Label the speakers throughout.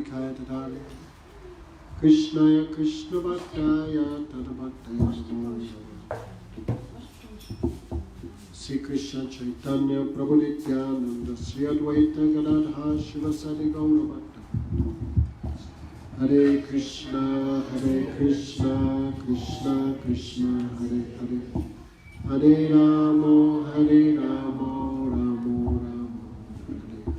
Speaker 1: Saudikaya Tadani Krishnaya Krishna Bhaktaya Tadabhaktaya Sri Krishna Chaitanya Prabhu Nityananda Sri Advaita Gadadha Shivasadi Gaura Bhatta Hare Krishna Krishna Krishna Hare Hare Hare Ramo Ramo Ramo Hare Hare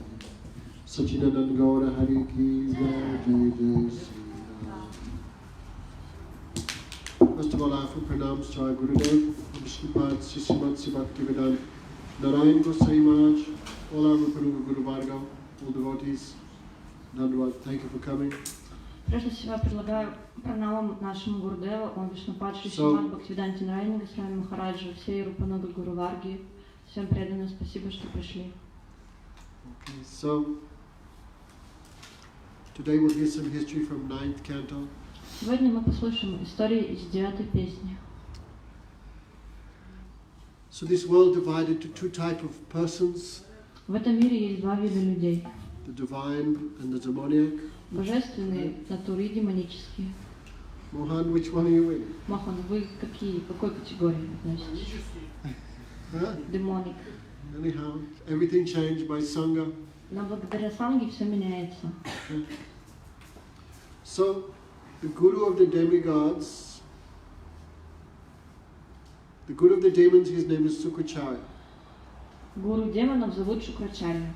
Speaker 1: Sachidanand Gaura Hari Ki Jai Jai Jai Sri Ram. First of all, I offer pranams to our Gurudev, Vishnupad, Sishimat, Bhaktivinoda, Narayan Gosai Maharaj, all our Rupanuga Guru Varga, all devotees, dandavats, thank you for coming.
Speaker 2: Прежде всего предлагаю пранамам нашему Гурудеву, он Вишнупад, Шримад, Бхактивинода Нараяне Госвами Махараджу, всей Рупануга Гуру Варги. Всем преданным спасибо, что пришли.
Speaker 1: Okay, so today we'll hear some history from 9th canto.
Speaker 2: Сегодня мы послушаем истории из 9-й песни.
Speaker 1: So this world divided to two types of persons.
Speaker 2: В этом мире есть два вида людей.
Speaker 1: The divine and the demoniac.
Speaker 2: Божественные натуры и демонические.
Speaker 1: Mohan, which one are you in?
Speaker 2: Мохан, вы какой категории относитесь? Демоник.
Speaker 1: Anyhow, everything changed by Sangha.
Speaker 2: Но благодаря Санге все меняется.
Speaker 1: So, the guru of the demigods, the guru of the demons, his name is Sukracharya.
Speaker 2: Гуру демонов зовут Шукрачарья.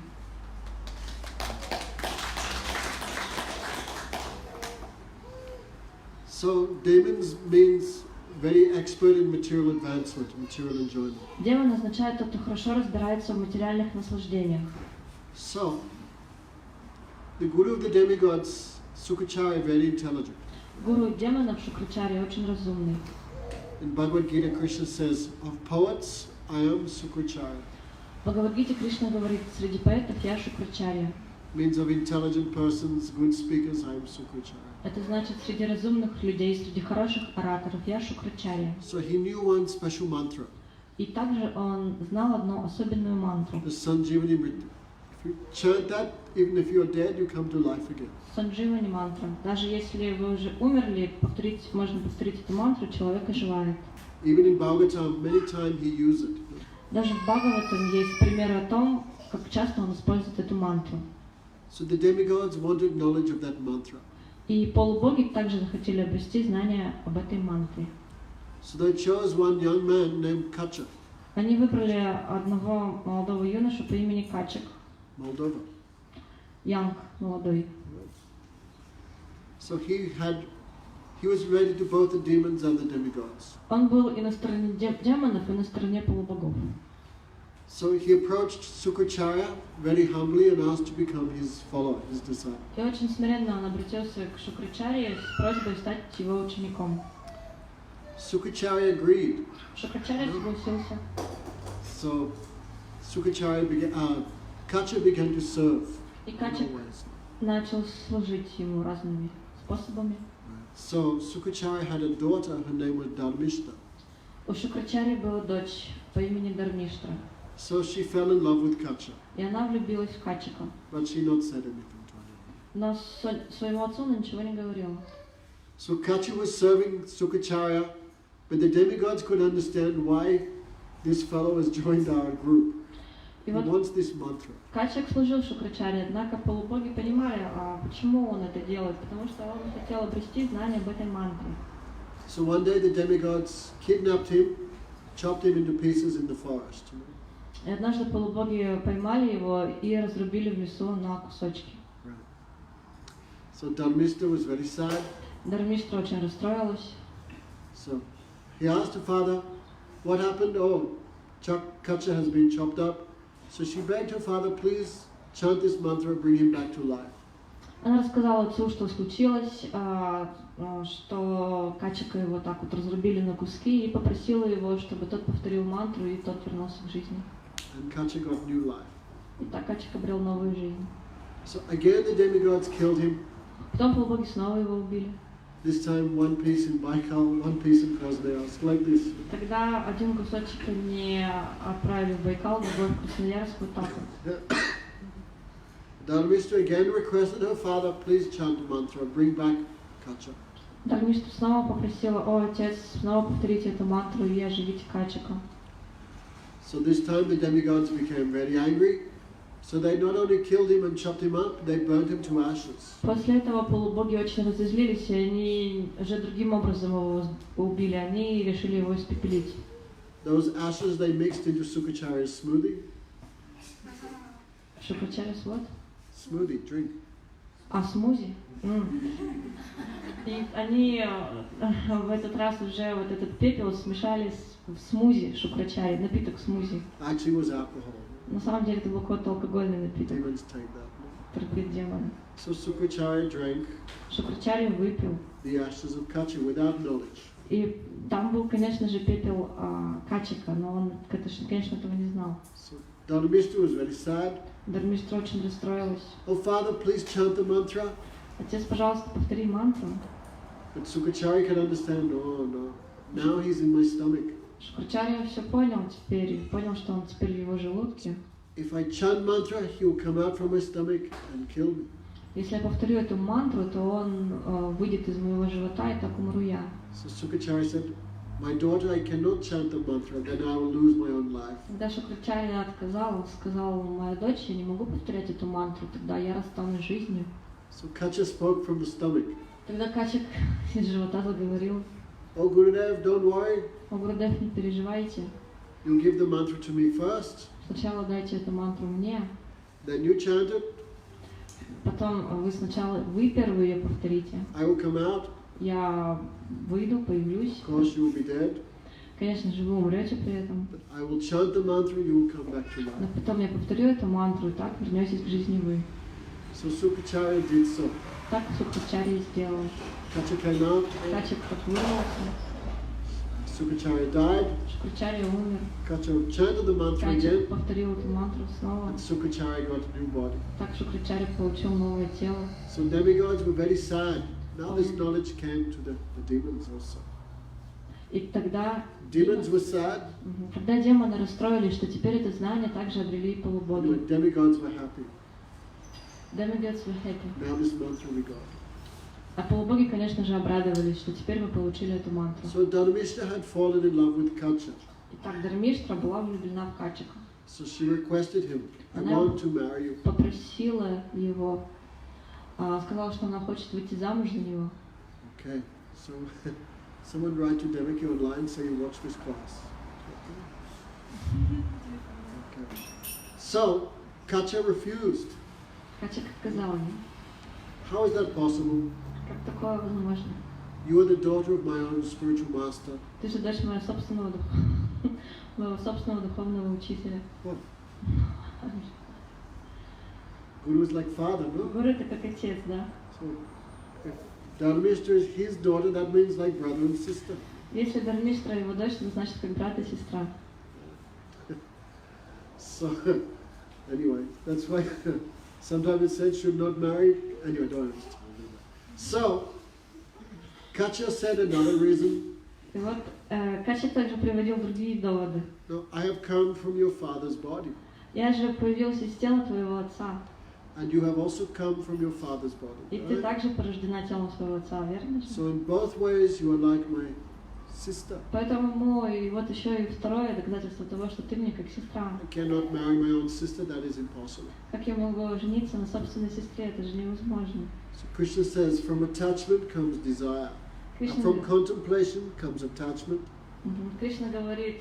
Speaker 1: So, demons means very expert in material advancement, material enjoyment.
Speaker 2: Демон означает тот, кто хорошо разбирается в материальных наслаждениях.
Speaker 1: So, the guru of the demigods, Sukracharya, very intelligent.
Speaker 2: Гуру демонов Шукрачарья очень разумный.
Speaker 1: In Bhagavad Gita, Krishna says, of poets, I am Sukracharya.
Speaker 2: В Бхагавад-гите Кришна говорит, среди поэтов я Шукрачарья.
Speaker 1: Means of intelligent persons, good speakers, I am Sukracharya.
Speaker 2: Это значит, среди разумных людей, среди хороших ораторов я Шукрачарья.
Speaker 1: So he knew one special mantra.
Speaker 2: И также он знал одну особенную мантру.
Speaker 1: The Sanjivani mantra. If you chant that, even if you're dead, you come to life again.
Speaker 2: Сандживани мантра. Даже если вы уже умерли, можно повторить эту мантру, человек оживает.
Speaker 1: Even in Bhagavatam, many times he used it.
Speaker 2: Даже в Бхагаватам есть примеры о том, как часто он использует эту мантру.
Speaker 1: So the demigods wanted knowledge of that mantra.
Speaker 2: И полубоги также захотели обрести знания об этой мантре.
Speaker 1: So they chose one young man named Kacha.
Speaker 2: Они выбрали одного молодого юношу по имени Качек.
Speaker 1: Moldova.
Speaker 2: Янг, молодой.
Speaker 1: So he was ready to both the demons and the demigods.
Speaker 2: Он был и на стороне демонов, и на стороне полубогов.
Speaker 1: So he approached Sukracharya very humbly and asked to become his follower, his disciple.
Speaker 2: И очень смиренно он обратился к Шукрачарье с просьбой стать его учеником.
Speaker 1: Sukracharya agreed.
Speaker 2: Шукрачарья согласился.
Speaker 1: So Kacha began to serve.
Speaker 2: И Качек начал служить ему разными способами.
Speaker 1: So Sukracharya had a daughter, her name was Dharmishta.
Speaker 2: У Шукрачарьи была дочь по имени Дармиштра.
Speaker 1: So she fell in love with Kacha.
Speaker 2: И она влюбилась в Качека.
Speaker 1: But she not said anything to him.
Speaker 2: Но своему отцу она ничего не говорила.
Speaker 1: So Kacha was serving Sukracharya, but the demigods could understand why this fellow has joined our group. He wants this mantra.
Speaker 2: Качек служил Шукрачарье, однако полубоги понимали, почему он это делает, потому что он хотел обрести знания об этой мантре.
Speaker 1: So one day the demigods kidnapped him, chopped him into pieces in the forest.
Speaker 2: И однажды полубоги поймали его и разрубили в лесу на кусочки.
Speaker 1: So Dharmishta was very sad.
Speaker 2: Дармиштра очень расстроилась.
Speaker 1: So he asked her father, what happened? Oh, Kacha has been chopped up. So she begged her father, please chant this mantra, bring him back to life.
Speaker 2: Она рассказала отцу, что случилось, что Качека его так вот разрубили на куски, и попросила его, чтобы тот повторил мантру, и тот вернулся к жизни.
Speaker 1: And Kacha got new life.
Speaker 2: И так Качек обрел новую жизнь.
Speaker 1: So again the demigods killed him.
Speaker 2: Потом полубоги снова его убили.
Speaker 1: This time one piece in Baikal, one piece in Krasnoyarsk, like this.
Speaker 2: Тогда один кусочек не отправили в Байкал, другой в Красноярск, вот так вот.
Speaker 1: Dharmishta again requested her father, please chant the mantra, bring back Kacha.
Speaker 2: Дharmishta снова попросила: о отец, снова повторите эту мантру и оживите Качика.
Speaker 1: So this time the demigods became very angry. So they not only killed him and chopped him up, they burnt him to ashes.
Speaker 2: После этого полубоги очень разозлились, и они же другим образом его убили. Они решили его испепелить.
Speaker 1: Those ashes they mixed into Sukacharya's smoothie.
Speaker 2: Шукачаря's what?
Speaker 1: Smoothie, drink.
Speaker 2: А, смузи? И они в этот раз уже вот этот пепел смешали в смузи Шукрачари, напиток смузи.
Speaker 1: Actually it was alcohol.
Speaker 2: На самом деле это был какой-то алкогольный напиток.
Speaker 1: Demons take that.
Speaker 2: Терпит демоны.
Speaker 1: So Sukacharya drank
Speaker 2: Шукрачари выпил.
Speaker 1: the ashes of Kacha without knowledge.
Speaker 2: И там был, конечно же, пепел Качика, но он, конечно, этого не знал.
Speaker 1: So Dharmishta was very sad.
Speaker 2: Дharmishta очень расстроилась.
Speaker 1: Oh father, please chant the mantra.
Speaker 2: Отец, пожалуйста, повтори мантру.
Speaker 1: But Sukacharya can understand, no. Now he's in my stomach.
Speaker 2: Шукрачарья все понял теперь, понял, что он теперь в его желудке.
Speaker 1: If I chant mantra, he will come out from my stomach and kill me.
Speaker 2: Если я повторю эту мантру, то он выйдет из моего живота, и так умру я.
Speaker 1: So Sukacharya said, my daughter, I cannot chant the mantra, then I will lose my own life.
Speaker 2: Когда Шукрачарья отказала, сказала: моя дочь, я не могу повторять эту мантру, тогда я расстанусь с жизнью.
Speaker 1: So Kacha spoke from the stomach.
Speaker 2: Тогда Качик из живота заговорил:
Speaker 1: Oh Gurudev, don't worry.
Speaker 2: о, Гурудев, не переживайте.
Speaker 1: You give the mantra to me first,
Speaker 2: Сначала дайте эту мантру мне,
Speaker 1: then you chant it,
Speaker 2: потом вы первые ее повторите.
Speaker 1: I will come out,
Speaker 2: Я выйду, появлюсь.
Speaker 1: of course you will be dead,
Speaker 2: Конечно же, вы умрете при этом.
Speaker 1: but I will chant the mantra, you will come back to
Speaker 2: Но
Speaker 1: life.
Speaker 2: потом я повторю эту мантру, и так вернетесь к жизни вы.
Speaker 1: So Sukacharya did so.
Speaker 2: Так Шукрачарья сделал.
Speaker 1: Kacha came out,
Speaker 2: Качик подвырвался,
Speaker 1: Sukacharya died,
Speaker 2: Шукрачарья умер.
Speaker 1: Kacha chanted the mantra
Speaker 2: Качик
Speaker 1: again,
Speaker 2: повторил эту мантру снова.
Speaker 1: and Sukacharya got a new body.
Speaker 2: Так Шукрачарья получил новое тело.
Speaker 1: So demigods were very sad. Now this knowledge came to the demons also.
Speaker 2: И тогда
Speaker 1: Demons were sad,
Speaker 2: когда демоны расстроились, что теперь это знание также обрели и
Speaker 1: and
Speaker 2: полубоги.
Speaker 1: the demigods were happy.
Speaker 2: Demigods were happy.
Speaker 1: Now this mantra we got.
Speaker 2: А полубоги, конечно же, обрадовались, что теперь мы получили эту мантру.
Speaker 1: So Dharmishta had fallen in love with Kacha.
Speaker 2: Итак, Дharmishta была влюблена в Качика.
Speaker 1: So she requested him, I
Speaker 2: Она
Speaker 1: want to marry you.
Speaker 2: попросила его, сказала, что она хочет выйти замуж за него.
Speaker 1: Okay, so someone write to Devaki online, say you watch this class. Okay. So, Kacha refused.
Speaker 2: Качик сказал мне:
Speaker 1: How is that possible?
Speaker 2: как такое возможно?
Speaker 1: You are the daughter of my own spiritual master.
Speaker 2: Ты же дочь моего собственного духовного учителя.
Speaker 1: What? Guru is like father, no?
Speaker 2: Гуру — это как отец, да?
Speaker 1: So, if Dharmishta is his daughter, that means like brother and sister.
Speaker 2: Если Дharmishta его дочь, то значит как брат и сестра.
Speaker 1: So, anyway, that's why sometimes it said should not marry. Anyway, don't understand. So, Kacha said another reason.
Speaker 2: И вот Качик также приводил другие доводы.
Speaker 1: No, I have come from your father's body,
Speaker 2: Я же появился из тела твоего отца,
Speaker 1: and you have also come from your father's
Speaker 2: и
Speaker 1: body.
Speaker 2: ты
Speaker 1: Right?
Speaker 2: также порождена телом своего отца, верно же?
Speaker 1: So in both ways you are like my sister.
Speaker 2: Поэтому и вот еще и второе доказательство того, что ты мне как сестра.
Speaker 1: I cannot marry my own sister, that is impossible.
Speaker 2: Как я могу жениться на собственной сестре? Это же невозможно.
Speaker 1: So Krishna says, from attachment comes desire. And
Speaker 2: Кришна,
Speaker 1: from contemplation comes attachment.
Speaker 2: Кришна говорит,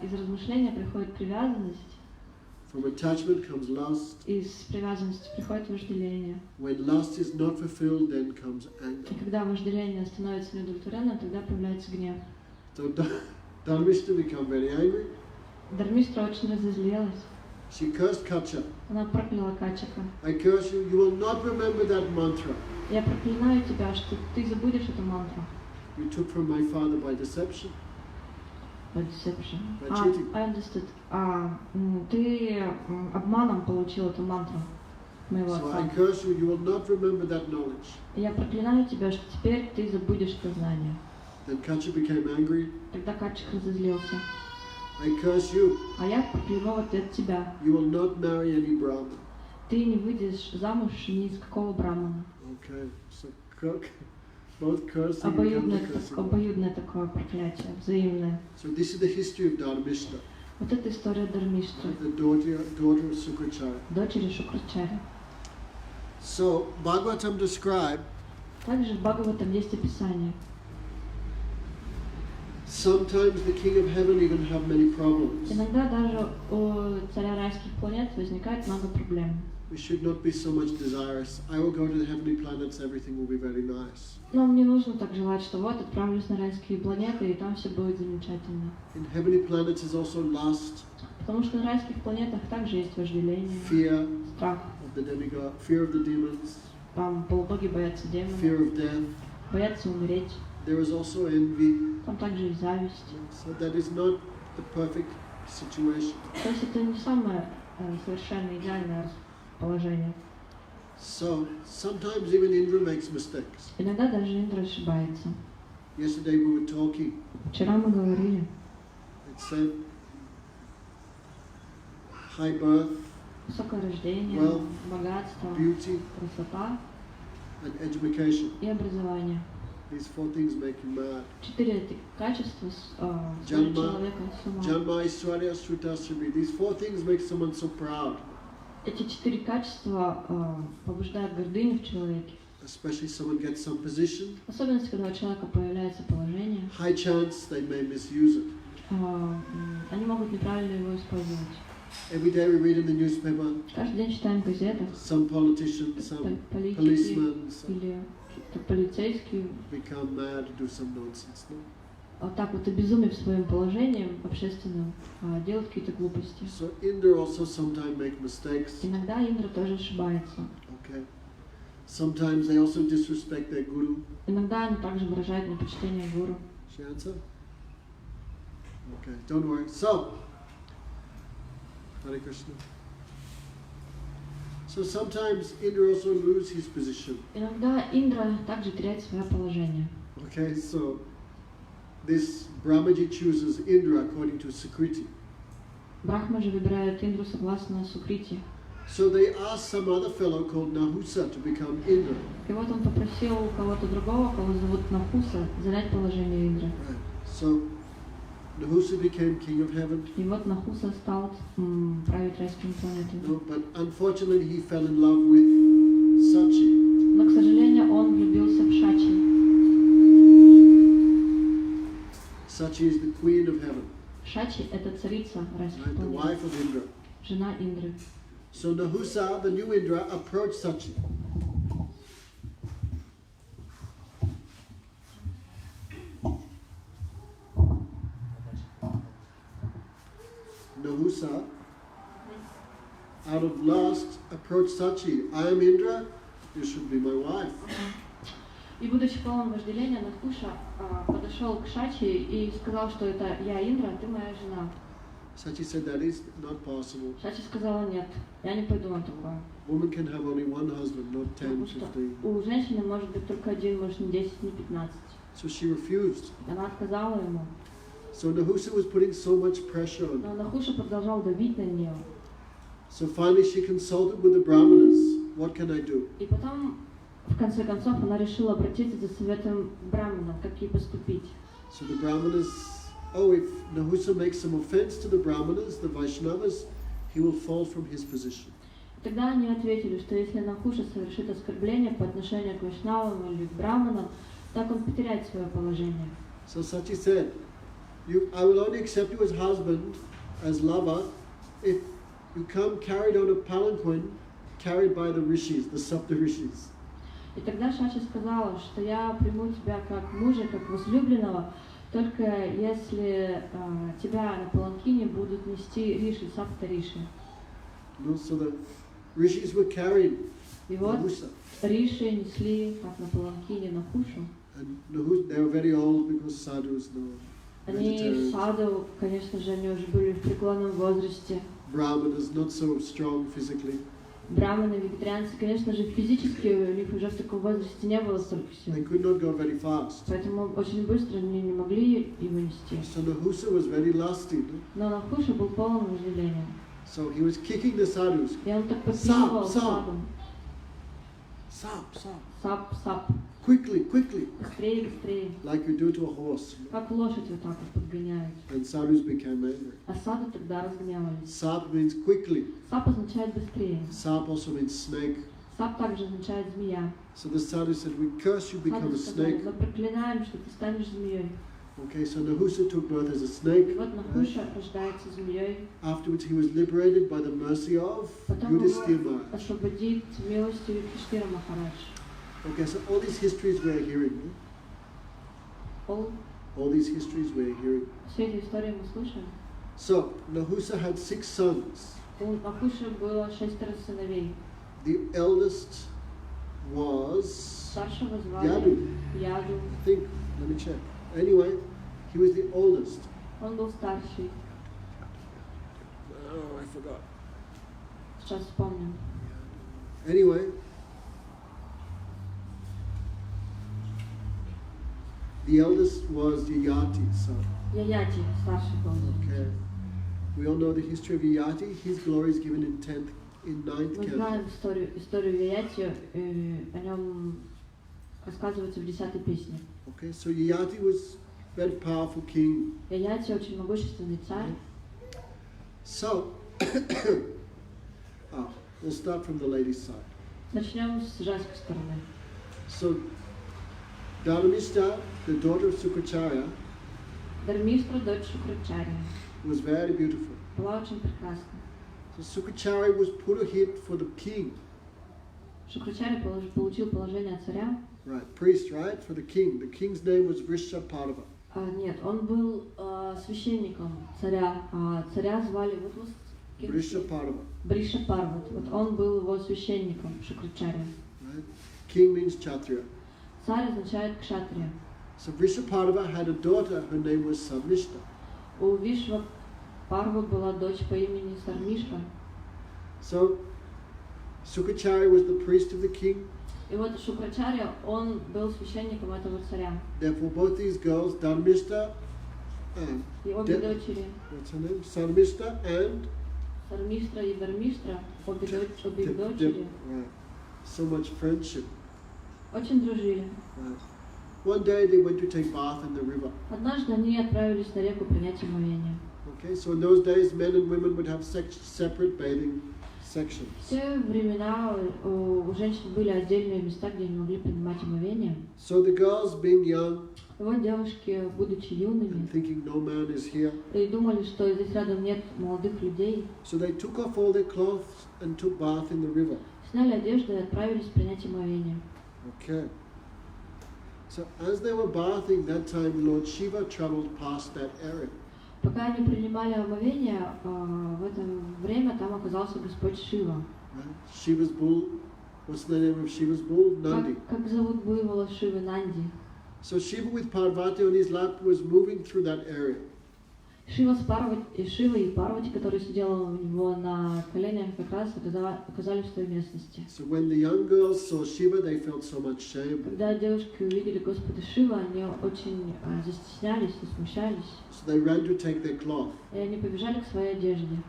Speaker 2: из размышления приходит привязанность,
Speaker 1: From attachment comes lust.
Speaker 2: из привязанности приходит вожделение.
Speaker 1: When lust is not fulfilled, then comes anger.
Speaker 2: И когда вожделение становится неудовлетворенным, тогда появляется гнев.
Speaker 1: So Dharmishta became very angry.
Speaker 2: Дharmishta очень разозлилась.
Speaker 1: She cursed Kacha.
Speaker 2: Она прокляла Качика.
Speaker 1: I curse you, you will not remember that mantra
Speaker 2: Я проклинаю тебя, что ты забудешь эту мантру.
Speaker 1: you took from my father by deception.
Speaker 2: By deception.
Speaker 1: By cheating.
Speaker 2: I understood. Ты обманом получил эту мантру моего
Speaker 1: So I
Speaker 2: отца.
Speaker 1: curse you, you will not remember that knowledge.
Speaker 2: Я проклинаю тебя, что теперь ты забудешь это знание.
Speaker 1: Then Kacha became angry.
Speaker 2: Тогда Качик разозлился.
Speaker 1: I curse you,
Speaker 2: А я проклянул вот от тебя.
Speaker 1: you will not marry any Brahmin.
Speaker 2: ты не выйдешь замуж ни из какого брамана.
Speaker 1: Okay, so both cursing and
Speaker 2: Обоюдное
Speaker 1: counter-cursing.
Speaker 2: такое проклятие, взаимное.
Speaker 1: So this is the history of Dharmishta,
Speaker 2: Вот это история Дharmishты,
Speaker 1: the daughter of Sukracharya.
Speaker 2: дочери Шукрачари.
Speaker 1: So Bhagavatam described
Speaker 2: Также в Бхагаватам есть описание.
Speaker 1: sometimes the king of heaven even have many problems.
Speaker 2: Иногда даже у царя райских планет возникает много проблем.
Speaker 1: We should not be so much desirous. I will go to the heavenly planets, everything will be very nice.
Speaker 2: Нам не нужно так желать, что вот отправлюсь на райские планеты, и там все будет замечательно.
Speaker 1: In heavenly planets is also lust,
Speaker 2: Потому что на райских планетах также есть вожделение,
Speaker 1: fear
Speaker 2: страх.
Speaker 1: of the demigod, fear of the demons,
Speaker 2: Там полубоги боятся демонов,
Speaker 1: fear of death.
Speaker 2: боятся умереть.
Speaker 1: There is also envy.
Speaker 2: Там также и зависть.
Speaker 1: So that is not the perfect situation.
Speaker 2: То есть это не самое совершенно идеальное положение.
Speaker 1: So sometimes even Indra makes mistakes.
Speaker 2: Иногда даже Индра ошибается.
Speaker 1: Yesterday we were talking.
Speaker 2: Вчера мы говорили,
Speaker 1: It said high birth,
Speaker 2: высокое рождение,
Speaker 1: Wealth,
Speaker 2: богатство,
Speaker 1: beauty,
Speaker 2: красота
Speaker 1: and education.
Speaker 2: и образование.
Speaker 1: These four things make you mad.
Speaker 2: 4 этих качества
Speaker 1: Janma,
Speaker 2: сводят человека с ума.
Speaker 1: Janma, Aishwarya, Shrita, Srimi. These four things make someone so proud.
Speaker 2: Эти 4 качества побуждают гордыню в человеке.
Speaker 1: Especially someone gets some position.
Speaker 2: Особенно, когда у человека появляется положение,
Speaker 1: High chance they may misuse it.
Speaker 2: они могут неправильно его использовать.
Speaker 1: Every day we read in the newspaper,
Speaker 2: Каждый день читаем газеты,
Speaker 1: some politicians, some
Speaker 2: политики
Speaker 1: policemen some
Speaker 2: или полицейские
Speaker 1: become mad, do some nonsense. No?
Speaker 2: вот так вот обезумев своим положением общественным, делают какие-то глупости.
Speaker 1: So Indra also sometimes make mistakes.
Speaker 2: Иногда Индра тоже ошибается.
Speaker 1: Okay. Sometimes they also disrespect their guru.
Speaker 2: Иногда они также выражают непочтение гуру.
Speaker 1: She answer? Okay, don't worry. So, Hare Krishna. So sometimes Indra also loses his position.
Speaker 2: Иногда Индра также теряет свое положение.
Speaker 1: Okay, so this Brahmaji chooses Indra according to Sukriti.
Speaker 2: Брахма же выбирает Индру согласно Сукрити.
Speaker 1: So they asked some other fellow called Nahusa to become Indra.
Speaker 2: И вот он попросил у кого-то другого, кого зовут Нахуса, занять положение Индры.
Speaker 1: Right. So Nahusa became king of heaven.
Speaker 2: И вот Нахуса стал править райскими планетами.
Speaker 1: No, but unfortunately he fell in love with Sachi.
Speaker 2: Но, к сожалению, он влюбился в Шачи.
Speaker 1: Sachi is the queen of heaven,
Speaker 2: Шачи — это царица райских
Speaker 1: right? The
Speaker 2: планет,
Speaker 1: wife of Indra.
Speaker 2: жена Индры.
Speaker 1: So Nahusa, the new Indra, approached Sachi. Nahusa, out of lust, approached Sachi. I am Indra, you should be my wife.
Speaker 2: И, будучи полон вожделения, Нахуша подошел к Шачи и сказал, что это я Индра, а ты моя жена.
Speaker 1: Sachi said that is not possible.
Speaker 2: Шачи сказала, нет, я не пойду на такое.
Speaker 1: Woman can have only one husband, not 10,
Speaker 2: Потому что
Speaker 1: 15.
Speaker 2: у женщины может быть только один, может не 10, не 15.
Speaker 1: So she refused.
Speaker 2: Она отказала ему.
Speaker 1: So Nahusa was putting so much pressure on her.
Speaker 2: Но Нахуша продолжал давить на нее.
Speaker 1: So finally she consulted with the Brahmanas. What can I do?
Speaker 2: И потом, в конце концов, она решила обратиться за советом браманов, как ей поступить.
Speaker 1: So the Brahmanas, if Nahusa makes some offense to the Brahmanas, the Vaishnavas, he will fall from his position.
Speaker 2: Тогда они ответили, что если Нахуша совершит оскорбление по отношению к вайшнавам или к браманам, так он потеряет свое положение.
Speaker 1: So Sachi said, I will only accept you as husband, as lover, if you come carried on a palanquin, carried by the rishis, the Sapta rishis.
Speaker 2: И тогда Шачи сказала, что я приму тебя как мужа, как возлюбленного, только если тебя на паланкине будут нести риши, сапта риши.
Speaker 1: No, so the rishis were carried
Speaker 2: И вот
Speaker 1: Nahusa.
Speaker 2: риши несли как на паланкине Нахушу.
Speaker 1: And Nahusa, they were very old because sadhus, no.
Speaker 2: Они в саду, конечно же, они уже были в преклонном возрасте.
Speaker 1: Brahmanas, not so strong physically.
Speaker 2: Браманы, вегетарианцы, конечно же, физически у них уже в таком возрасте не было столько сил.
Speaker 1: They could not go very fast.
Speaker 2: Поэтому очень быстро они не могли его нести.
Speaker 1: So Nahusa was very lusty. No?
Speaker 2: Но Нахуша был полон вожделения.
Speaker 1: So he was kicking the sadhus.
Speaker 2: И он так подпихивал
Speaker 1: Сап, сап.
Speaker 2: саду.
Speaker 1: Sap.
Speaker 2: Сап, сап.
Speaker 1: Quickly.
Speaker 2: Быстрее, быстрее.
Speaker 1: Like you do to a horse.
Speaker 2: Как лошадь вот так вот подгоняют.
Speaker 1: And sadhus became angry.
Speaker 2: А саду тогда разгневались.
Speaker 1: Sap means quickly.
Speaker 2: Сап означает быстрее.
Speaker 1: Sap also means snake.
Speaker 2: Сап также означает змея.
Speaker 1: So the sadhu said, we curse you become
Speaker 2: Саду
Speaker 1: a
Speaker 2: сказали,
Speaker 1: snake.
Speaker 2: мы проклинаем, что ты станешь змеей.
Speaker 1: Okay, so Nahusa took birth as a
Speaker 2: И
Speaker 1: snake.
Speaker 2: вот Нахуша рождается змеей.
Speaker 1: Afterwards he was liberated by the mercy of
Speaker 2: Потом его
Speaker 1: Yudhishthira.
Speaker 2: освободит милостью Юдхиштхира Махарадж.
Speaker 1: Okay, so all these histories we're hearing. All these histories we're hearing.
Speaker 2: Все эти истории мы слышим.
Speaker 1: So Nahusa had 6 sons.
Speaker 2: У Нахуши было 6 сыновей.
Speaker 1: The eldest was
Speaker 2: Старшего звали
Speaker 1: Yadu.
Speaker 2: Яду.
Speaker 1: I think, let me check. Anyway, he was the oldest.
Speaker 2: Он был старший.
Speaker 1: Oh, I forgot.
Speaker 2: Сейчас вспомним.
Speaker 1: Anyway, the eldest was Yayati. So,
Speaker 2: Yayati, старший был.
Speaker 1: okay. We all know the history of Yayati. His glory is given in 9th
Speaker 2: Мы
Speaker 1: canto.
Speaker 2: знаем историю Yayati, о нем рассказывается в 10-й песне.
Speaker 1: Okay, so Yayati was a very powerful king.
Speaker 2: Yayati очень могущественный царь.
Speaker 1: So, we'll start from the ladies' side.
Speaker 2: Начнем с женской стороны.
Speaker 1: So, Dharmishta, the daughter of Sukracharya,
Speaker 2: Дharmishta, дочь Шукрачарьи,
Speaker 1: was very beautiful.
Speaker 2: была очень прекрасна.
Speaker 1: So Sukracharya was purohit for the king.
Speaker 2: Шукрачарья получил положение царя.
Speaker 1: Right, priest, right, for the king. The king's name was Vrishaparva.
Speaker 2: Нет, он был священником царя, а царя звали
Speaker 1: Vrishaparva.
Speaker 2: Бришапарват. Вот он был его священником, Шукрачарья.
Speaker 1: Right? King means Kshatriya.
Speaker 2: Царь означает кшатрия.
Speaker 1: So Vrishaparva had a daughter, her name was Samishta.
Speaker 2: У Вишва Парвы была дочь по имени Сармишка.
Speaker 1: So Sukracharya was the priest of the king.
Speaker 2: И вот Шукрачарья, он был священником этого царя.
Speaker 1: Therefore both these girls, Dharmishta and
Speaker 2: И обе дочери,
Speaker 1: what's her name? Samishta and
Speaker 2: Сармиштра и Дармиштра, обе дочери,
Speaker 1: right. So much friendship.
Speaker 2: очень дружили.
Speaker 1: Right. One day they went to take bath in the river.
Speaker 2: Однажды они отправились на реку принять омовение.
Speaker 1: Okay, so in those days men and women would have separate bathing sections.
Speaker 2: В те времена у женщин были отдельные места, где они могли принимать омовение.
Speaker 1: So the girls, being young,
Speaker 2: И вот девушки, будучи юными,
Speaker 1: and thinking no man is here,
Speaker 2: и думали, что здесь рядом нет молодых людей,
Speaker 1: so they took off all their clothes and took bath in the river.
Speaker 2: сняли одежду и отправились принять омовение.
Speaker 1: Okay. So as they were bathing that time, Lord Shiva traveled past that area.
Speaker 2: Пока они принимали омовение, в это время там оказался Господь Шива.
Speaker 1: Right? Shiva's bull, what's the name of Shiva's bull? Nandi.
Speaker 2: Как зовут буйвола Шивы? Нанди.
Speaker 1: So Shiva with Parvati on his lap was moving through that area.
Speaker 2: Шива и Парвати, которая сидела у него на коленях, как раз оказались в той местности.
Speaker 1: So when the young girls saw Shiva, they felt so much shame.
Speaker 2: Когда девушки увидели Господа Шива, они очень застеснялись и смущались.
Speaker 1: So they ran to take their cloth.
Speaker 2: И они побежали к своей одежде.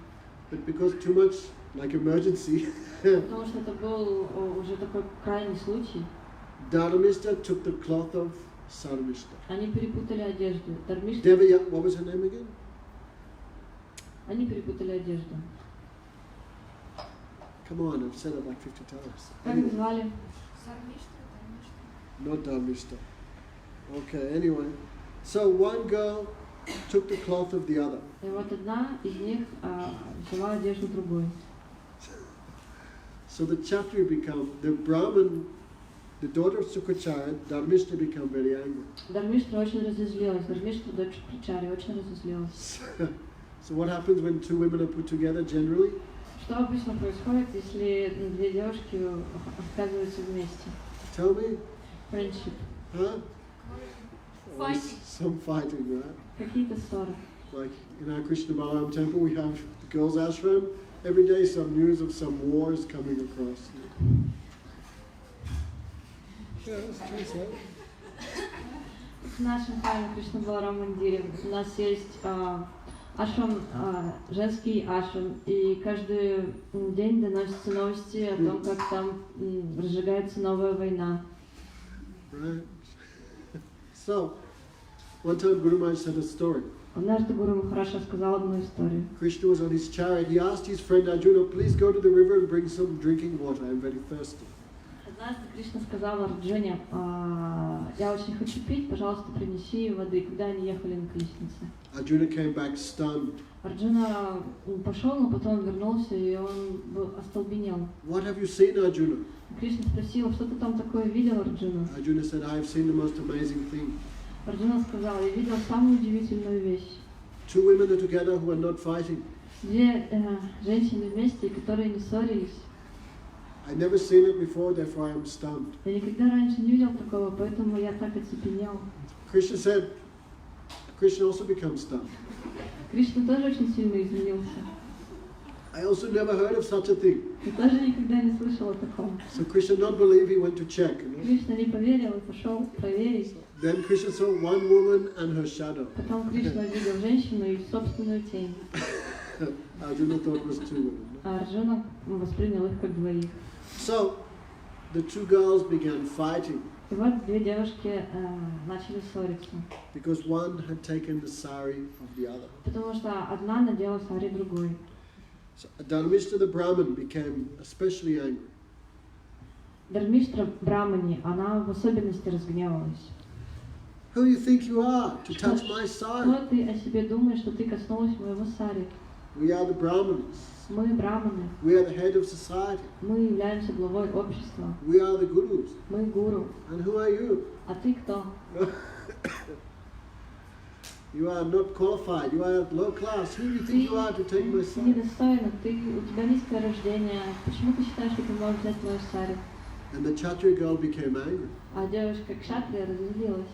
Speaker 1: But because too much, like emergency,
Speaker 2: Потому что это был уже такой крайний случай.
Speaker 1: Dharmishta took the cloth of Sarmishta.
Speaker 2: Они перепутали одежду. Дармишта.
Speaker 1: Devaya, what was her name again?
Speaker 2: Они перепутали одежду.
Speaker 1: Come on, I've said it like 50 times.
Speaker 2: Как их звали?
Speaker 1: Not Dharmishta. Okay, anyway. So one girl took the cloth of the other.
Speaker 2: И вот одна из них взяла одежду другой.
Speaker 1: So the chapter become, the Brahmin, the daughter of Sukracharya, Dharmishta become very angry.
Speaker 2: Дармиштра очень разозлилась. Дармиштра, дочь Шукрачарьи, очень разозлилась.
Speaker 1: So what happens when two women are put together generally?
Speaker 2: Что обычно происходит, если две девушки оказываются вместе?
Speaker 1: Tell me.
Speaker 2: Friendship.
Speaker 1: Huh?
Speaker 3: Fighting.
Speaker 1: Some fighting, right?
Speaker 2: Какие-то ссоры.
Speaker 1: Like in our Krishna Balaram temple, we have the girls' ashram. Every day some news of some wars coming across. Yeah, that's true,
Speaker 2: В нашем храме Кришна Баларам Мандире у нас есть ашрам, женский ашрам, и каждый день доносятся новости о том, как там разжигается новая война.
Speaker 1: Right? So, one time Guru Maharaj said a story.
Speaker 2: Однажды Гуру Махарадж рассказал одну историю.
Speaker 1: Krishna was on his chariot. He asked his friend Arjuna, please go to the river and bring some drinking water. I'm very thirsty.
Speaker 2: Однажды Кришна сказал Арджуне, я очень хочу пить, пожалуйста, принеси воды, когда они ехали на колеснице.
Speaker 1: Arjuna came back stunned.
Speaker 2: Арджуна пошел, но потом вернулся, и он остолбенел.
Speaker 1: What have you seen, Arjuna?
Speaker 2: Кришна спросил, что ты там такое видел, Арджуна?
Speaker 1: Arjuna said, I have seen the most amazing thing.
Speaker 2: Арджуна сказал, я видел самую удивительную вещь.
Speaker 1: Two women are together who are not fighting.
Speaker 2: Две женщины вместе, которые не ссорились.
Speaker 1: I never seen it before, therefore I am stunned.
Speaker 2: Я никогда раньше не видел такого, поэтому я так оцепенел.
Speaker 1: Krishna said, Krishna also becomes stunned.
Speaker 2: Кришна тоже очень сильно изменился.
Speaker 1: I also never heard of such a thing.
Speaker 2: Я тоже никогда не слышал о таком.
Speaker 1: So Krishna not believe, he went to check. You know?
Speaker 2: Кришна не поверил и пошел проверить.
Speaker 1: Then Krishna saw one woman and her shadow.
Speaker 2: Потом Кришна увидел женщину и собственную тень.
Speaker 1: Arjuna thought it was two women.
Speaker 2: А Арджуна воспринял их как двоих.
Speaker 1: So the two girls began fighting
Speaker 2: И вот две девушки начали ссориться.
Speaker 1: because one had taken the sari of the other.
Speaker 2: Потому что одна надела сари другой.
Speaker 1: So Dharmishta the Brahmin became especially angry.
Speaker 2: Дharmishta Брамани, она в особенности разгневалась.
Speaker 1: Who do you think you are to touch my sari?
Speaker 2: Что ты о себе думаешь, что ты коснулась моего сари?
Speaker 1: We are the Brahmins.
Speaker 2: Мы браманы,
Speaker 1: We are the head of society.
Speaker 2: мы являемся главой общества,
Speaker 1: We are the gurus.
Speaker 2: мы гуру.
Speaker 1: And who are you?
Speaker 2: А ты кто?
Speaker 1: You are not qualified. You are low class. Who do you think you are to take my
Speaker 2: Ты
Speaker 1: sari?
Speaker 2: недостойна, у тебя низкое рождение. Почему ты считаешь, что ты можешь взять мою сари?
Speaker 1: And the Kshatriya girl became angry.
Speaker 2: А девушка Кшатрия разозлилась.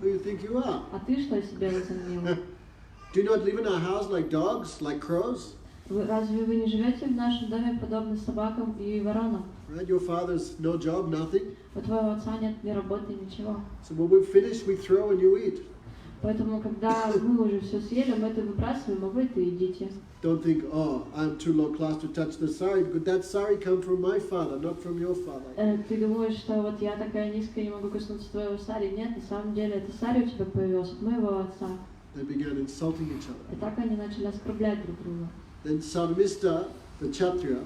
Speaker 1: Who do you think you are?
Speaker 2: А ты что о себе возомнила?
Speaker 1: Do you not live in our house like dogs, like crows?
Speaker 2: Разве вы не живете в нашем доме подобно собакам и воронам?
Speaker 1: Right? Your father's no job, nothing.
Speaker 2: У твоего отца нет ни работы, ничего.
Speaker 1: So when we're finished, we throw and you eat.
Speaker 2: Поэтому, когда мы уже все съели, мы это выбрасываем, а вы это едите.
Speaker 1: Don't think, oh, I'm too low class to touch the sari, because that sari come from my father, not from your father.
Speaker 2: Ты думаешь, что вот я такая низкая, не могу коснуться твоего сари? Нет, на самом деле это сари у тебя появился от моего отца.
Speaker 1: They began insulting each other.
Speaker 2: И так они начали оскорблять друг друга.
Speaker 1: Then Sarmista, the Kshatriya,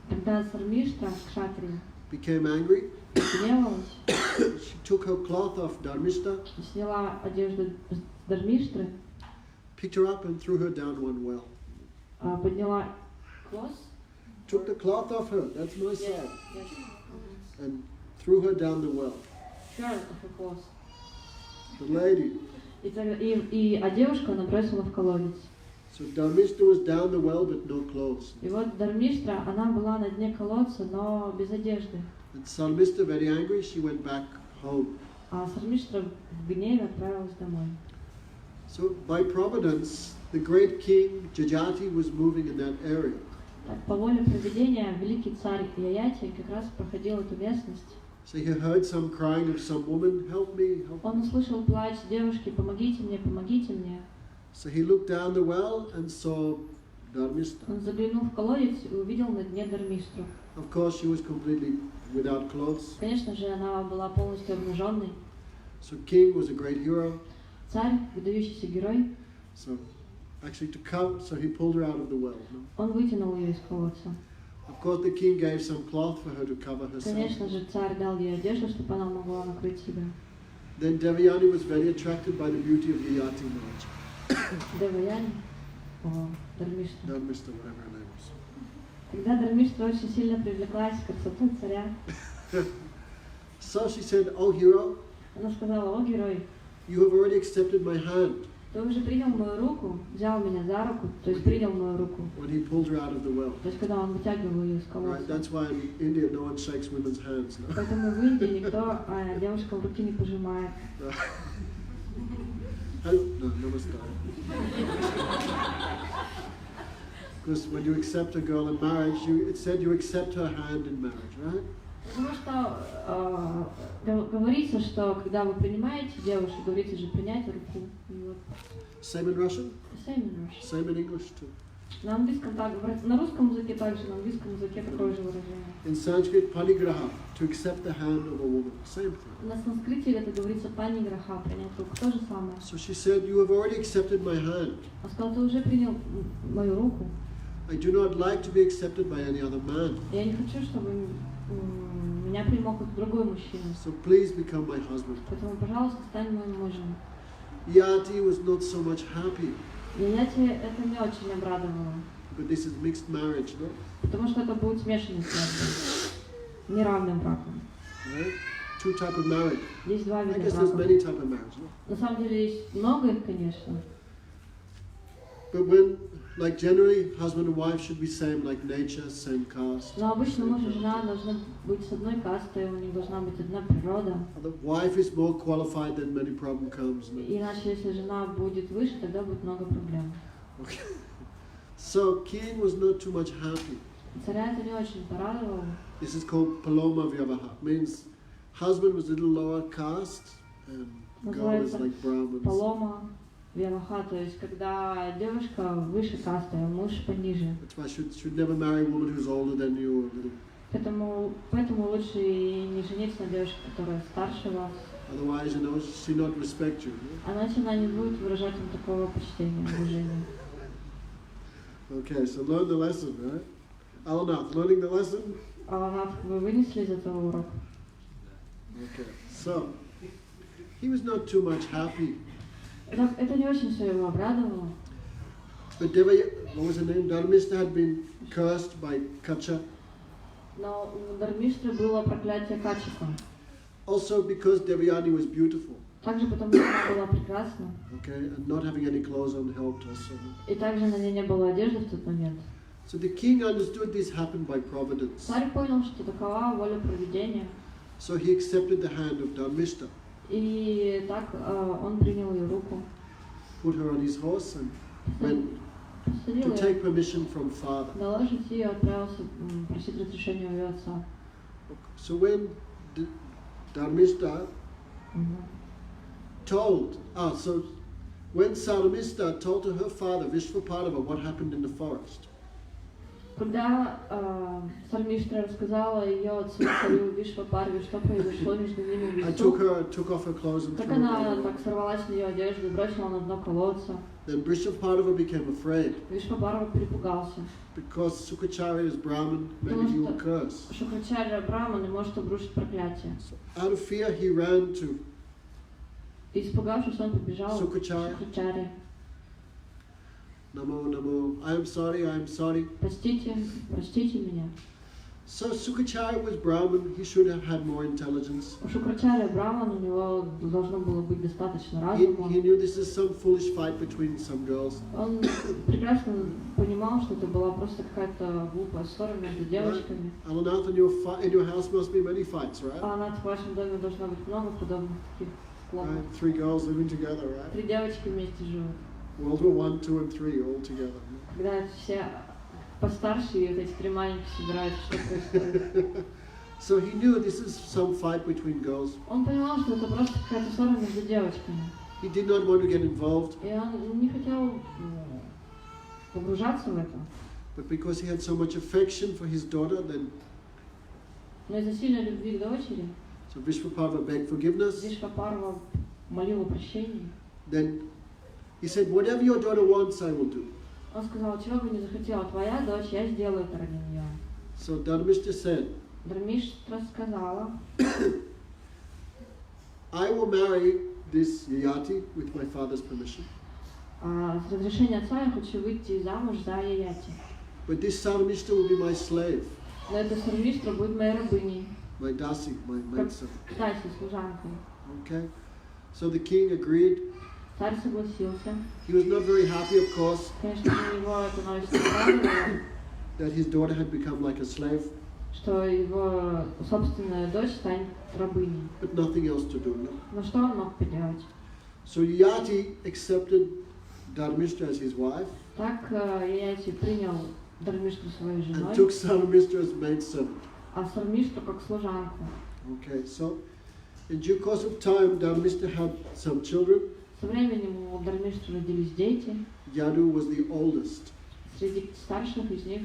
Speaker 2: Когда Сармиштра, Кшатрия,
Speaker 1: became angry.
Speaker 2: гневалась,
Speaker 1: She took her cloth off Dharmishta,
Speaker 2: сняла одежду с Дharmishтры,
Speaker 1: picked her up and threw her down one well.
Speaker 2: подняла клосс,
Speaker 1: Took the cloth off her, that's my side, and threw her down the well. The lady.
Speaker 2: А девушку она бросила в колодец.
Speaker 1: So Dharmishta was down the well but no clothes.
Speaker 2: И вот Дharmishtra, она была на дне колодца, но без одежды.
Speaker 1: And Sarmista, very angry, she went back home.
Speaker 2: А Сармиштра в гневе отправилась домой.
Speaker 1: So by providence, the great king Yayati was moving in that area.
Speaker 2: По воле провидения великий царь Яяти как раз проходил эту местность.
Speaker 1: So he heard some crying of some woman, help me, help me.
Speaker 2: Он услышал плач девушки, помогите мне, помогите мне.
Speaker 1: So he looked down the well and saw Dharmishta.
Speaker 2: Он заглянул в колодец и увидел на дне Дharmishтру.
Speaker 1: Of course, she was completely without clothes.
Speaker 2: Конечно же, она была полностью обнаженной.
Speaker 1: So king was a great hero.
Speaker 2: Царь, выдающийся герой,
Speaker 1: So actually to come, so he pulled her out of the well. No?
Speaker 2: он вытянул ее из колодца.
Speaker 1: Of course, the king gave some cloth for her to cover herself.
Speaker 2: Конечно же, царь дал ей одежду, чтобы она могла накрыть себя.
Speaker 1: Then Devayani was very attracted by the beauty of Yayati Mahārāja.
Speaker 2: Деваяни, Дharmishtra.
Speaker 1: Dharmishta, whatever her name was.
Speaker 2: Когда Дharmishtra очень сильно привлеклась красотой царя,
Speaker 1: So she said, "Oh hero,
Speaker 2: она сказала: о, герой,
Speaker 1: you have already accepted my hand."
Speaker 2: ты уже принял мою руку, взял меня за руку, то есть принял мою руку.
Speaker 1: When he pulled her out of the well.
Speaker 2: То есть когда он вытягивал ее из
Speaker 1: Right,
Speaker 2: колодца.
Speaker 1: that's why in India no one shakes women's hands. No?
Speaker 2: Поэтому в Индии никто девушкам руки не пожимает.
Speaker 1: No, namaskar. Because when you accept a girl in marriage, it said you accept her hand in marriage, right?
Speaker 2: Потому что Говорится, что когда вы принимаете девушку, говорится же принять руку. И вот.
Speaker 1: Same in Russian?
Speaker 2: Same in Russian.
Speaker 1: Same in English too.
Speaker 2: На английском так, на русском языке также, на английском языке такое же выражение.
Speaker 1: In Sanskrit, parikrama, to accept the hand of a woman. Same thing.
Speaker 2: На санскрите это говорится паниграха, принять руку, то же самое.
Speaker 1: So she said, you have already accepted my hand.
Speaker 2: Он сказал, ты уже принял мою руку.
Speaker 1: I do not like to be accepted by any other man.
Speaker 2: Я не хочу, чтобы меня принял какой-то другой мужчина.
Speaker 1: So please become my husband.
Speaker 2: Поэтому, пожалуйста, стань моим мужем.
Speaker 1: Yayati was not so much happy.
Speaker 2: Yayati это не очень обрадовало.
Speaker 1: But this is mixed marriage, no?
Speaker 2: Потому что это будет смешанный связь, неравным браком.
Speaker 1: Right? Two type of marriage.
Speaker 2: Есть два
Speaker 1: I
Speaker 2: вида
Speaker 1: guess there's
Speaker 2: брака.
Speaker 1: many type of marriage, no?
Speaker 2: На самом деле есть много их, конечно.
Speaker 1: But when, like generally, husband and wife should be same, like nature, same caste.
Speaker 2: Но обычно
Speaker 1: same
Speaker 2: муж и
Speaker 1: character.
Speaker 2: жена должны быть с одной кастой, у них должна быть одна природа.
Speaker 1: The wife is more qualified, then many problem comes. No?
Speaker 2: Иначе, если жена будет выше, тогда будет много проблем.
Speaker 1: Okay. So king was not too much happy.
Speaker 2: Царя это не очень порадовало.
Speaker 1: This is called paloma vyavaha. Means husband was a little lower caste and girl is
Speaker 2: Называется
Speaker 1: like Brahmins.
Speaker 2: Палома, вяваха, то есть когда девушка выше касты, а муж пониже.
Speaker 1: That's why should never marry a woman who's older than you or a little.
Speaker 2: Поэтому лучше и не жениться на девушке, которая старше вас.
Speaker 1: Otherwise, you know, she not respect you. No?
Speaker 2: Иначе она не будет выражать вам такого почтения, уважения.
Speaker 1: Okay, so learn the lesson, right? Alanath, learning the lesson?
Speaker 2: А вы вынесли из этого урок?
Speaker 1: Okay, so he was not too much happy.
Speaker 2: Это не очень все его обрадовало.
Speaker 1: But what was her name? Dharmista had been cursed by Kacha.
Speaker 2: Но у Дармиштры было проклятие Качика.
Speaker 1: Also because Devayani was beautiful.
Speaker 2: Также потому, что она была прекрасна.
Speaker 1: Okay, and not having any clothes on helped also.
Speaker 2: И также на ней не было одежды в тот момент.
Speaker 1: So the king understood this happened by providence.
Speaker 2: Царь понял, что такова воля провидения.
Speaker 1: So he accepted the hand of Dharmista,
Speaker 2: И так он принял ее руку.
Speaker 1: put her on his horse and went
Speaker 2: Посадил
Speaker 1: to
Speaker 2: ее,
Speaker 1: take permission from father.
Speaker 2: дала жить и отправился просить разрешения у ее отца.
Speaker 1: So when Dharmista told, so when Saramista told to her father Vishvapadava what happened in the forest,
Speaker 2: Когда Сармиштра рассказала ее отцу царю Вишвапарве, что произошло между ними в
Speaker 1: I
Speaker 2: лесу,
Speaker 1: took off her clothes and
Speaker 2: как
Speaker 1: threw
Speaker 2: она
Speaker 1: her.
Speaker 2: так сорвала с нее одежду, бросила на дно колодца.
Speaker 1: Then Vishvapadava became afraid
Speaker 2: Вишвапарва перепугался.
Speaker 1: because Sukacharya is Brahmin, maybe he will curse.
Speaker 2: Шукачарья Брахман не может обрушить проклятие.
Speaker 1: So out of fear he ran to
Speaker 2: И испугавшись, он побежал к
Speaker 1: Сукачарья.
Speaker 2: Шукачаре.
Speaker 1: Namo, namo, I am sorry.
Speaker 2: Простите, простите меня.
Speaker 1: So Sukacharya was Brahmin, he should have had more intelligence.
Speaker 2: У Шукачарья Брахман, у него должно было быть достаточно
Speaker 1: He
Speaker 2: разума.
Speaker 1: knew this is some foolish fight between some girls.
Speaker 2: Он прекрасно понимал, что это была просто какая-то глупая ссора между девочками.
Speaker 1: Alanath, in your house must be many fights, right?
Speaker 2: А в вашем доме должно быть много подобных таких клопов.
Speaker 1: Right? 3 girls living together, right?
Speaker 2: 3 девочки вместе живут.
Speaker 1: World War I, II, and III all together.
Speaker 2: Когда все постарше, и вот эти 3 маленьких собираются, что происходит.
Speaker 1: So he knew this is some fight between girls.
Speaker 2: Он понимал, что это просто какая-то ссора между девочками.
Speaker 1: He did not want to get involved,
Speaker 2: И он не хотел погружаться в это.
Speaker 1: but because he had so much affection for his daughter, then
Speaker 2: Но из-за сильной любви к дочери
Speaker 1: so Vishvapadava begged forgiveness.
Speaker 2: Вишвапарва молил о прощении.
Speaker 1: Then he said, whatever your daughter wants, I will do.
Speaker 2: Он сказал, чего бы не захотела твоя дочь, я сделаю это ради нее.
Speaker 1: So Dharmishta said,
Speaker 2: Дharmishtra сказала,
Speaker 1: I will marry this Yayati with my father's permission.
Speaker 2: с разрешения отца я хочу выйти замуж за Яяти.
Speaker 1: But this Saramishta will be my slave,
Speaker 2: Но эта Сармиштра будет моей рабыней,
Speaker 1: my dasi, my
Speaker 2: как
Speaker 1: maidservant.
Speaker 2: Таси, служанкой.
Speaker 1: Okay? So the king agreed.
Speaker 2: Царь согласился.
Speaker 1: He was not very happy, of course,
Speaker 2: Конечно, у него это новость радовало,
Speaker 1: that his daughter had become like a slave,
Speaker 2: что его собственная дочь станет рабыней.
Speaker 1: but nothing else to do. No?
Speaker 2: Но что он мог поделать?
Speaker 1: So Yayati accepted Dharmishta as his wife
Speaker 2: Так Яяти принял Дharmishtra своей
Speaker 1: and
Speaker 2: женой,
Speaker 1: took Saramishta as maidservant.
Speaker 2: а Сармиштру как служанку.
Speaker 1: Okay, so In due course of time, Dharmista had some children.
Speaker 2: Со временем у Дharmishты родились дети.
Speaker 1: Yadu was the oldest.
Speaker 2: Среди старших из них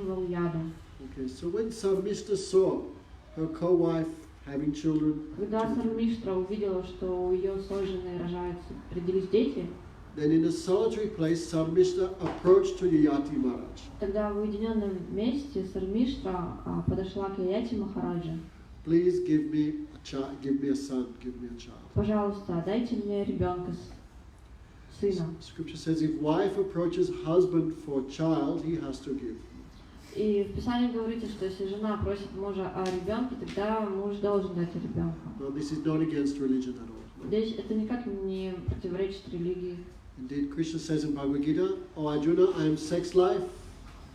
Speaker 2: был Яду.
Speaker 1: Okay, so when Dharmista saw her co-wife having children,
Speaker 2: Когда Сармиштра увидела, что у ее суженой родились дети,
Speaker 1: then in a solitary place, Dharmista approached to Yayati Maharaj.
Speaker 2: тогда в уединенном месте Сармиштра подошла к Яяти Махараджа.
Speaker 1: Please give me a son, give me a child.
Speaker 2: Пожалуйста, дайте мне ребенка, сына.
Speaker 1: Scripture says if wife approaches husband for child, he has to give.
Speaker 2: И в Писании говорится, что если жена просит мужа о ребенке, тогда муж должен дать ребенка.
Speaker 1: Well, this is not against religion at all.
Speaker 2: Здесь это никак не противоречит религии.
Speaker 1: Indeed, Krishna says in Bhagavad Gita, "O Arjuna, I am sex life,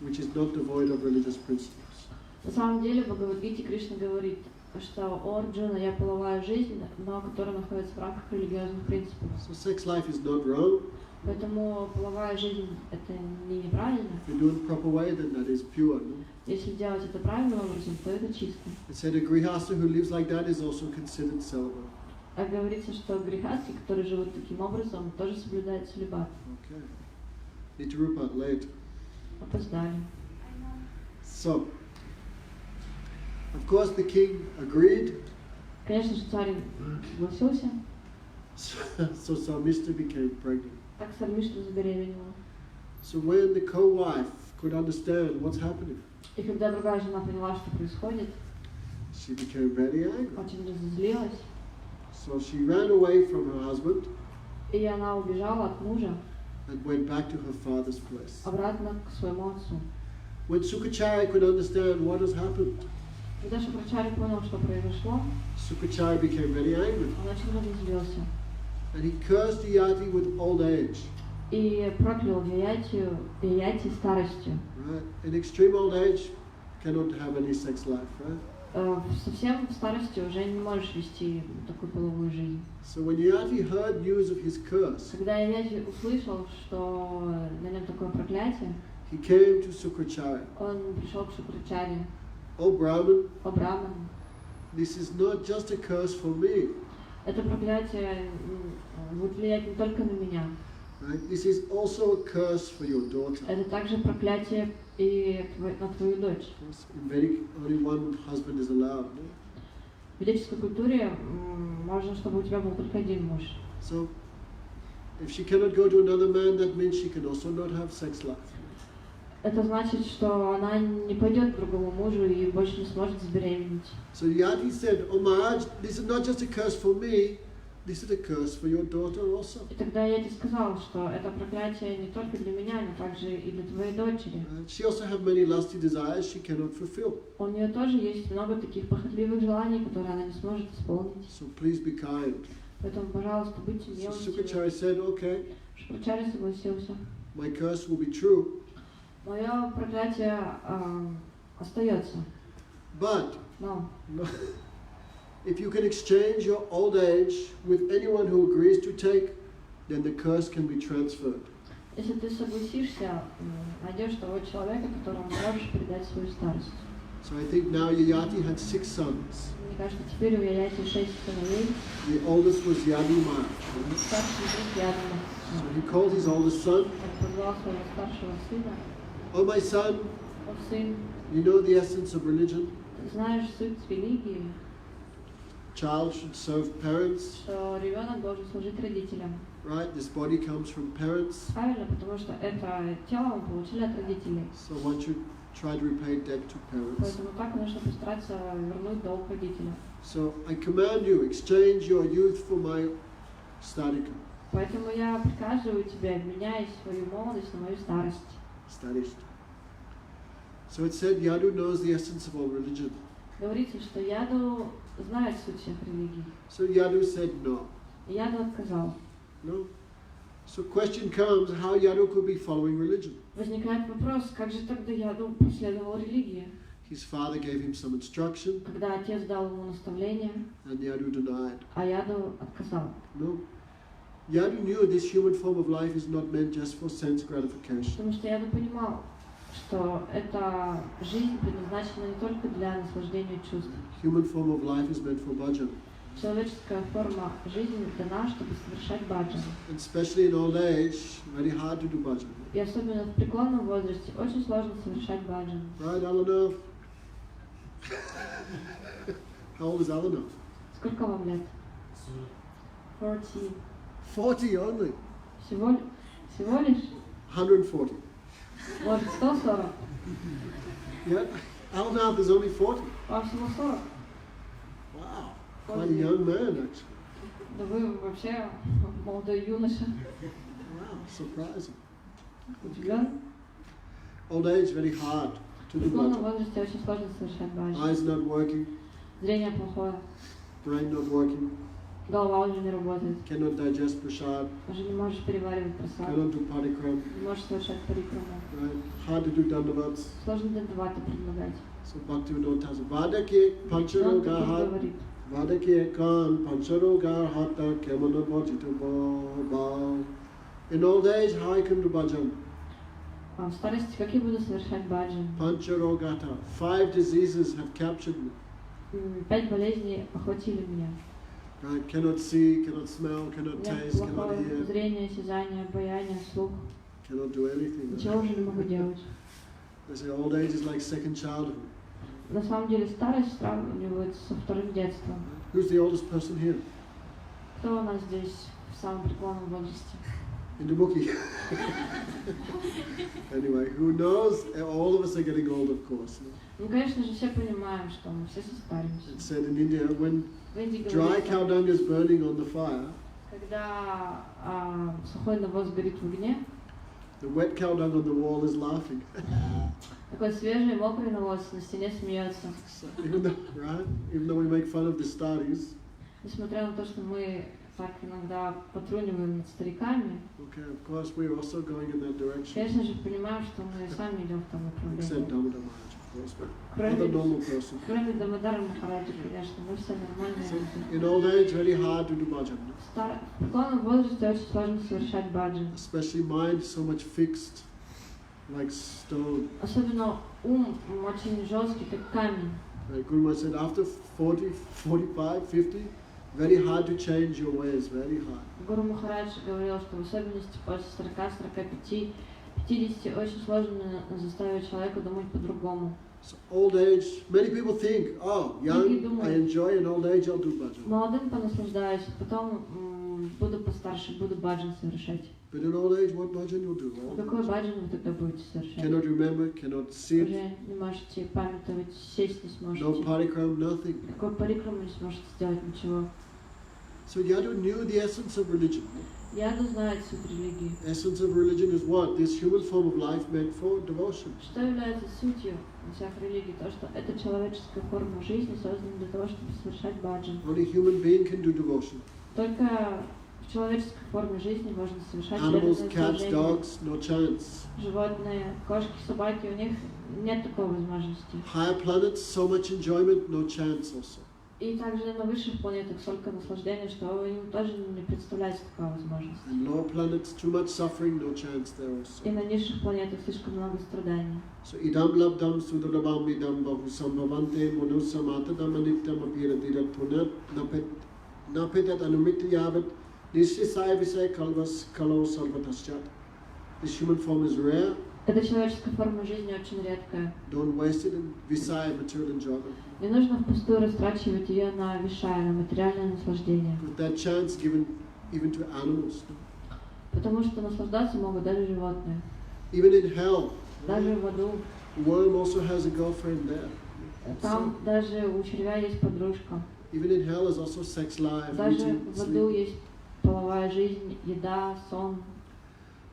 Speaker 1: which is not devoid of religious principles."
Speaker 2: На самом деле в Бхагавад-гите Кришна говорит, что о Арджуна, я половая жизнь, но которая находится в рамках религиозных принципов.
Speaker 1: So sex life is not wrong.
Speaker 2: Поэтому половая жизнь это не неправильно.
Speaker 1: If you do it in proper way, then that is pure. No?
Speaker 2: Если делать это правильным образом, то это чисто.
Speaker 1: It said a grihastha who lives like that is also considered celibate.
Speaker 2: А говорится, что грехастки, которые живут таким образом, тоже соблюдают целибат.
Speaker 1: Okay. Nityarupa, late.
Speaker 2: Опоздали.
Speaker 1: So, of course, the king agreed.
Speaker 2: Конечно же, царь согласился.
Speaker 1: So Dharmista became pregnant.
Speaker 2: Так Сармиштра забеременела.
Speaker 1: So when the co-wife could understand what's happening,
Speaker 2: И когда другая жена поняла, что происходит,
Speaker 1: she became very angry.
Speaker 2: очень разозлилась.
Speaker 1: So she ran away from her husband
Speaker 2: И она убежала от мужа
Speaker 1: and went back to her father's place.
Speaker 2: обратно к своему отцу.
Speaker 1: When Sukacharya could understand what has happened,
Speaker 2: Когда Шукрачарья понял, что произошло,
Speaker 1: Sukacharya became very angry.
Speaker 2: он очень разозлился.
Speaker 1: And he cursed Yayati with old age.
Speaker 2: И проклял Яяти старостью.
Speaker 1: Right? In extreme old age, cannot have any sex life, right?
Speaker 2: Совсем в старости уже не можешь вести такую половую жизнь.
Speaker 1: So when Yayati heard news of his curse,
Speaker 2: Когда Яяти услышал, что на нем такое проклятие,
Speaker 1: he came to Sukracharya.
Speaker 2: он пришел к Шукрачарье.
Speaker 1: Oh Brahman,
Speaker 2: О Браман,
Speaker 1: this is not just a curse for me.
Speaker 2: это проклятие будет влиять не только на меня.
Speaker 1: Right? This is also a curse for your daughter.
Speaker 2: Это также проклятие и на твою дочь.
Speaker 1: In Vedic, only one husband is allowed. No?
Speaker 2: В ведической культуре можно, чтобы у тебя был только один муж.
Speaker 1: So, if she cannot go to another man, that means she can also not have sex life.
Speaker 2: Это значит, что она не пойдет к другому мужу и больше не сможет забеременеть.
Speaker 1: So Yayati said, "Oh Maharaj, this is not just a curse for me, this is a curse for your daughter also."
Speaker 2: И тогда я тебе сказала, что это проклятие не только для меня, но также и для твоей дочери.
Speaker 1: She also have many lusty desires she cannot fulfill.
Speaker 2: У нее тоже есть много таких похотливых желаний, которые она не сможет исполнить.
Speaker 1: So please be kind.
Speaker 2: Поэтому, пожалуйста, будьте
Speaker 1: So
Speaker 2: милостивы.
Speaker 1: Sukacharya said, "Okay,
Speaker 2: Шукрачарья согласился.
Speaker 1: my curse will be true,
Speaker 2: Мое проклятие остается.
Speaker 1: but
Speaker 2: Но
Speaker 1: if you can exchange your old age with anyone who agrees to take, then the curse can be transferred."
Speaker 2: если ты согласишься, найдешь того человека, которому можешь передать свою старость.
Speaker 1: So I think now Yayati had 6 sons.
Speaker 2: Мне кажется, теперь у Яяти 6 сыновей.
Speaker 1: The oldest was Yadu Maharaj.
Speaker 2: Старший из них Ядума.
Speaker 1: So he called his oldest son,
Speaker 2: Он позвал своего старшего сына.
Speaker 1: "Oh my son,
Speaker 2: О, сын,
Speaker 1: you know the essence of religion.
Speaker 2: ты знаешь суть религии,
Speaker 1: Child should serve parents,
Speaker 2: что ребенок должен служить родителям.
Speaker 1: right? This body comes from parents,
Speaker 2: Правильно, потому что это тело мы получили от родителей.
Speaker 1: so one should try to repay debt to parents.
Speaker 2: Поэтому так нужно постараться вернуть долг родителям.
Speaker 1: So I command you, exchange your youth for my stadika.
Speaker 2: Поэтому я приказываю тебе, обменяй свою молодость на мою старость.
Speaker 1: Stadist. So it said Yadu knows the essence of all religion.
Speaker 2: Говорится, что Яду знает суть всех религий.
Speaker 1: So Yadu said no.
Speaker 2: И Яду отказал.
Speaker 1: No. So question comes how Yadu could be following religion.
Speaker 2: Возникает вопрос, как же тогда Яду последовал религии?
Speaker 1: His father gave him some instruction
Speaker 2: Когда отец дал ему наставление,
Speaker 1: and Yadu denied.
Speaker 2: а Яду отказал.
Speaker 1: No. Yadu knew this human form of life is not meant just for sense gratification.
Speaker 2: Потому что Яду понимал, что эта жизнь предназначена не только для наслаждения чувств.
Speaker 1: Human form of life is meant for bhajan.
Speaker 2: Человеческая форма жизни дана, чтобы совершать баджан.
Speaker 1: And especially in old age, very hard to do bhajan.
Speaker 2: И особенно в преклонном возрасте очень сложно совершать баджан.
Speaker 1: Right, Eleanor? How old is Eleanor?
Speaker 2: Сколько вам лет? 40.
Speaker 1: 40 only.
Speaker 2: Всего лишь?
Speaker 1: 140.
Speaker 2: Может, 140?
Speaker 1: Yeah. Eleanor is only 40.
Speaker 2: А всего 40?
Speaker 1: Wow. Quite a young man, actually.
Speaker 2: Да вы вообще молодой юноша.
Speaker 1: Wow, surprising.
Speaker 2: Удивлен?
Speaker 1: Old age, very hard to
Speaker 2: В
Speaker 1: do
Speaker 2: преклонном
Speaker 1: bhajan.
Speaker 2: возрасте очень сложно совершать баджан.
Speaker 1: Eyes not working,
Speaker 2: Зрение плохое,
Speaker 1: brain not working,
Speaker 2: голова уже не работает,
Speaker 1: cannot digest prasad,
Speaker 2: уже не можешь переваривать прасад,
Speaker 1: cannot do parikrama,
Speaker 2: не можешь совершать парикраму.
Speaker 1: right? Hard to do dandavats.
Speaker 2: Сложно дандаваты предлагать.
Speaker 1: So Bhaktivinoda Thakura, Vadake Pancharoga
Speaker 2: Он
Speaker 1: Hat,
Speaker 2: говорит,
Speaker 1: Vadake Kan Pancharoga Hata Kemana Bhajita Bhav. In old age, how I can do bhajan?
Speaker 2: в старости как я буду совершать баджан?
Speaker 1: Pancharogata. 5 diseases have captured me.
Speaker 2: 5 болезней охватили меня.
Speaker 1: Right? Cannot see, cannot smell,
Speaker 2: У
Speaker 1: cannot
Speaker 2: меня
Speaker 1: taste, cannot
Speaker 2: плохое
Speaker 1: hear,
Speaker 2: зрение, осязание, обаяние, слух.
Speaker 1: cannot do anything.
Speaker 2: Ничего уже не могу делать.
Speaker 1: They say old age is like second childhood.
Speaker 2: На самом деле старость сравнивается со вторым детством.
Speaker 1: Who's the oldest person here?
Speaker 2: Кто у нас здесь в самом преклонном возрасте?
Speaker 1: In the bookie. Anyway, who knows? All of us are getting old, of course.
Speaker 2: Ну, конечно же, все понимаем, что мы все состаримся.
Speaker 1: It's said in India, when
Speaker 2: В Индии
Speaker 1: dry cow
Speaker 2: говорится,
Speaker 1: dung is burning on the fire,
Speaker 2: когда сухой навоз горит в огне,
Speaker 1: the wet cow dung on the wall is laughing.
Speaker 2: такой свежий, мокрый навоз на стене смеется.
Speaker 1: So even though we make fun of the studies,
Speaker 2: Несмотря на то, что мы так иногда потруниваем над стариками,
Speaker 1: okay, of course we're also going in that direction.
Speaker 2: конечно же, понимаем, что мы сами идем в том
Speaker 1: Except
Speaker 2: направлении.
Speaker 1: Damodar Maharaj, of course, but other normal person.
Speaker 2: Кроме Дамодара Махараджа, конечно, мы все нормальные
Speaker 1: So
Speaker 2: люди.
Speaker 1: in old age, very hard to do bhajan.
Speaker 2: В преклонном возрасте очень сложно совершать баджан.
Speaker 1: Especially mind so much fixed, like stone.
Speaker 2: Особенно ум очень жесткий, как камень.
Speaker 1: Like Guru Maharaj said, after 40, 45, 50, very hard to change your ways, very hard.
Speaker 2: Гуру Махарадж говорил, что в особенности после 40, 45, 50 очень сложно заставить человека думать по-другому.
Speaker 1: So old age, many people think, oh, young, I enjoy, in old age I'll do bhajan.
Speaker 2: Молодым понаслаждаюсь, потом буду постарше, буду баджан совершать.
Speaker 1: But in old age, what bhajan you'll do?
Speaker 2: Какой баджан вы тогда будете совершать?
Speaker 1: Cannot remember, cannot sit,
Speaker 2: Уже не можете памятовать, сесть не
Speaker 1: no
Speaker 2: сможете.
Speaker 1: parikrama, nothing.
Speaker 2: Какой парикраму не сможете сделать, ничего.
Speaker 1: So Yadu knew the essence of religion.
Speaker 2: Яду знает суть религии.
Speaker 1: Essence of religion is what? This human form of life meant for devotion.
Speaker 2: Что является сутью всех религий? То, что это человеческая форма жизни, создана для того, чтобы совершать баджан.
Speaker 1: Only human being can do devotion.
Speaker 2: Только в человеческой форме жизни можно совершать
Speaker 1: Animals,
Speaker 2: преданное
Speaker 1: cats,
Speaker 2: служение.
Speaker 1: dogs, no chance.
Speaker 2: Животные, кошки, собаки, у них нет такой возможности.
Speaker 1: Higher planets, so much enjoyment, no chance also.
Speaker 2: И также на высших планетах столько наслаждения, что им тоже не представляется такая возможность.
Speaker 1: And lower planets, too much suffering, no chance there also.
Speaker 2: И на низших планетах слишком много страданий.
Speaker 1: So idam labdam sudrabam idam bahu sambhavante manusamatadam anityam apiradirat punat napetat anumityavat nishisaya visaya kalvas kalo sarvataschat. This human form is rare.
Speaker 2: Эта человеческая форма жизни очень редкая.
Speaker 1: Don't waste it in visaya, material enjoyment.
Speaker 2: Не нужно впустую растрачивать ее на вишая, на материальное наслаждение.
Speaker 1: With that chance given even to animals.
Speaker 2: Потому что наслаждаться могут даже животные.
Speaker 1: Even in hell,
Speaker 2: Даже в аду.
Speaker 1: worm also has a girlfriend there.
Speaker 2: Там даже у червя есть подружка.
Speaker 1: Even in hell is also sex life,
Speaker 2: Даже
Speaker 1: eating,
Speaker 2: в аду
Speaker 1: sleep.
Speaker 2: есть половая жизнь, еда, сон.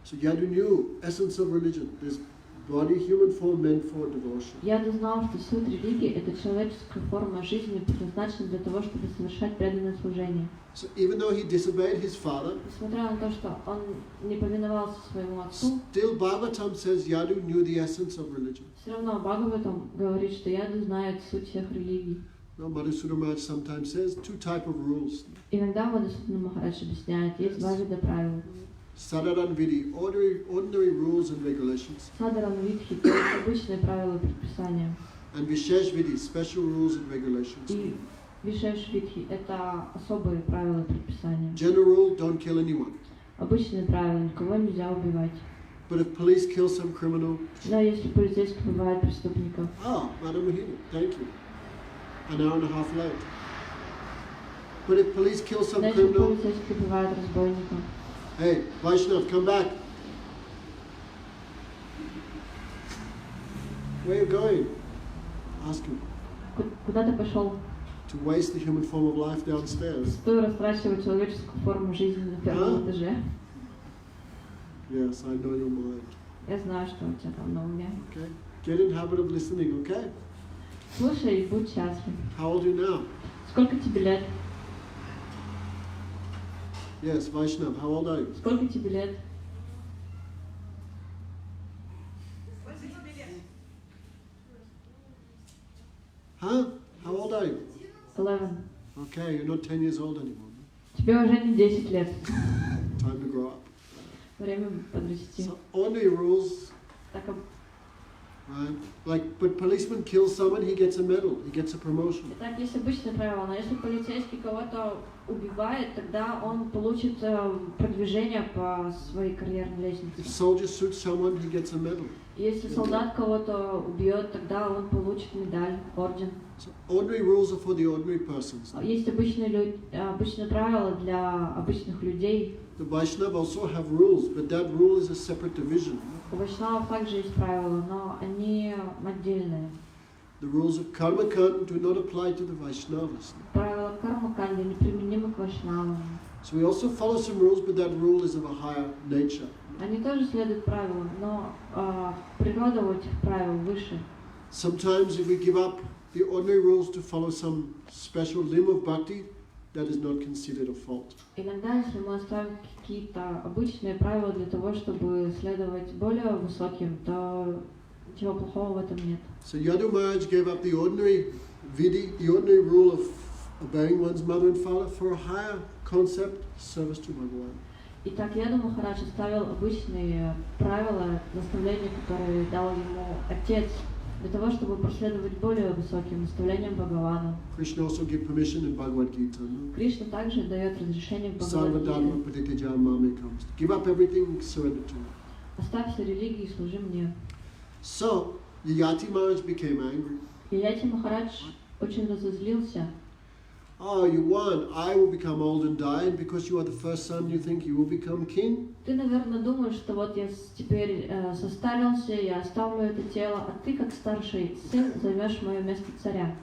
Speaker 1: So Yadu knew essence of religion. This body, human form meant for devotion.
Speaker 2: Я знал, что суть религии – это человеческая форма жизни, предназначена для того, чтобы совершать преданное служение.
Speaker 1: So even though he disobeyed his father,
Speaker 2: Несмотря на то, что он не повиновался своему отцу,
Speaker 1: still Bhagavatam says Yadu knew the essence of religion.
Speaker 2: все равно Бхагаватам говорит, что Яду знает суть всех религий.
Speaker 1: Now, Madhusudana Maharaj sometimes says two type of rules.
Speaker 2: Иногда Мадхусудана Махарадж объясняет, есть два вида правил.
Speaker 1: Sadaran Vidi, ordinary rules and regulations.
Speaker 2: Садаран Видхи, то есть обычные правила и предписания.
Speaker 1: And Vishesh Vidi, special rules and regulations.
Speaker 2: И Вишешвитхи — это особые правила и предписания.
Speaker 1: General rule, don't kill anyone.
Speaker 2: Обычные правила, никого нельзя убивать.
Speaker 1: But if police kill some criminal,
Speaker 2: Но если полицейский убивает преступников,
Speaker 1: Madam Mahini, thank you. An hour and a half late. But if police kill some
Speaker 2: но если
Speaker 1: criminal,
Speaker 2: полицейский убивает разбойника,
Speaker 1: hey, Vaishnav, come back. Where are you going? Ask him.
Speaker 2: Куда ты пошел?
Speaker 1: To waste the human form of life downstairs.
Speaker 2: Стоит растрачивать человеческую форму жизни на первом этаже.
Speaker 1: Yes, I know your mind.
Speaker 2: Я знаю, что у тебя там на уме.
Speaker 1: Okay? Get in habit of listening, okay?
Speaker 2: Слушай и будь счастлив.
Speaker 1: How old are you now?
Speaker 2: Сколько тебе лет?
Speaker 1: Yes, Vaishnav, how old are you?
Speaker 2: Сколько тебе лет?
Speaker 1: Huh? How old are you?
Speaker 2: 11.
Speaker 1: Okay, you're not 10 years old anymore.
Speaker 2: Тебе уже не 10 лет.
Speaker 1: Time to grow up.
Speaker 2: Время подрасти.
Speaker 1: So, ordinary rules,
Speaker 2: Так,
Speaker 1: right? Like, but policeman kills someone, he gets a medal, he gets a promotion.
Speaker 2: итак, есть обычное правило, но если полицейский кого-то убивает, тогда он получит продвижение по своей карьерной
Speaker 1: If
Speaker 2: лестнице.
Speaker 1: soldier shoots someone, he gets a medal.
Speaker 2: Если солдат кого-то убьет, тогда он получит медаль, орден.
Speaker 1: So, ordinary rules are for the ordinary persons.
Speaker 2: Есть обычные правила для обычных людей.
Speaker 1: The Vaishnava also have rules, but that rule is a separate division.
Speaker 2: У вайшнавов также есть правила, но они отдельные.
Speaker 1: The rules of karma kand do not apply to the Vaishnavas.
Speaker 2: Правила карма-канди неприменимы к вайшнавам.
Speaker 1: So we also follow some rules, but that rule is of a higher nature.
Speaker 2: Они тоже следуют правилам, но природа у этих правил выше.
Speaker 1: Sometimes if we give up the ordinary rules to follow some special limb of bhakti, that is not considered a fault.
Speaker 2: Иногда, если мы оставим какие-то обычные правила для того, чтобы следовать более высоким, то ничего плохого в этом нет.
Speaker 1: So Yadu Maharaj gave up the ordinary vidhi, the ordinary rule of obeying one's mother and father for a higher concept, service to Bhagavan.
Speaker 2: Итак, Яду Махарадж оставил обычные правила, наставления, которые дал ему отец, для того, чтобы последовать более высоким наставлениям Бхагавана.
Speaker 1: Krishna also gave permission in Bhagavad Gita. No?
Speaker 2: Кришна также дает разрешение в
Speaker 1: Sarva dharma
Speaker 2: Бхагавад-гите.
Speaker 1: pratitya mamekam. Give up everything, surrender to me.
Speaker 2: Оставь все религии и служи мне.
Speaker 1: So Yayati Maharaj became angry.
Speaker 2: Yayati Махарадж очень разозлился.
Speaker 1: Oh, you won. I will become old and die, and because you are the first son, you think you will become king?
Speaker 2: Ты, наверное, думаешь, что вот я теперь состарился, я оставлю это тело, а ты, как старший сын, займешь мое место царя.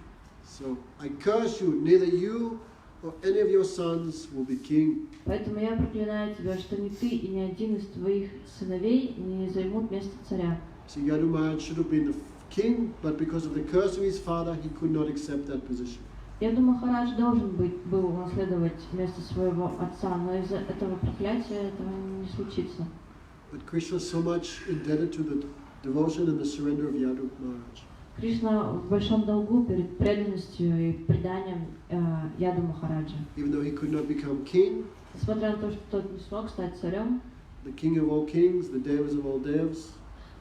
Speaker 1: So I curse you. Neither you or any of your sons will be king.
Speaker 2: Поэтому я проклинаю тебя, что ни ты и ни один из твоих сыновей не займут место царя.
Speaker 1: So Yadu Maharaj should have been the king, but because of the curse of his father, he could not accept that position.
Speaker 2: Яду Махарадж должен был унаследовать место своего отца, но из-за этого проклятия этого не случится.
Speaker 1: But Krishna is so much indebted to the devotion and the surrender of Yadu Maharaj.
Speaker 2: Кришна в большом долгу перед преданностью и преданием Яду Махараджа.
Speaker 1: Even though he could not become king,
Speaker 2: Несмотря на то, что тот не смог стать царем,
Speaker 1: the king of all kings, the devas of all devs,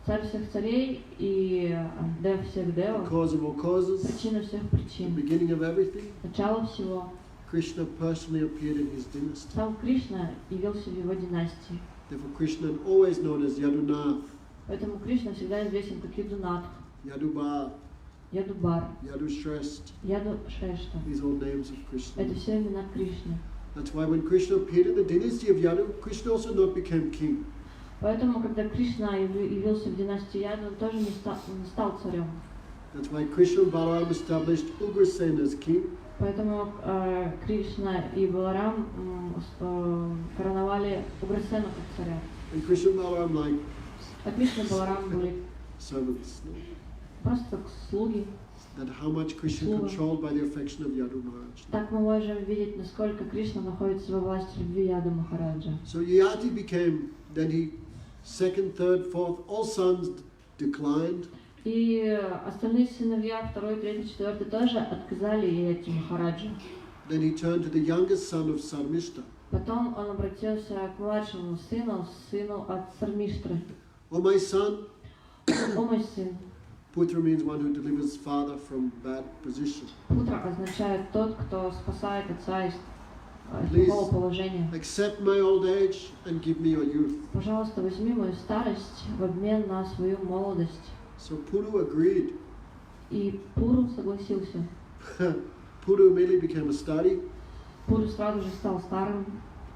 Speaker 2: царь всех царей и дев всех
Speaker 1: the
Speaker 2: девов,
Speaker 1: cause of all causes,
Speaker 2: причина всех
Speaker 1: the
Speaker 2: причин,
Speaker 1: beginning of everything,
Speaker 2: начало всего.
Speaker 1: Krishna personally appeared in his dynasty.
Speaker 2: Сам Кришна явился в его династии.
Speaker 1: Therefore Krishna is always known as Yadunath,
Speaker 2: Поэтому Кришна всегда известен как Ядунатх,
Speaker 1: Yadubar,
Speaker 2: Ядубар,
Speaker 1: Yadushrest.
Speaker 2: Яду Шрешта.
Speaker 1: These are all names of
Speaker 2: Это
Speaker 1: Krishna.
Speaker 2: все имена Кришны.
Speaker 1: That's why when Krishna appeared in the dynasty of Yadu, Krishna also not became king.
Speaker 2: Поэтому, когда Кришна явился в династию Яду, он тоже не стал царем.
Speaker 1: That's why Krishna and Balaram established Ugrasen as king.
Speaker 2: Поэтому Кришна и Баларам короновали Уграсена как царя.
Speaker 1: And Krishna and Balaram like
Speaker 2: А Кришна и Баларам были
Speaker 1: servants. No?
Speaker 2: просто как слуги.
Speaker 1: That how much Krishna controlled by the affection of Yadu Maharaj.
Speaker 2: Так мы можем видеть, насколько Кришна находится во власти любви Яду Махараджа.
Speaker 1: So Yayati became, then he, second, third, fourth, all sons declined.
Speaker 2: И остальные сыновья, второй, третий, четвертый, тоже отказали Yayati Махараджу.
Speaker 1: Then he turned to the youngest son of Sarmishta.
Speaker 2: Потом он обратился к младшему сыну от Сармиштры.
Speaker 1: Oh my son,
Speaker 2: О мой сын,
Speaker 1: Putra means one who delivers father from bad position.
Speaker 2: Путра означает тот, кто спасает отца из
Speaker 1: Please
Speaker 2: плохого положения.
Speaker 1: accept my old age and give me your youth.
Speaker 2: Пожалуйста, возьми мою старость в обмен на свою молодость.
Speaker 1: So Puru agreed.
Speaker 2: И Пуру согласился.
Speaker 1: Puru immediately became a study,
Speaker 2: Пуру сразу же стал старым,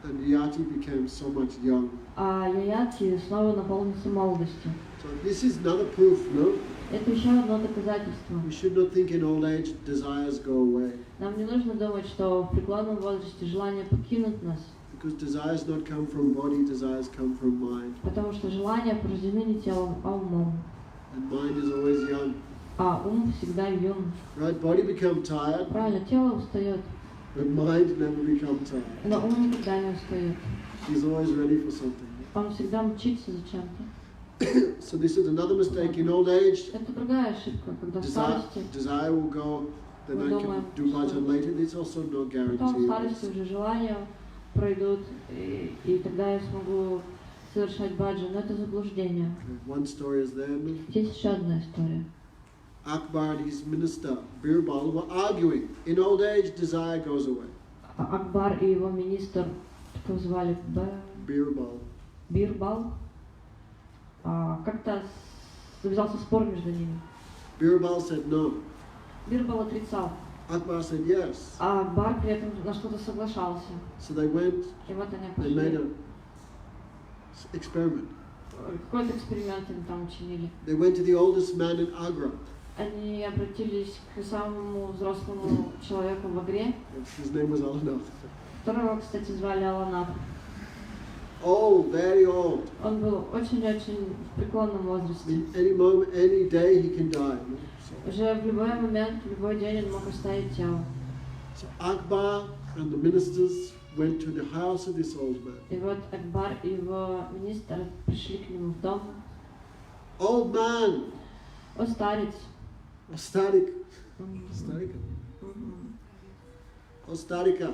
Speaker 1: and Yayati became so much young.
Speaker 2: а Яяти снова наполнился молодостью.
Speaker 1: So this is another proof, no?
Speaker 2: Это еще одно доказательство.
Speaker 1: We should not think in old age desires go away,
Speaker 2: Нам не нужно думать, что в преклонном возрасте желания покинут нас,
Speaker 1: because desires not come from body, desires come from mind,
Speaker 2: потому что желания порождены не телом, а умом.
Speaker 1: and mind is always young.
Speaker 2: А ум всегда юн.
Speaker 1: Right? Body become tired,
Speaker 2: Правильно, тело устает,
Speaker 1: but mind never become tired.
Speaker 2: но ум никогда не устает.
Speaker 1: He's always ready for something.
Speaker 2: Он всегда мчится за чем-то.
Speaker 1: So this is another mistake in old age.
Speaker 2: Это другая ошибка, когда в старости,
Speaker 1: Desire will go, then I can do bhajan later. It's also no
Speaker 2: потом в
Speaker 1: guarantee.
Speaker 2: старости уже желания пройдут, и тогда я смогу совершать баджан. Но это заблуждение.
Speaker 1: One story is there. No?
Speaker 2: Есть еще одна история.
Speaker 1: Akbar and his minister Birbal were arguing. In old age, desire goes away.
Speaker 2: Акбар и его министр, как звали,
Speaker 1: Birbal.
Speaker 2: Бирбал, как-то завязался спор между ними.
Speaker 1: Birbal said no.
Speaker 2: Бирбал отрицал,
Speaker 1: Akbar said yes.
Speaker 2: а Акбар при этом на что-то соглашался.
Speaker 1: So they went.
Speaker 2: И вот они
Speaker 1: They made
Speaker 2: пошли.
Speaker 1: an experiment.
Speaker 2: Какой-то эксперимент они там учинили.
Speaker 1: They went to the oldest man in Agra.
Speaker 2: Они обратились к самому взрослому человеку в Агре,
Speaker 1: His name was Alanath.
Speaker 2: которого, кстати, звали Аланап.
Speaker 1: Old, very old.
Speaker 2: Он был очень-очень в преклонном
Speaker 1: I
Speaker 2: возрасте.
Speaker 1: mean, any moment, any day, he can die. No? So,
Speaker 2: Уже в любой момент, в любой день он мог оставить тело.
Speaker 1: so Akbar and the ministers went to the house of this old man.
Speaker 2: И вот Акбар и его министр пришли к нему в дом.
Speaker 1: Old man,
Speaker 2: О, старец.
Speaker 1: Ostarik,
Speaker 2: Мгм.
Speaker 1: Ostarika,
Speaker 2: Мгм.
Speaker 1: Ostarika,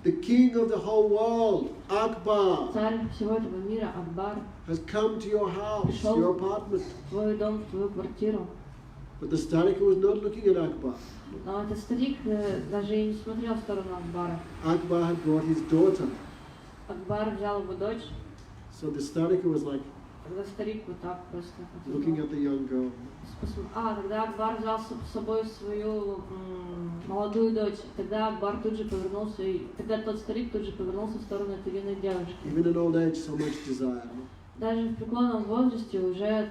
Speaker 1: the king of the whole world, Akbar,
Speaker 2: Царь всего этого мира, Акбар,
Speaker 1: has come to your house,
Speaker 2: Пришел.
Speaker 1: your apartment.
Speaker 2: в твой дом, в твою квартиру.
Speaker 1: But the Starika was not looking at Akbar.
Speaker 2: Но этот старик даже и не смотрел в сторону Акбара.
Speaker 1: Akbar had brought his daughter.
Speaker 2: Акбар взял его дочь,
Speaker 1: So the Starika was like
Speaker 2: когда старик вот так просто
Speaker 1: looking at the young girl.
Speaker 2: Тогда Акбар взял с собой свою молодую дочь. Тогда Акбар тут же повернулся, и тогда тот старик тут же повернулся в сторону этой юной девушки.
Speaker 1: Even in old age, so much desire. No?
Speaker 2: Даже в преклонном возрасте уже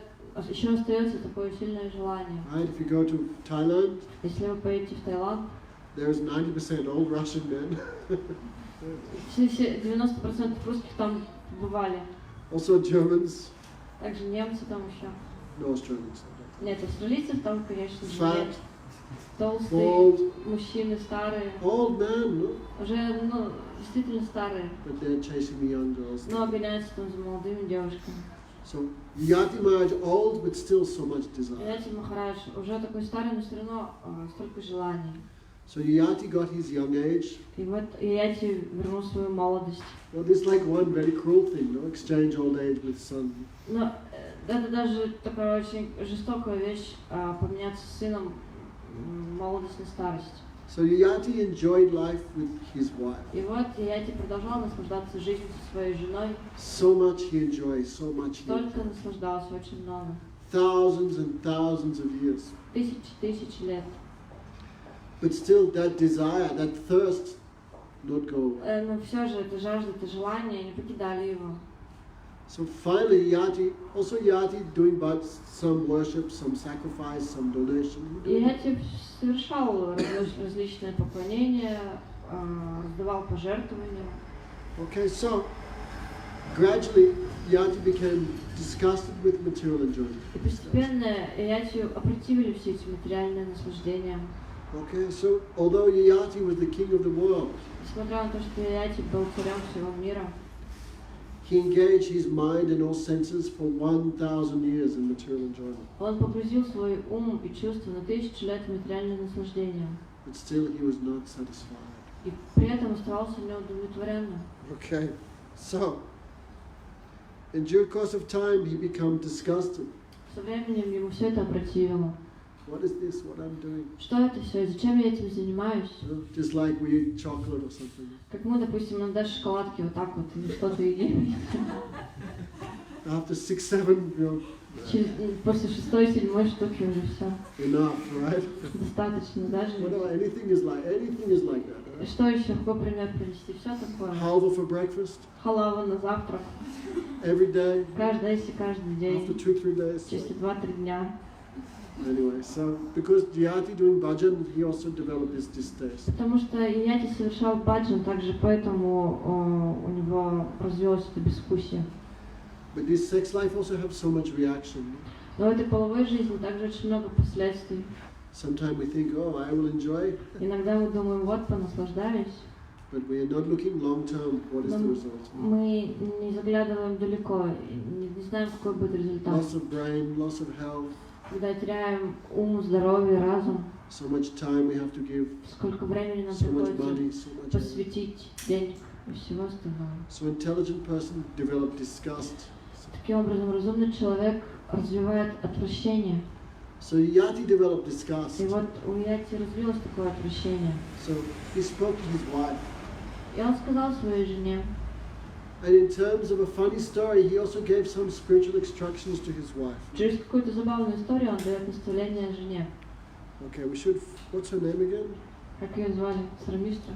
Speaker 2: еще остается такое сильное желание.
Speaker 1: Right? If you go to Thailand,
Speaker 2: Если вы поедете в Таиланд,
Speaker 1: there's 90% old Russian men.
Speaker 2: все 90% русских там бывали.
Speaker 1: Also Germans,
Speaker 2: Также немцы там еще.
Speaker 1: no Australians.
Speaker 2: Нет, австралийцев там, конечно же,
Speaker 1: Fat,
Speaker 2: нет. Толстые,
Speaker 1: bald,
Speaker 2: мужчины старые.
Speaker 1: old men, no?
Speaker 2: Уже, действительно старые.
Speaker 1: But they're chasing the young girls.
Speaker 2: Но гоняются там за молодыми девушками.
Speaker 1: So Yayati Mahārāja old, but still so much desire.
Speaker 2: Yayati Mahārāja уже такой старый, но все равно столько желаний.
Speaker 1: So Yayati got his young age.
Speaker 2: И вот Yayati вернул свою молодость.
Speaker 1: Well, this is like one very cruel thing, no? Exchange old age with son.
Speaker 2: Но это даже такая очень жестокая вещь, поменяться с сыном молодость на старость.
Speaker 1: So Yayati enjoyed life with his wife.
Speaker 2: И вот Yayati продолжал наслаждаться жизнью со своей женой.
Speaker 1: So much he enjoyed, so much he
Speaker 2: Только
Speaker 1: enjoyed.
Speaker 2: наслаждался, очень много.
Speaker 1: Thousands and thousands of years.
Speaker 2: Тысячи лет.
Speaker 1: But still that desire, that thirst, not go away.
Speaker 2: Но все же эта жажда, это желание не покидали его.
Speaker 1: So finally Yayati doing but some worship, some sacrifice, some donation.
Speaker 2: Yayati совершал различные поклонения, раздавал пожертвования.
Speaker 1: Okay, so gradually Yayati became disgusted with material enjoyment.
Speaker 2: И постепенно Yayati опротивили все эти материальные наслаждения.
Speaker 1: Okay, so although Yayati was the king of the world,
Speaker 2: Несмотря на то, что Yayati был царем всего мира,
Speaker 1: he engaged his mind and all senses for 1,000 years in material enjoyment.
Speaker 2: он погрузил свой ум и чувства на 1000 лет в материальные наслаждения.
Speaker 1: But still he was not satisfied.
Speaker 2: И при этом оставался неудовлетворенным.
Speaker 1: Okay, so in due course of time he became disgusted.
Speaker 2: Со временем ему все это опротивило.
Speaker 1: What is this? What I'm doing?
Speaker 2: Что это все? И зачем я этим занимаюсь?
Speaker 1: Just like we eat chocolate or something.
Speaker 2: Как мы, допустим, нам дашь шоколадки вот так вот, или что-то едим.
Speaker 1: After 6-7,
Speaker 2: После 6-7 штуки уже все.
Speaker 1: enough, right?
Speaker 2: Достаточно даже.
Speaker 1: Whatever, anything is like that.
Speaker 2: И
Speaker 1: Right?
Speaker 2: что еще? Какой пример привести? Все такое.
Speaker 1: Halva for breakfast,
Speaker 2: Халава на завтрак.
Speaker 1: every day,
Speaker 2: Каждый
Speaker 1: after
Speaker 2: день.
Speaker 1: 2-3 days.
Speaker 2: Через 2-3 дня.
Speaker 1: Anyway, so because Yayati doing bhajan, he also developed this distaste.
Speaker 2: Потому что Yayati совершал баджан, также поэтому у него развилось это безвкусие.
Speaker 1: But this sex life also have so much reaction.
Speaker 2: Но в этой половой жизни также очень много последствий.
Speaker 1: Sometimes we think, oh, I will enjoy,
Speaker 2: Иногда мы думаем, вот, понаслаждаюсь,
Speaker 1: but we are not looking long term. What is the
Speaker 2: но
Speaker 1: result?
Speaker 2: мы не заглядываем далеко, не знаем, какой будет результат.
Speaker 1: Loss of brain, loss of health,
Speaker 2: Когда теряем ум, здоровье, разум,
Speaker 1: so much time we have to give,
Speaker 2: сколько времени нам
Speaker 1: so much
Speaker 2: приходится
Speaker 1: money, so much.
Speaker 2: посвятить, денег и всего остального.
Speaker 1: So intelligent person develop disgust.
Speaker 2: Таким образом, разумный человек развивает отвращение.
Speaker 1: So Yayati developed
Speaker 2: И
Speaker 1: disgust.
Speaker 2: вот у Yayati развилось такое отвращение.
Speaker 1: So he spoke to his wife.
Speaker 2: И он сказал своей жене,
Speaker 1: And in terms of a funny story, he also gave some spiritual instructions to his wife.
Speaker 2: через какую-то забавную историю он дает наставление жене.
Speaker 1: Okay, we should. What's her name again?
Speaker 2: Как ее звали? Сармиштра?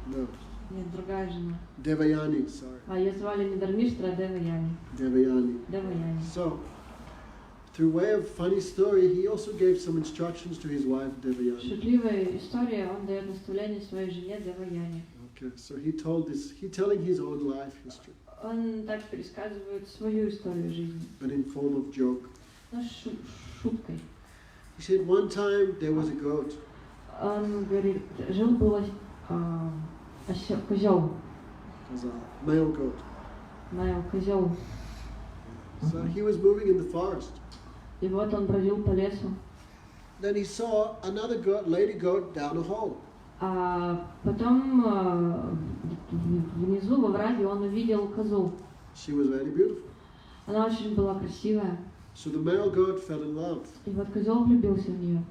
Speaker 1: No,
Speaker 2: Нет, другая жена.
Speaker 1: Devayani. Sorry,
Speaker 2: А ее звали не Дармиштра, а Деваяни.
Speaker 1: Devayani.
Speaker 2: Деваяни.
Speaker 1: So, through way of funny story, he also gave some instructions to his wife Devayani.
Speaker 2: Шутливая история, он дает наставление своей жене Деваяни.
Speaker 1: Okay, so he told this. He telling his own life history,
Speaker 2: Он так пересказывает свою историю жизни,
Speaker 1: but in form of joke.
Speaker 2: но шуткой.
Speaker 1: He said one time there was a goat.
Speaker 2: Он говорит, жил-был козел,
Speaker 1: It was a male goat.
Speaker 2: козел.
Speaker 1: So he was moving in the forest.
Speaker 2: И вот он бродил по лесу.
Speaker 1: Then he saw another goat, lady goat, down a hole.
Speaker 2: А потом внизу во враге он увидел козу.
Speaker 1: She was very beautiful.
Speaker 2: Она очень была красивая.
Speaker 1: So the male goat fell in love.
Speaker 2: И вот козел влюбился в нее.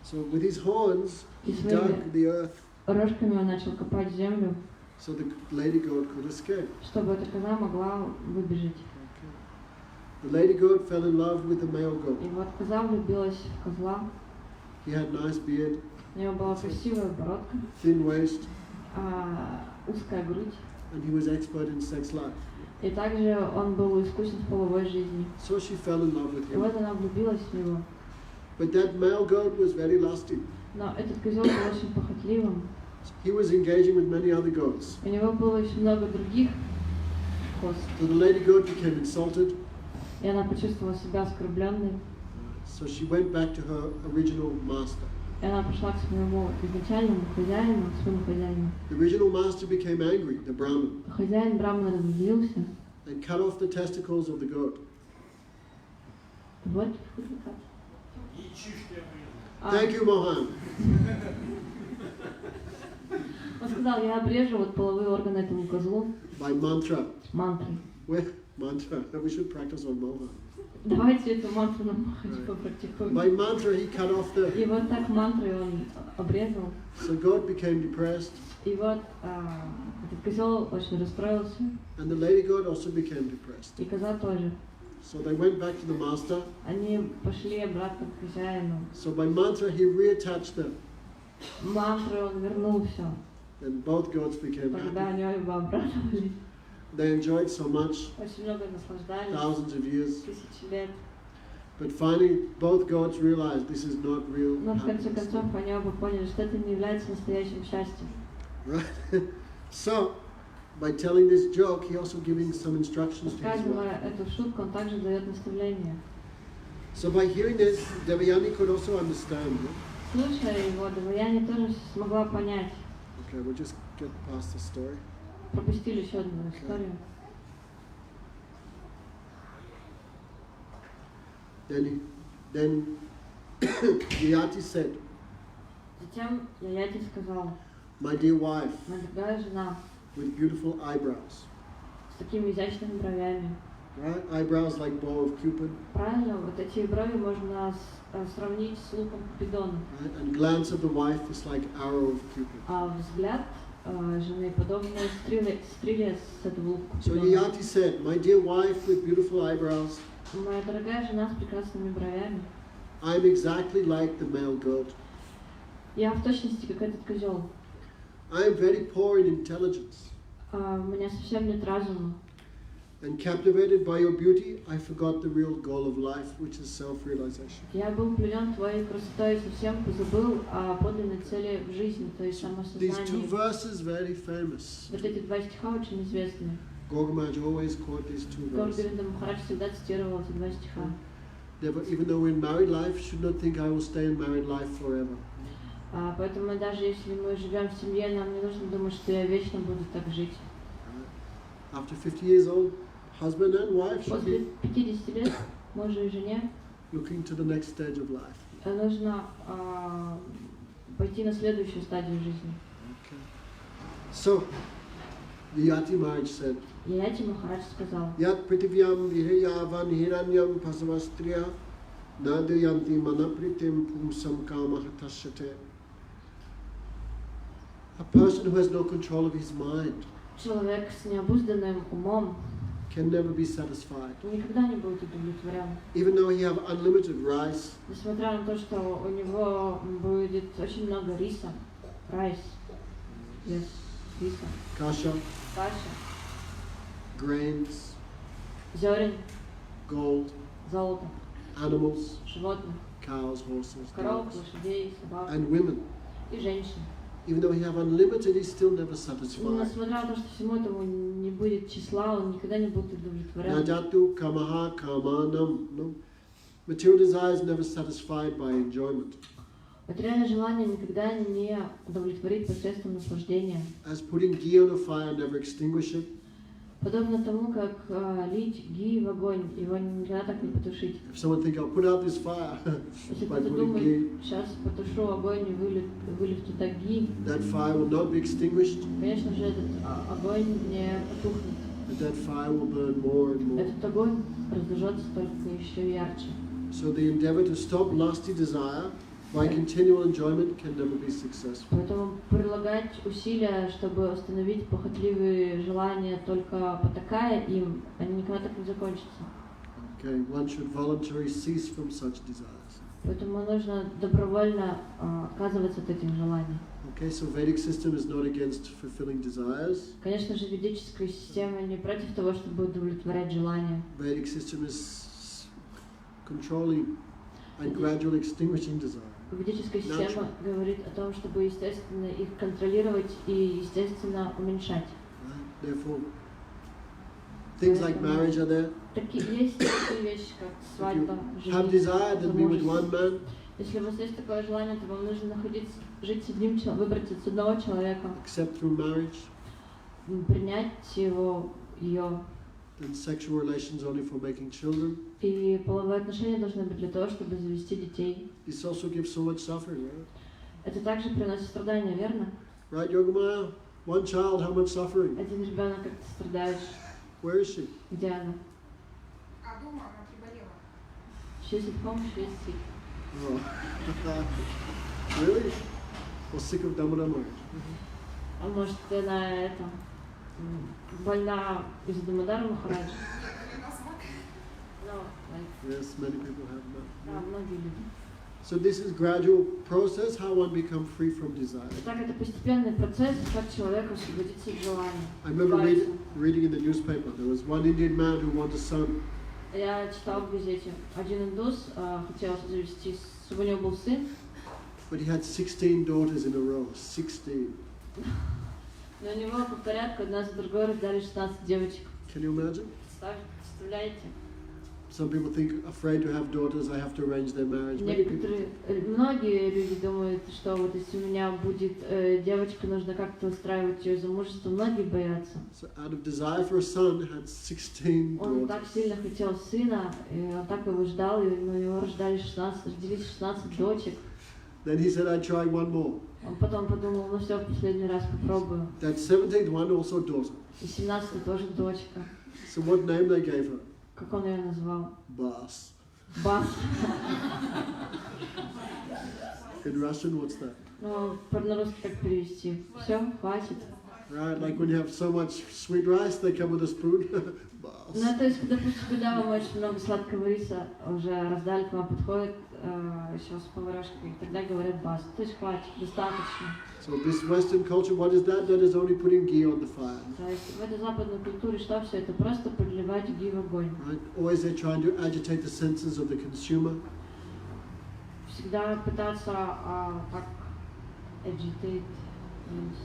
Speaker 1: So with his horns, he
Speaker 2: И своими
Speaker 1: dug the earth
Speaker 2: рожками он начал копать землю,
Speaker 1: so the lady goat could escape.
Speaker 2: чтобы эта коза могла выбежать.
Speaker 1: Okay. The lady goat fell in love with the male goat.
Speaker 2: И вот коза влюбилась в козла.
Speaker 1: He had nice beard,
Speaker 2: У него была красивая бородка,
Speaker 1: thin waist,
Speaker 2: узкая грудь.
Speaker 1: and he was expert in sex life.
Speaker 2: И также он был искусен в половой жизни.
Speaker 1: So she fell in love with
Speaker 2: И
Speaker 1: him.
Speaker 2: вот она влюбилась в него.
Speaker 1: But that male goat was very lusty.
Speaker 2: Но этот козел был очень похотливым.
Speaker 1: He was engaging with many other goats.
Speaker 2: У него было еще много других коз.
Speaker 1: So the lady goat became insulted.
Speaker 2: И она почувствовала себя оскорбленной.
Speaker 1: So she went back to her original master.
Speaker 2: И она пошла к своему изначальному хозяину, к своему хозяину.
Speaker 1: The original master became angry, the Brahmin,
Speaker 2: Хозяин Брамана разозлился.
Speaker 1: and cut off the testicles of the goat.
Speaker 2: Вот.
Speaker 1: Thank you, Mohan.
Speaker 2: Он сказал, я обрежу вот половые органы этому козлу
Speaker 1: By mantra.
Speaker 2: мантрой.
Speaker 1: With mantra. We should practice on Mohan.
Speaker 2: Давайте эту мантру нам Махарадж попрактикуем.
Speaker 1: By mantra, he cut off the.
Speaker 2: И вот так мантрой он обрезал.
Speaker 1: So goat became depressed,
Speaker 2: И вот этот козел очень расстроился.
Speaker 1: and the lady goat also became depressed.
Speaker 2: И коза тоже.
Speaker 1: So they went back to the master.
Speaker 2: Они пошли обратно к хозяину.
Speaker 1: So by mantra, he reattached them,
Speaker 2: Мантрой он вернул все.
Speaker 1: and both goats became
Speaker 2: Тогда
Speaker 1: happy.
Speaker 2: они оба обрадовались.
Speaker 1: They enjoyed so much,
Speaker 2: Очень много наслаждались.
Speaker 1: thousands of years.
Speaker 2: Тысячи лет.
Speaker 1: But finally, both goats realized this is not real
Speaker 2: Но в конце
Speaker 1: happiness.
Speaker 2: концов они оба поняли, что это не является настоящим счастьем.
Speaker 1: Right? So, by telling this joke, he also giving some instructions to his wife.
Speaker 2: Рассказывая эту шутку, он также дает наставление.
Speaker 1: So by hearing this, Devayani could also understand.
Speaker 2: Слушая его, Деваяни тоже смогла понять.
Speaker 1: Okay, we'll just get past the story.
Speaker 2: Пропустили еще одну историю.
Speaker 1: Then Yayati said,
Speaker 2: Затем Yayati сказал,
Speaker 1: "My dear wife,
Speaker 2: моя дорогая жена,
Speaker 1: with beautiful eyebrows,
Speaker 2: с такими изящными бровями,
Speaker 1: right? Eyebrows like bow of Cupid,
Speaker 2: Правильно, вот эти брови можно сравнить с луком Купидона.
Speaker 1: right? And glance of the wife is like arrow of Cupid.
Speaker 2: А взгляд жены подобный стреле с этого лука
Speaker 1: So
Speaker 2: Купидона.
Speaker 1: Yayati said, "My dear wife with beautiful eyebrows,
Speaker 2: Моя дорогая жена с прекрасными бровями.
Speaker 1: I'm exactly like the male goat.
Speaker 2: Я в точности как этот козел.
Speaker 1: I am very poor in intelligence,
Speaker 2: У меня совсем нет разума.
Speaker 1: and captivated by your beauty, I forgot the real goal of life, which is self-realization."
Speaker 2: Я был пленен твоей красотой и совсем позабыл о подлинной цели в жизни, то есть
Speaker 1: These two
Speaker 2: самосознании.
Speaker 1: verses very famous.
Speaker 2: Вот эти два стиха очень известны.
Speaker 1: Gautamaj always quote these two verses.
Speaker 2: Бхактивинода Махарадж всегда цитировал эти два стиха.
Speaker 1: Never, even though we're in married life, should not think I will stay in married life forever.
Speaker 2: Поэтому даже если мы живем в семье, нам не нужно думать, что я вечно буду так жить.
Speaker 1: After 50 years old, husband and wife should
Speaker 2: После
Speaker 1: be
Speaker 2: 50 лет мужу и жене
Speaker 1: looking to the next stage of life.
Speaker 2: нужно пойти на следующую стадию жизни.
Speaker 1: Okay. So, Yayati Mahārāja said,
Speaker 2: Yayati Mahārāja сказал:
Speaker 1: Yat pritivyam vihayavan hiranyam pasavastriya nadayanti manapritim pumsam kamah tashyate. A person who has no control of his mind
Speaker 2: Человек с необузданным умом
Speaker 1: can never be satisfied.
Speaker 2: никогда не будет удовлетворен.
Speaker 1: Even though he have unlimited rice,
Speaker 2: Несмотря на то, что у него будет очень много риса, райс, yes, риса,
Speaker 1: kasha,
Speaker 2: каша,
Speaker 1: grains,
Speaker 2: зерен,
Speaker 1: gold,
Speaker 2: золото,
Speaker 1: animals,
Speaker 2: животных,
Speaker 1: cows, horses,
Speaker 2: коров,
Speaker 1: dogs,
Speaker 2: лошадей, собак
Speaker 1: and women.
Speaker 2: и женщин.
Speaker 1: Even though he have unlimited, he's still never
Speaker 2: И
Speaker 1: satisfied.
Speaker 2: несмотря на то, что всему этому не будет числа, он никогда не будет удовлетворен.
Speaker 1: Najatu kamaha kamanam. No. Material desire is never satisfied by enjoyment.
Speaker 2: Материальное желание никогда не удовлетворит посредством наслаждения.
Speaker 1: As putting ghee on a fire never extinguish it.
Speaker 2: Подобно тому, как лить ги в огонь, его никогда так не потушить.
Speaker 1: If someone think, I'll put out this fire
Speaker 2: Если
Speaker 1: by
Speaker 2: кто-то
Speaker 1: putting
Speaker 2: думает,
Speaker 1: ghee,
Speaker 2: сейчас потушу огонь и вылив туда ги,
Speaker 1: that fire will not be extinguished,
Speaker 2: конечно же, этот огонь не потухнет.
Speaker 1: but that fire will burn more and more.
Speaker 2: Этот огонь разожжется только еще ярче.
Speaker 1: So the endeavor to stop lusty desire by continual enjoyment can never be successful.
Speaker 2: Поэтому прилагать усилия, чтобы остановить похотливые желания, только потакая им, они никогда так не закончатся.
Speaker 1: Okay, one should voluntarily cease from such desires.
Speaker 2: Поэтому нужно добровольно отказываться от этих желаний.
Speaker 1: Okay, so Vedic system is not against fulfilling desires.
Speaker 2: Конечно же, ведическая система не против того, чтобы удовлетворять желания.
Speaker 1: Vedic system is controlling and gradually extinguishing desire.
Speaker 2: Ведическая система говорит о том, чтобы, естественно, их контролировать и, естественно, уменьшать.
Speaker 1: Right? Therefore, things like marriage are there.
Speaker 2: Есть такие вещи, как
Speaker 1: If
Speaker 2: свадьба,
Speaker 1: you have
Speaker 2: жизнь,
Speaker 1: desire to be with one man,
Speaker 2: Если у вас есть такое желание, то вам нужно жить с одним человеком, выбрать с одного человека,
Speaker 1: except through marriage,
Speaker 2: принять ее.
Speaker 1: then sexual relations only for making children.
Speaker 2: И половые отношения должны быть для того, чтобы завести детей.
Speaker 1: This also gives so much suffering, right?
Speaker 2: Это также приносит страдания, верно?
Speaker 1: Right, Yogamaya? One child, how much suffering?
Speaker 2: Один ребенок, как ты страдаешь.
Speaker 1: Where is she?
Speaker 2: Где она?
Speaker 3: А дома она приболела.
Speaker 2: She's at home, she's sick.
Speaker 1: Oh. Really? Or sick of Damodar?
Speaker 2: А может, она больна из-за Дамодара Махараджа? No, like,
Speaker 1: Yes, many people have
Speaker 2: да,
Speaker 1: that.
Speaker 2: многие люди.
Speaker 1: So this is gradual process, how one become free from desire.
Speaker 2: Итак, это постепенный процесс, как человек освободится от желаний.
Speaker 1: I remember reading in the newspaper, there was one Indian man who wanted a son.
Speaker 2: Я читал в газете, один индус хотел завести, чтобы у него был сын,
Speaker 1: But he had 16 daughters in a row, 16.
Speaker 2: но у него по порядку одна за другой рождали 16 девочек.
Speaker 1: Can you imagine?
Speaker 2: Представляете?
Speaker 1: Some people think, afraid to have daughters, I have to arrange their marriage. Many people.
Speaker 2: Многие люди думают, что вот если у меня будет девочка, нужно как-то устраивать ее замужество. Многие боятся.
Speaker 1: So out of desire for a son, had 16
Speaker 2: Он так
Speaker 1: daughters.
Speaker 2: сильно хотел сына, и он так его ждал, и у него родились 16 дочек.
Speaker 1: Then he said, I tried one more.
Speaker 2: Он потом подумал, ну все, в последний раз попробую.
Speaker 1: That 17th one also daughter.
Speaker 2: И 17 тоже дочка.
Speaker 1: So what name they gave her?
Speaker 2: Как он ее назвал?
Speaker 1: Bas.
Speaker 2: Бас.
Speaker 1: In Russian, what's that?
Speaker 2: Ну, на русский как перевести? Все, хватит.
Speaker 1: Right, like when you have so much sweet rice, they come with a spoon. Bas.
Speaker 2: Ну, то есть, допустим, когда вам очень много сладкого риса уже раздали, к вам подходит еще с поварешкой, и тогда говорят бас. То есть хватит, достаточно.
Speaker 1: So this Western culture, what is that? That is only putting ghee on the fire.
Speaker 2: То есть в этой западной культуре что все это? Просто подливать ги в огонь.
Speaker 1: Right? Always they're trying to agitate the senses of the consumer.
Speaker 2: Всегда пытаться так agitate.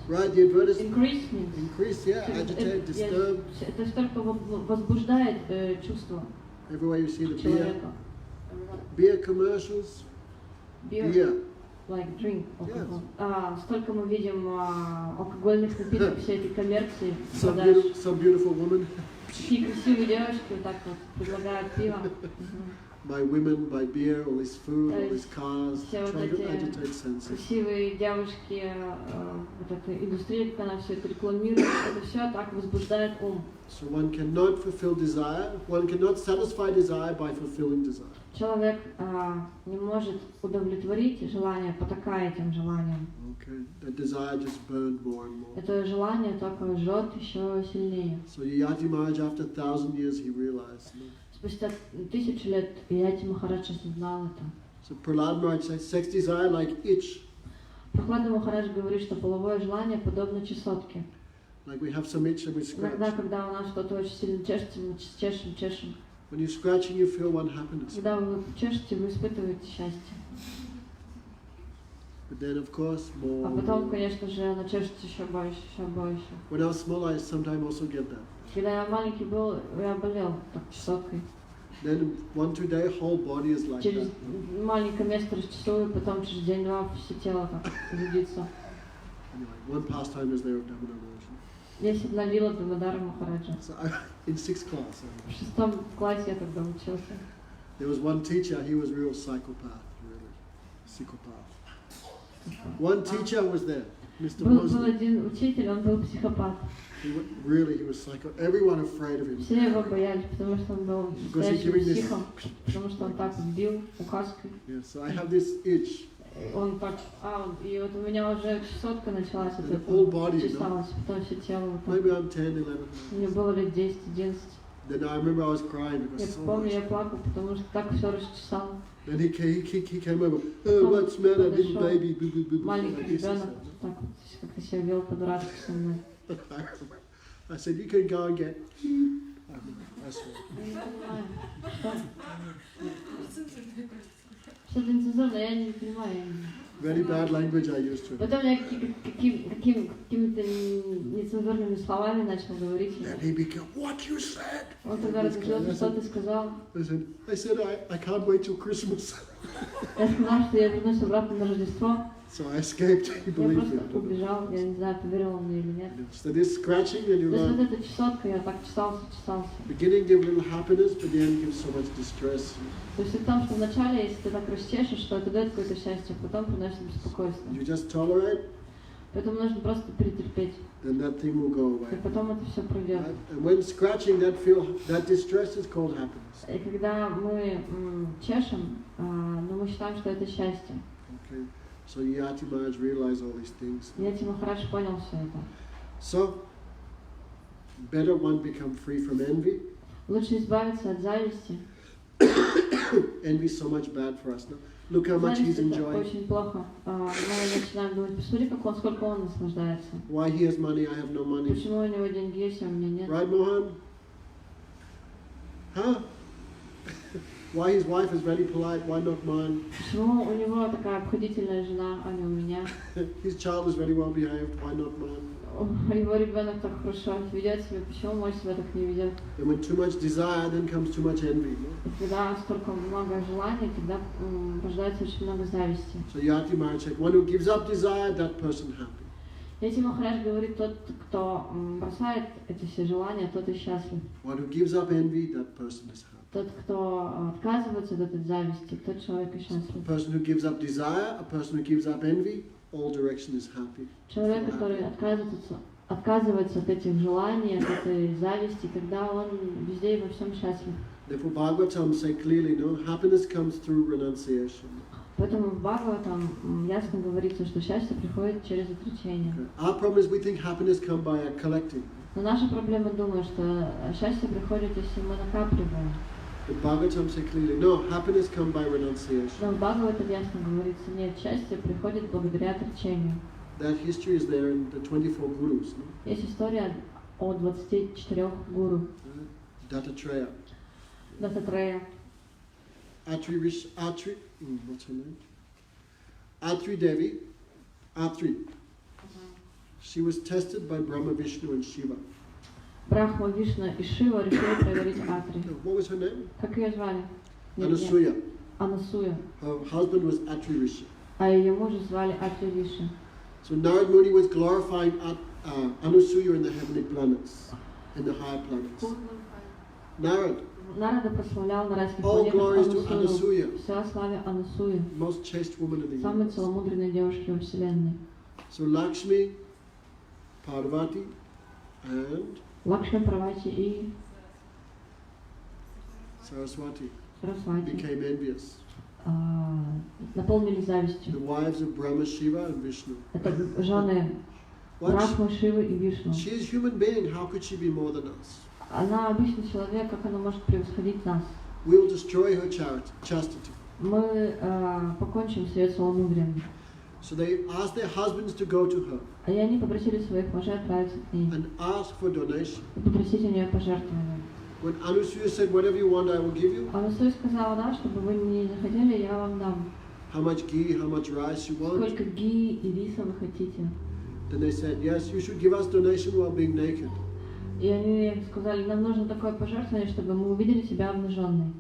Speaker 1: Right, the advertisement.
Speaker 2: Increase means.
Speaker 1: Increase, yeah, agitate, disturb.
Speaker 2: Это только возбуждает чувство
Speaker 1: Everywhere you see the beer,
Speaker 2: человека.
Speaker 1: beer commercials, beer.
Speaker 2: Like drink.
Speaker 1: Yes.
Speaker 2: Столько мы видим алкогольных напитков, всей этой коммерции.
Speaker 1: Some beautiful woman.
Speaker 2: Такие красивые девушки вот так вот предлагают пиво.
Speaker 1: By women, by beer, all this food, all these cars,
Speaker 2: Все вот
Speaker 1: trying to
Speaker 2: эти
Speaker 1: agitate senses.
Speaker 2: красивые девушки, вот эта индустрия, как она все это рекламирует, это все так возбуждает ум.
Speaker 1: So one cannot fulfill desire, one cannot satisfy desire by fulfilling desire.
Speaker 2: Человек не может удовлетворить желание, потакая этим желанием.
Speaker 1: Okay, that desire just burned more and more.
Speaker 2: Это желание только жжет еще сильнее.
Speaker 1: So Yayati Mahārāja, after 1,000 years, he realized.
Speaker 2: Спустя 1000 лет Yayati Mahārāja осознал это.
Speaker 1: So Prahlāda Mahārāja says, sex desire like itch.
Speaker 2: Прохлада Махарадж говорит, что половое желание подобно чесотке.
Speaker 1: Like we have some itch and we scratch.
Speaker 2: Иногда, когда у нас что-то очень сильно чешется, мы чешем.
Speaker 1: When you're scratching, you feel one happiness.
Speaker 2: Когда вы чешете, вы испытываете счастье.
Speaker 1: But then, of course, more.
Speaker 2: А потом, конечно же, она чешется еще больше.
Speaker 1: When I was small, I sometimes also get that.
Speaker 2: Когда я маленький был, я болел так чесоткой.
Speaker 1: Then 1-2 days, whole body is like
Speaker 2: Через
Speaker 1: that.
Speaker 2: маленькое место расчесываю, потом через день-два все тело так зудится.
Speaker 1: Anyway, one pastime is there of Damodar.
Speaker 2: Есть одна лила Дамодара Махараджа.
Speaker 1: So in 6th class,
Speaker 2: В 6 классе я тогда учился.
Speaker 1: there was one teacher. He was a real psychopath, really, psychopath. One teacher was there, Mr.
Speaker 2: Был
Speaker 1: Muslim.
Speaker 2: один учитель, он был психопат.
Speaker 1: He was psycho. Everyone afraid of him.
Speaker 2: Все его боялись, потому что он был настоящим психом, потому что он так бил указкой.
Speaker 1: Yeah, so I have this itch.
Speaker 2: Он так, и вот у меня уже чесотка началась, вот это
Speaker 1: Whole body,
Speaker 2: чесалось, потом все тело вот так.
Speaker 1: Maybe I'm 10, 11.
Speaker 2: Мне было лет 10-11.
Speaker 1: Then I remember I was crying
Speaker 2: Я
Speaker 1: because so
Speaker 2: помню,
Speaker 1: much.
Speaker 2: я плакал, потому что так все расчесало.
Speaker 1: Then he came over. Oh, what's the matter, little baby? Boo, boo, boo, boo.
Speaker 2: Маленький
Speaker 1: Like this, he
Speaker 2: ребенок
Speaker 1: said.
Speaker 2: так вот как-то себя вел по-дурацки со мной.
Speaker 1: I said, you can go and get. I swear.
Speaker 2: Я не понимаю, что? Что-то нецензурное, я не понимаю.
Speaker 1: Very bad language I used to.
Speaker 2: Потом я какими-то нецензурными словами начал говорить.
Speaker 1: Then he became, what you said?
Speaker 2: Он тогда разозлился, что ты сказал.
Speaker 1: I said, I can't wait till Christmas.
Speaker 2: Я сказал, что я вернусь обратно на Рождество.
Speaker 1: So I escaped. He
Speaker 2: Я
Speaker 1: believed me.
Speaker 2: просто убежал, я не знаю, поверил он мне или нет.
Speaker 1: So this scratching and you
Speaker 2: То есть вот
Speaker 1: learn.
Speaker 2: эта чесотка, я так чесался.
Speaker 1: Beginning give little happiness, but the end gives so much distress.
Speaker 2: То есть в том, что вначале, если ты так расчешешь, что это дает какое-то счастье, а потом приносит беспокойство.
Speaker 1: You just tolerate,
Speaker 2: Поэтому нужно просто перетерпеть,
Speaker 1: then that thing will go
Speaker 2: и
Speaker 1: away.
Speaker 2: потом это все пройдет.
Speaker 1: Right? And when scratching, that distress is called happiness.
Speaker 2: И когда мы чешем, но мы считаем, что это счастье.
Speaker 1: Okay. So Yayati Mahārāja realized all these things.
Speaker 2: Yayati Mahārāja понял все это.
Speaker 1: So better one become free from envy.
Speaker 2: Лучше избавиться от зависти.
Speaker 1: Envy is so much bad for us now. Look how much he's
Speaker 2: Зависть это
Speaker 1: enjoying.
Speaker 2: очень плохо. Мы начинаем думать, посмотри, сколько он наслаждается.
Speaker 1: Why he has money, I have no money.
Speaker 2: Почему у него деньги есть, а у меня нет?
Speaker 1: Right, Mohan? Huh? Why his wife is very polite, why not mine?
Speaker 2: Почему у него такая обходительная жена, а не у меня?
Speaker 1: His child is very well behaved, why not mine?
Speaker 2: Его ребенок так хорошо ведет себя, почему мой себя так не ведет?
Speaker 1: And when too much desire, then comes too much envy. No?
Speaker 2: И когда столько много желаний, тогда рождается очень много зависти.
Speaker 1: So Yayati Mahārāja said, one who gives up desire, that person happy.
Speaker 2: Yayati Mahārāja говорит, тот, кто бросает эти все желания, тот и счастлив.
Speaker 1: One who gives up envy, that person is happy.
Speaker 2: Тот, кто отказывается от этой зависти, тот человек и счастлив.
Speaker 1: A person who gives up desire, a person who gives up envy, all direction is happy.
Speaker 2: Человек, который отказывается отказывается от этих желаний, от этой зависти, тогда он везде и во всем счастлив.
Speaker 1: Therefore, Bhagavatam say clearly, no, happiness comes through renunciation.
Speaker 2: Поэтому в Бхагаватам ясно говорится, что счастье приходит через отречение.
Speaker 1: Our problem is we think happiness comes by collecting.
Speaker 2: Но наша проблема, думаю, что счастье приходит, если мы накапливаем.
Speaker 1: But Bhagavatam say clearly, no, happiness comes by renunciation.
Speaker 2: Но в Бхагаватам ясно говорится, нет, счастье приходит благодаря отречению.
Speaker 1: That history is there in the 24 gurus. No?
Speaker 2: Есть история о 24 гуру.
Speaker 1: Dattatreya.
Speaker 2: Дататрея.
Speaker 1: What's her name? Atri Devi. Atri. She was tested by Brahma, Vishnu and Shiva.
Speaker 2: Брахма, Вишну и Шива решили проверить Атри.
Speaker 1: What was her name?
Speaker 2: Как ее звали?
Speaker 1: Anasuya.
Speaker 2: Анасуя.
Speaker 1: Her husband was Atri Rishi.
Speaker 2: А ее мужа звали Атри Риши.
Speaker 1: So Narad Muni was glorifying Anasuya in the heavenly planets, in the higher planets. Narad.
Speaker 2: Нарада прославлял на райских
Speaker 1: All glories to
Speaker 2: планетах
Speaker 1: Anasuya,
Speaker 2: Анасую. Вся слава Анасуи,
Speaker 1: most chaste woman in the
Speaker 2: самой
Speaker 1: universe.
Speaker 2: целомудренной девушки во Вселенной.
Speaker 1: So Lakshmi, Parvati, and
Speaker 2: Лакшми, Парвати и
Speaker 1: Saraswati
Speaker 2: Сарасвати
Speaker 1: became envious.
Speaker 2: наполнили завистью.
Speaker 1: The wives of Brahma, Shiva and Vishnu.
Speaker 2: Это жены
Speaker 1: What?
Speaker 2: Брахмы, Шивы и Вишну.
Speaker 1: She is a human being, how could she be more than us?
Speaker 2: Она обычный человек, как она может превосходить нас?
Speaker 1: We will destroy her chastity.
Speaker 2: Мы покончим с ее целомудрием.
Speaker 1: So they asked their husbands to go to her
Speaker 2: И они попросили своих мужей отправиться к ней
Speaker 1: and ask for donation.
Speaker 2: и попросить у нее пожертвования.
Speaker 1: When Anasuya said, whatever you want, I will give you.
Speaker 2: А Анасуя сказала, да, чтобы вы не захотели, я вам дам.
Speaker 1: How much ghee, how much rice you want.
Speaker 2: Сколько ги и риса вы хотите?
Speaker 1: Then they said, yes, you should give us donation while being naked.
Speaker 2: И они сказали, нам нужно такое пожертвование, чтобы мы увидели себя обнаженной.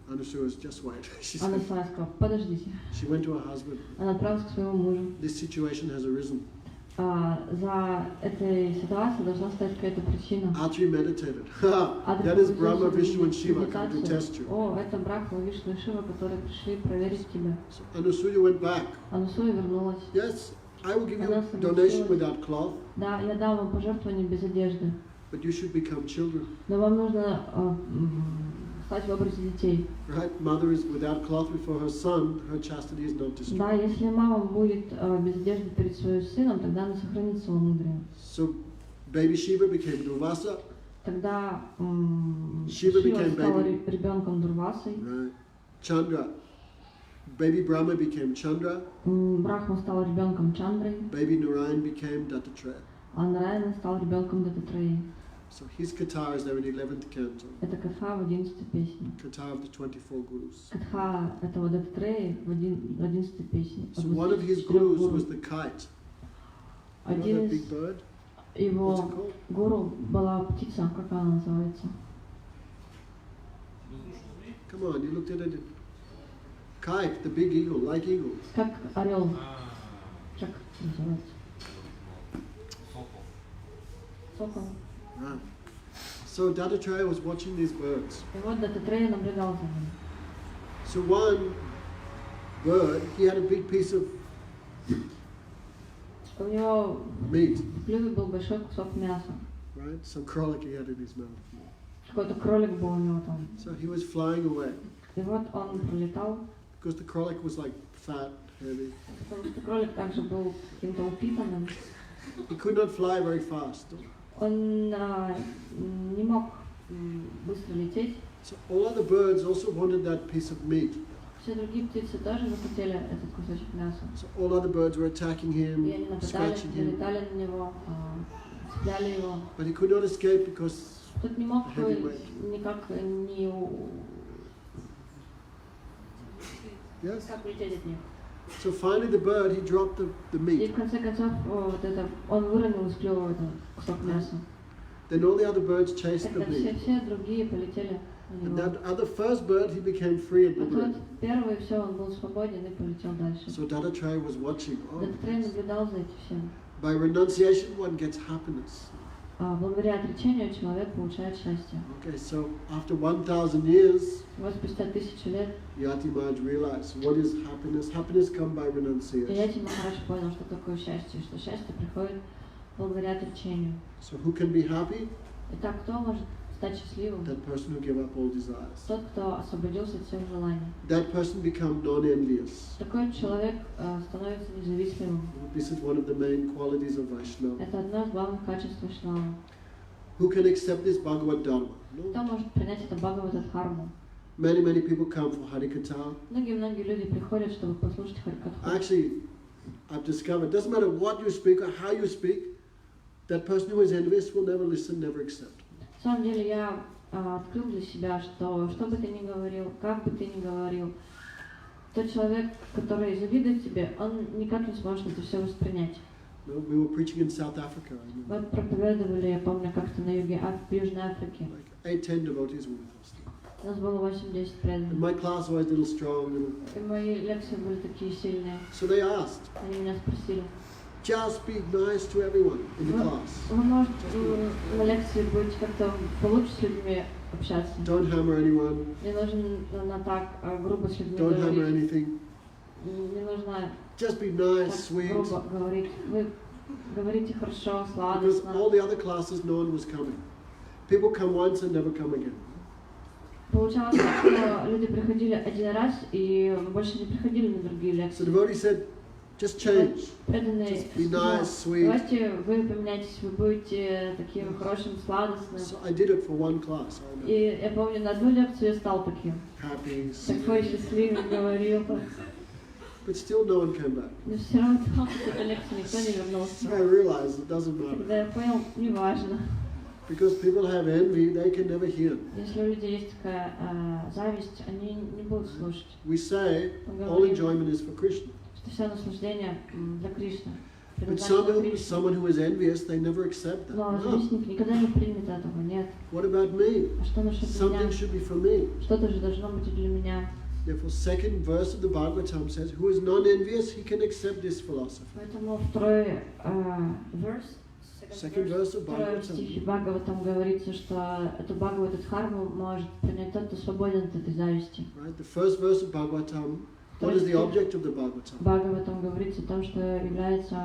Speaker 1: Anasuya was just wait. She said,
Speaker 2: Анасуя сказала, подождите.
Speaker 1: she went to her husband.
Speaker 2: Она отправилась к своему мужу.
Speaker 1: This situation has arisen.
Speaker 2: За этой ситуацией должна стоять какая-то причина.
Speaker 1: Atri meditated. That is Brahma, Vishnu and Shiva come to test you.
Speaker 2: О, это Брахма, Вишну и Шива, которые пришли проверить тебя.
Speaker 1: So Anasuya went back.
Speaker 2: Анасуя вернулась.
Speaker 1: Yes, I will give you donation without cloth,
Speaker 2: Да, я дам вам пожертвование без одежды.
Speaker 1: but you should become children.
Speaker 2: Но вам нужно стать в образе детей.
Speaker 1: Right? Mother is without cloth before her son, her chastity is not destroyed.
Speaker 2: Да, если мама будет без одежды перед своим сыном, тогда она сохранит целомудрие.
Speaker 1: So baby Shiva became Durvasa.
Speaker 2: Тогда
Speaker 1: Shiva
Speaker 2: Шива
Speaker 1: became
Speaker 2: стала
Speaker 1: baby.
Speaker 2: ребенком Дурвасой,
Speaker 1: Right. Chandra. Baby Brahma became Chandra.
Speaker 2: Брахма стал ребенком Чандрой,
Speaker 1: Baby Narayan became Dattatreya.
Speaker 2: а Нараяна стал ребенком Дататреи.
Speaker 1: So his Katha is there in the 11th canto.
Speaker 2: Это Катха в 11-й песне.
Speaker 1: Katha of the 24 gurus.
Speaker 2: Катха этого Дататреи в 11-й песне.
Speaker 1: So one of his gurus was the kite. You know
Speaker 2: Один
Speaker 1: that
Speaker 2: из
Speaker 1: big bird? What's it
Speaker 2: его
Speaker 1: called?
Speaker 2: гуру была птица, как она называется?
Speaker 1: Come on, you looked at it. Kite, the big eagle, like eagle.
Speaker 2: Как орел. Как называется? Сокол.
Speaker 1: Right. So Dattatreya was watching these birds.
Speaker 2: И вот Дататрея наблюдал за ним.
Speaker 1: So one bird, he had a big piece of
Speaker 2: У него
Speaker 1: meat,
Speaker 2: в клюве был большой кусок мяса.
Speaker 1: right? Some кролик he had in his mouth.
Speaker 2: Какой-то кролик был у него там.
Speaker 1: So he was flying away
Speaker 2: И вот он пролетал,
Speaker 1: because the кролик was like fat, heavy.
Speaker 2: потому что кролик также был каким-то упитанным.
Speaker 1: He could not fly very fast.
Speaker 2: Он не мог быстро лететь.
Speaker 1: So all other birds also wanted that piece of meat.
Speaker 2: Все другие птицы тоже захотели этот кусочек мяса.
Speaker 1: So all other birds were attacking
Speaker 2: И
Speaker 1: him,
Speaker 2: они нападали,
Speaker 1: scratching him.
Speaker 2: залетали на него, цепляли его.
Speaker 1: But he could not escape because
Speaker 2: Тут не мог
Speaker 1: Heavyweight.
Speaker 2: никак не
Speaker 1: yes.
Speaker 2: как улететь от них.
Speaker 1: So finally the bird, he dropped the
Speaker 2: И
Speaker 1: meat.
Speaker 2: в конце концов вот это, он выронил из клюва этот кусок мяса.
Speaker 1: Then all the other birds chased the
Speaker 2: Тогда
Speaker 1: meat.
Speaker 2: все другие полетели на
Speaker 1: And
Speaker 2: него.
Speaker 1: that other first bird, he became free and
Speaker 2: А тот
Speaker 1: liberated.
Speaker 2: первый, все, он был свободен и полетел дальше.
Speaker 1: So Dattatreya was watching. Oh,
Speaker 2: Дататрея наблюдал за этим всем.
Speaker 1: by renunciation one gets happiness.
Speaker 2: Благодаря отречению человек получает счастье.
Speaker 1: Okay, so after 1,000 years,
Speaker 2: Вот спустя 1000 лет
Speaker 1: Yati Maharaj realized what is happiness. Happiness comes by renunciation.
Speaker 2: Yayati Mahārāja понял, что такое счастье, что счастье приходит благодаря отречению.
Speaker 1: So who can be happy?
Speaker 2: Итак, кто может стать счастливым?
Speaker 1: That person who gave up all desires.
Speaker 2: Тот, кто освободился от всех желаний.
Speaker 1: That person become non-envious.
Speaker 2: Такой человек становится независимым.
Speaker 1: This is one of the main qualities of Vaishnava.
Speaker 2: Это одно из главных качеств Вайшнава.
Speaker 1: Who can accept this Bhagavad Dharma?
Speaker 2: Кто
Speaker 1: No.
Speaker 2: может принять это Бхагавата Дхарму?
Speaker 1: Many people come for Harikatha.
Speaker 2: Многие люди приходят, чтобы послушать Харикатху.
Speaker 1: Actually, I've discovered, it doesn't matter what you speak or how you speak, that person who is envious will never listen, never accept.
Speaker 2: На самом деле я открыл для себя, что бы ты ни говорил, как бы ты ни говорил, тот человек, который завидует тебе, он никак не сможет это все воспринять.
Speaker 1: No, we were preaching in South Africa.
Speaker 2: Мы проповедовали, я помню, как-то на юге, в Южной Африке.
Speaker 1: Like 8-10 devotees were with us.
Speaker 2: У нас было 8-10
Speaker 1: And
Speaker 2: преданных.
Speaker 1: my class was a little strong.
Speaker 2: И мои лекции были такие сильные.
Speaker 1: So they asked,
Speaker 2: Они меня спросили,
Speaker 1: just be nice to everyone in the class.
Speaker 2: вы можете на лекции будете как-то получше с людьми общаться.
Speaker 1: Don't hammer anyone.
Speaker 2: Не нужно так грубо с людьми
Speaker 1: Don't hammer
Speaker 2: говорить.
Speaker 1: anything.
Speaker 2: Не нужно
Speaker 1: Just be
Speaker 2: так
Speaker 1: nice, sweet.
Speaker 2: грубо говорить. Вы говорите хорошо,
Speaker 1: Because
Speaker 2: сладостно.
Speaker 1: all the other classes, no one was coming. People come once and never come again.
Speaker 2: Получалось так, что люди приходили один раз и больше не приходили на другие
Speaker 1: So
Speaker 2: лекции.
Speaker 1: the devotee said, just change.
Speaker 2: Преданный
Speaker 1: Just be
Speaker 2: сказал,
Speaker 1: nice, sweet.
Speaker 2: давайте вы поменяйтесь, вы будете таким хорошим, сладостным.
Speaker 1: So I did it for one class. I remember.
Speaker 2: И я помню, на одну лекцию я стал таким.
Speaker 1: Happy,
Speaker 2: Такой
Speaker 1: sweet.
Speaker 2: счастливый, говорил.
Speaker 1: But still no one came back.
Speaker 2: Но все равно с этой лекции никто не вернулся.
Speaker 1: So I realized it doesn't matter.
Speaker 2: Когда я понял, неважно.
Speaker 1: Because people have envy, they can never hear.
Speaker 2: Если у людей есть такая зависть, они не будут слушать.
Speaker 1: We say
Speaker 2: Мы
Speaker 1: all
Speaker 2: говорим,
Speaker 1: enjoyment is for Krishna.
Speaker 2: что все наслаждение для Кришны.
Speaker 1: But
Speaker 2: предназначено Кришне.
Speaker 1: someone who is envious, they never accept that.
Speaker 2: Но
Speaker 1: No.
Speaker 2: завистник никогда не примет этого, нет.
Speaker 1: What about me?
Speaker 2: А что насчет
Speaker 1: Something
Speaker 2: меня?
Speaker 1: should be for me.
Speaker 2: Что-то же должно быть и для меня.
Speaker 1: Therefore, second verse of the Bhagavatam says, who is non-envious, he can accept this philosophy.
Speaker 2: Поэтому второй
Speaker 1: Second verse of
Speaker 2: второй стихе
Speaker 1: Bhagavatam.
Speaker 2: Бхагаватам говорится, что эту Бхагавату Дхарму может принять тот, кто свободен от этой зависти.
Speaker 1: Right? The first verse of Bhagavatam, what is the object of the Bhagavatam?
Speaker 2: Бхагаватам говорится о том, что является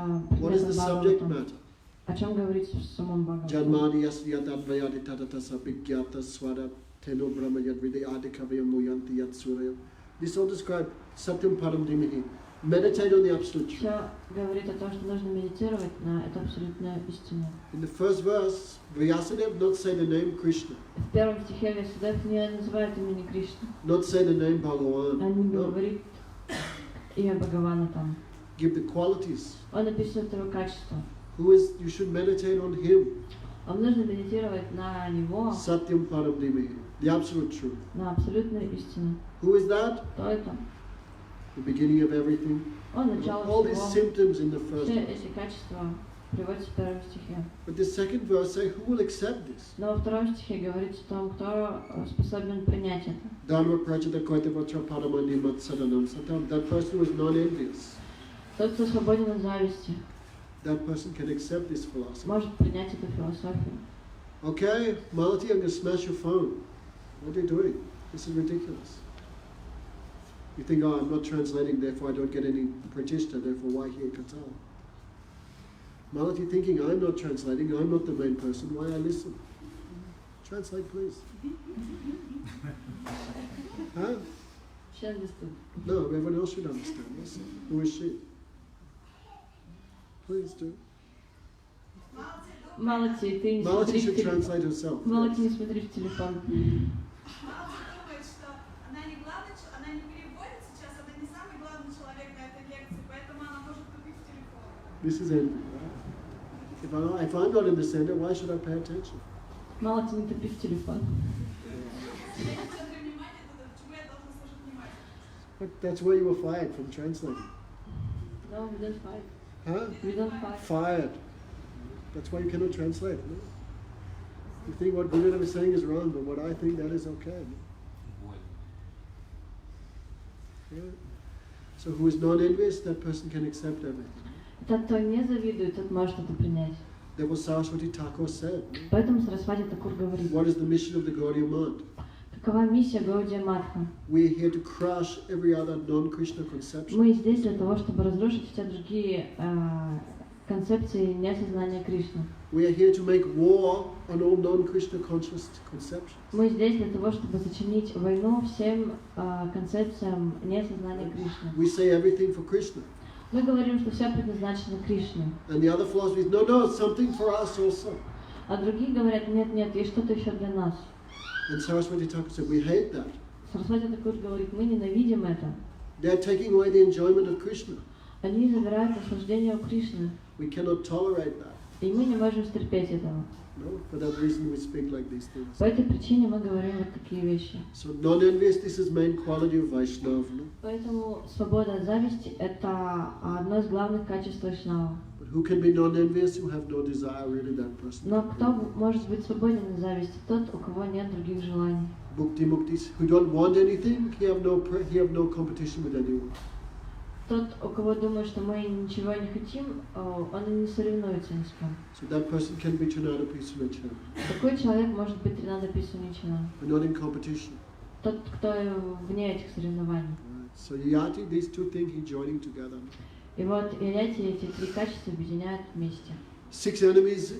Speaker 1: What is the
Speaker 2: предметом
Speaker 1: subject
Speaker 2: Бхагаватам.
Speaker 1: matter?
Speaker 2: О чем говорится в самом Бхагаватам?
Speaker 1: Janmani yasyatadvayadi tatatasa bhigyata swara teno brahma yadvidi adikavya muyanti yatsuraya. This all described satyam param dhimihi. Meditate on the absolute truth.
Speaker 2: Все говорит о том, что нужно медитировать на эту абсолютную истину.
Speaker 1: In the first verse, Vyasadeva not say the name Krishna,
Speaker 2: В первом стихе Вьясадев не называет имени Кришны,
Speaker 1: not say the name Bhagavan.
Speaker 2: он не
Speaker 1: No.
Speaker 2: говорит имя Бхагавана там.
Speaker 1: Give the qualities.
Speaker 2: Он описывает его качество.
Speaker 1: Who is, you should meditate on him.
Speaker 2: Вам нужно медитировать на него,
Speaker 1: Satyam param dhimihi. The absolute truth.
Speaker 2: на абсолютную истину.
Speaker 1: Who is that?
Speaker 2: Кто это?
Speaker 1: The beginning of everything.
Speaker 2: Он начало
Speaker 1: All these
Speaker 2: всего.
Speaker 1: symptoms in the first
Speaker 2: Все
Speaker 1: verse.
Speaker 2: эти качества приводятся в первом стихе.
Speaker 1: But the second verse say, who will accept this?
Speaker 2: Но во втором стихе говорится о том, кто способен принять это.
Speaker 1: Dharma prajata koitavatra paramani matsadanam satam. That person who is non-envious.
Speaker 2: Тот, кто свободен от зависти,
Speaker 1: That person can accept this philosophy.
Speaker 2: может принять эту философию.
Speaker 1: Okay, Malati, I'm going to smash your phone. What are you doing? This is ridiculous. You think, oh, I'm not translating, therefore I don't get any pratishta, therefore why hear Katha? Malati thinking, I'm not translating, I'm not the main person, why I listen? Translate, please. Huh?
Speaker 2: She understood.
Speaker 1: No, everyone else should understand. Yes. Who is she? Please do.
Speaker 2: Малати, ты не
Speaker 1: Malati
Speaker 2: смотри в
Speaker 1: should
Speaker 2: телефон.
Speaker 1: translate herself.
Speaker 2: Малати, не смотри в телефон.
Speaker 3: Малти думает, что она не главный, она не переводит сейчас, она не самый главный человек на этой лекции, поэтому она может тупить в телефон.
Speaker 1: This is envy, right? If I'm not in the center, why should I pay attention?
Speaker 2: Малати, не тупи в телефон.
Speaker 3: Я не центре внимания, то почему я должна слушать внимательно?
Speaker 1: But that's where you were fired from translating.
Speaker 2: No, we don't fight.
Speaker 1: Huh?
Speaker 2: We don't fight.
Speaker 1: Fired. That's why you cannot translate. No? You think what Gurudeva is saying is wrong, but what I think, that is okay. No? Yeah. So who is non-envious, that person can accept everything.
Speaker 2: Тот, кто не завидует, тот может это принять.
Speaker 1: Therefore Saraswati Thakura said, no?
Speaker 2: Поэтому Сарасвати Такур говорит,
Speaker 1: What is the mission of the Gaudiya Math?
Speaker 2: какова миссия Гаудия Матха?
Speaker 1: We are here to crush every other non-Krishna conception.
Speaker 2: Мы здесь для того, чтобы разрушить все другие концепции несознания Кришны.
Speaker 1: We are here to make war on all non-Krishna conscious conceptions.
Speaker 2: Мы здесь для того, чтобы зачинить войну всем концепциям несознания Кришны.
Speaker 1: We say everything for Krishna.
Speaker 2: Мы говорим, что все предназначено Кришне.
Speaker 1: And the other philosophies, no, it's something for us also.
Speaker 2: А другие говорят, нет, есть что-то еще для нас.
Speaker 1: And Saraswati Thakur said, we hate that.
Speaker 2: Сарасвати Такур говорит, мы ненавидим это.
Speaker 1: They're taking away the enjoyment of Krishna.
Speaker 2: Они забирают наслаждение у Кришны.
Speaker 1: We cannot tolerate that.
Speaker 2: И мы не можем стерпеть этого.
Speaker 1: No, for that reason we speak like these things.
Speaker 2: По этой причине мы говорим вот такие вещи.
Speaker 1: So non-envious, this is main quality of Vaishnava. No?
Speaker 2: Поэтому свобода от зависти – это одно из главных качеств Вайшнава.
Speaker 1: But who can be non-envious who have no desire, really, that person?
Speaker 2: Но кто может быть свободен от зависти? Тот, у кого нет других желаний.
Speaker 1: Bhukti muktis, who don't want anything, he have no competition with anyone.
Speaker 2: Тот, у кого думает, что мы ничего не хотим, он и не соревнуется ни с кем.
Speaker 1: So that person can be Trinada Pisanachana.
Speaker 2: Такой человек может быть Тринада Писаничана.
Speaker 1: But not in competition.
Speaker 2: Тот, кто вне этих соревнований.
Speaker 1: Right. So Yayati, these two things he joining together.
Speaker 2: И вот Yayati эти три качества объединяют вместе.
Speaker 1: Six enemies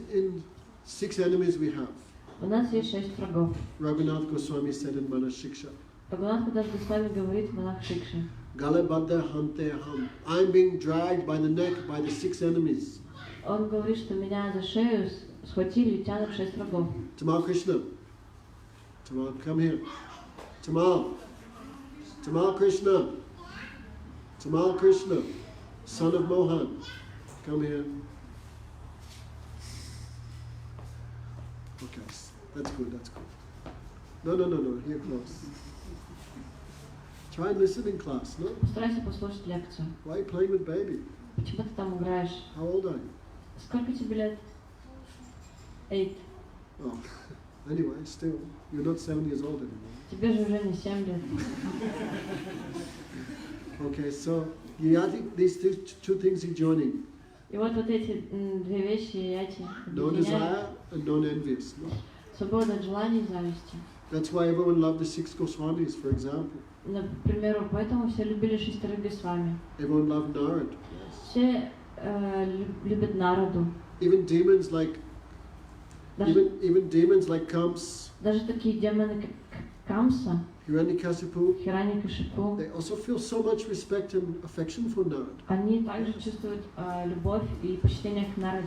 Speaker 1: we have.
Speaker 2: У нас есть 6 врагов.
Speaker 1: Raghunath Goswami said in Manashiksha.
Speaker 2: Рагунатха даже Госвами говорит в Монах Шикше.
Speaker 1: Galabadda hante ham. I'm being dragged by the neck by the 6 enemies.
Speaker 2: Он говорит, что меня за шею схватили и тянут 6 врагов.
Speaker 1: Tamal Krishna. Tamal, come here. Tamal. Tamal Krishna. Tamal Krishna. Son of Mohan. Come here. Okay, that's good, that's good. No, here close. Try and listen in class, no?
Speaker 2: Постарайся послушать лекцию.
Speaker 1: Why are you playing with baby?
Speaker 2: Почему ты там играешь?
Speaker 1: How old are you?
Speaker 2: Сколько тебе лет? 8.
Speaker 1: Oh, anyway, still, you're not 7 years old anymore.
Speaker 2: Тебе же уже не 7 лет.
Speaker 1: Okay, so Yayati, these two things he's joining.
Speaker 2: И вот эти две вещи Yayati
Speaker 1: No desire and non-envious. No?
Speaker 2: Свобода от желаний и зависти.
Speaker 1: That's why everyone loved the 6 Goswamis, for example.
Speaker 2: Например, поэтому все любили 6 Госвами.
Speaker 1: Everyone loved Narad.
Speaker 2: Все любят Нараду.
Speaker 1: Even demons like even demons like Kamsa,
Speaker 2: Даже такие демоны, как Камса,
Speaker 1: Hiranyakasipu,
Speaker 2: Хираньякашипу,
Speaker 1: they also feel so much respect and affection for Narad.
Speaker 2: они также чувствуют любовь и почтение к Нараде.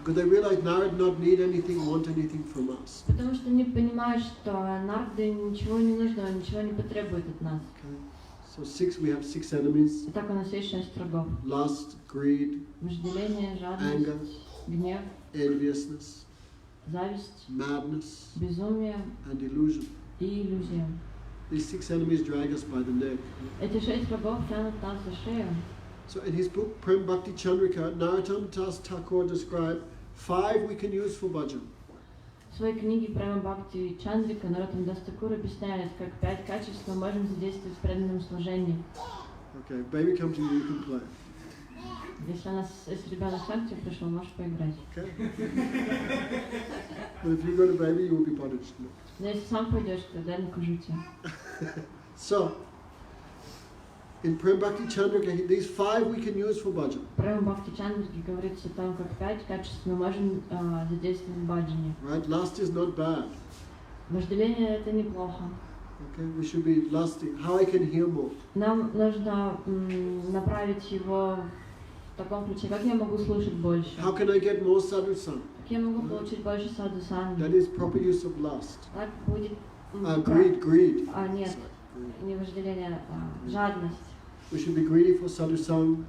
Speaker 1: Because they realize Narad not need anything, want anything from us.
Speaker 2: Потому что они понимают, что Нараде ничего не нужно, он ничего не потребует от нас.
Speaker 1: Okay. So we have 6 enemies.
Speaker 2: Итак, у нас есть 6 врагов.
Speaker 1: Lust, greed,
Speaker 2: Вожделение,
Speaker 1: anger,
Speaker 2: жадность, гнев,
Speaker 1: enviousness,
Speaker 2: зависть,
Speaker 1: madness,
Speaker 2: безумие
Speaker 1: and illusion.
Speaker 2: и иллюзия.
Speaker 1: These 6 enemies drag us by the neck.
Speaker 2: Эти 6 врагов тянут нас за шею.
Speaker 1: So in his book Prem Bhakti Chandrika, Narottam Das Thakur described 5 we can use for bhajan.
Speaker 2: В своей книге Према Бхакти Чандрика Наротам Дас Такур объясняет, как 5 качеств мы можем задействовать в преданном служении.
Speaker 1: Okay, baby come to you, you can play.
Speaker 2: Если ребенок сам к тебе пришел, можешь поиграть.
Speaker 1: Okay? But if you go to baby, you will be punished. No?
Speaker 2: Но если сам пойдешь, тогда накажу тебя.
Speaker 1: So, in Prem Bhakti Chandrika, these 5 we can use for bhajan.
Speaker 2: Према Бхакти Чандрике говорится о том, как 5 качеств мы можем задействовать в баджане.
Speaker 1: Right? Lust is not bad.
Speaker 2: Вожделение это неплохо.
Speaker 1: Okay, we should be lusty. How I can hear more.
Speaker 2: Нам нужно направить его в таком ключе, как я могу слушать больше.
Speaker 1: How can I get more sadhu-sang?
Speaker 2: Как я могу получить больше саду-санги.
Speaker 1: That is proper use of lust.
Speaker 2: Так будет...
Speaker 1: Greed.
Speaker 2: Нет, не вожделение, жадность.
Speaker 1: We should be greedy for sadhu-sang,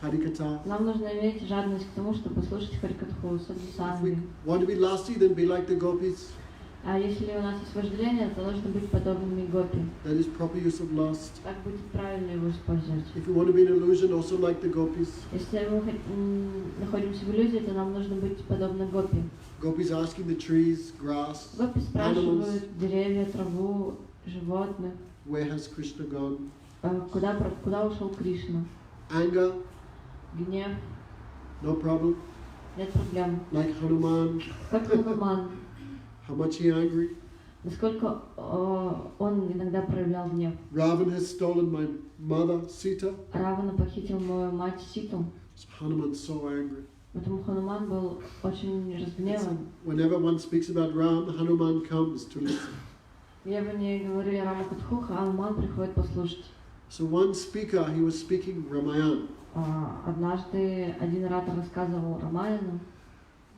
Speaker 1: harikatha.
Speaker 2: Нам нужно иметь жадность к тому, чтобы слушать харикатху,
Speaker 1: If we
Speaker 2: саду-санги.
Speaker 1: want to be lusty, then be like the gopis.
Speaker 2: А если у нас есть вожделение, то нужно быть подобными гопи.
Speaker 1: That is proper use of lust.
Speaker 2: Так будет правильно его использовать.
Speaker 1: If we want to be in illusion, also like the gopis.
Speaker 2: Если мы находимся в иллюзии, то нам нужно быть подобны гопи.
Speaker 1: Gopis asking the trees, grass,
Speaker 2: Гопи
Speaker 1: animals,
Speaker 2: спрашивают деревья, траву, животных,
Speaker 1: where has Krishna gone?
Speaker 2: куда ушел Кришна.
Speaker 1: Anger,
Speaker 2: Гнев,
Speaker 1: no problem.
Speaker 2: нет проблем.
Speaker 1: Like Hanuman,
Speaker 2: Как Хануман,
Speaker 1: how much he angry.
Speaker 2: насколько он иногда проявлял гнев.
Speaker 1: Ravan has stolen my mother, Sita.
Speaker 2: Равана похитил мою мать Ситу.
Speaker 1: So Hanuman's so angry.
Speaker 2: Поэтому Хануман был очень разгневан.
Speaker 1: Whenever one speaks about Ram, Hanuman comes to listen.
Speaker 2: Я бы не говорю Рама Катху, Хануман приходит послушать.
Speaker 1: So one speaker, he was speaking Ramayana.
Speaker 2: Однажды один оратор рассказывал Рамаяну.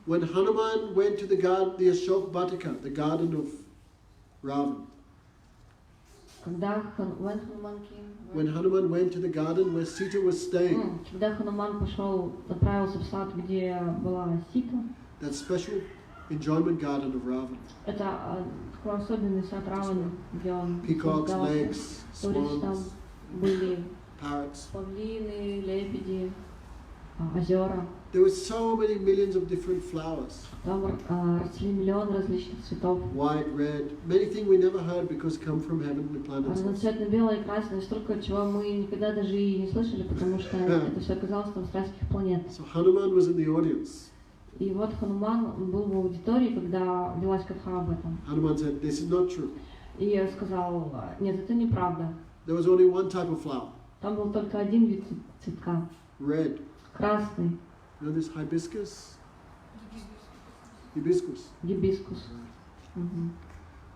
Speaker 1: When Hanuman went to the garden, the Ashok Vatika, the garden of Ravan. When Hanuman went to the garden where Sita was staying.
Speaker 2: Когда Хануман отправился в сад, где была Сита.
Speaker 1: That special enjoyment garden of Ravan.
Speaker 2: Это такой особенный сад Равана, где он
Speaker 1: Peacocks, lakes, swans,
Speaker 2: были
Speaker 1: parrots.
Speaker 2: павлины, лебеди, озера.
Speaker 1: There were so many millions of different flowers.
Speaker 2: Там росли миллионы различных цветов.
Speaker 1: White, red, many things we never heard because come from heavenly planets.
Speaker 2: Разноцветно белое и красное, столько чего мы никогда даже и не слышали, потому что это все оказалось там с райских планет.
Speaker 1: So Hanuman was in the audience.
Speaker 2: И вот Хануман был в аудитории, когда велась катха об этом.
Speaker 1: Hanuman said, "This is not true."
Speaker 2: И я сказал, нет, это неправда.
Speaker 1: There was only one type of flower.
Speaker 2: Там был только один вид цветка.
Speaker 1: Red.
Speaker 2: Красный.
Speaker 1: You know this hibiscus? Hibiscus.
Speaker 2: Гибискус.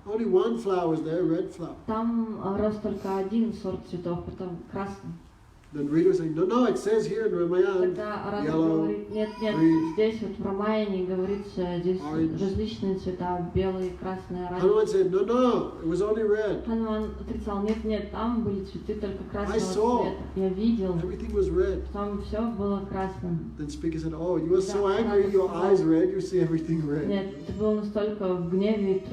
Speaker 1: Only one flower was there, red flower.
Speaker 2: Там рос только один сорт цветов, потом красный.
Speaker 1: Then reader was saying, no, it says here in Ramayana,
Speaker 2: Тогда оратор
Speaker 1: yellow,
Speaker 2: говорит, нет,
Speaker 1: green,
Speaker 2: здесь вот в Рамаяне говорится, здесь
Speaker 1: orange.
Speaker 2: различные цвета, белый, красный,
Speaker 1: Hanuman
Speaker 2: оранжевый.
Speaker 1: said, no, it was only red.
Speaker 2: Хануман отрицал, нет, там были цветы только красного
Speaker 1: saw.
Speaker 2: цвета. Я видел,
Speaker 1: Everything was red.
Speaker 2: там все было красным.
Speaker 1: Then speaker said, oh, you are so angry, your eyes red, you see everything red.
Speaker 2: Нет, ты был настолько в гневе,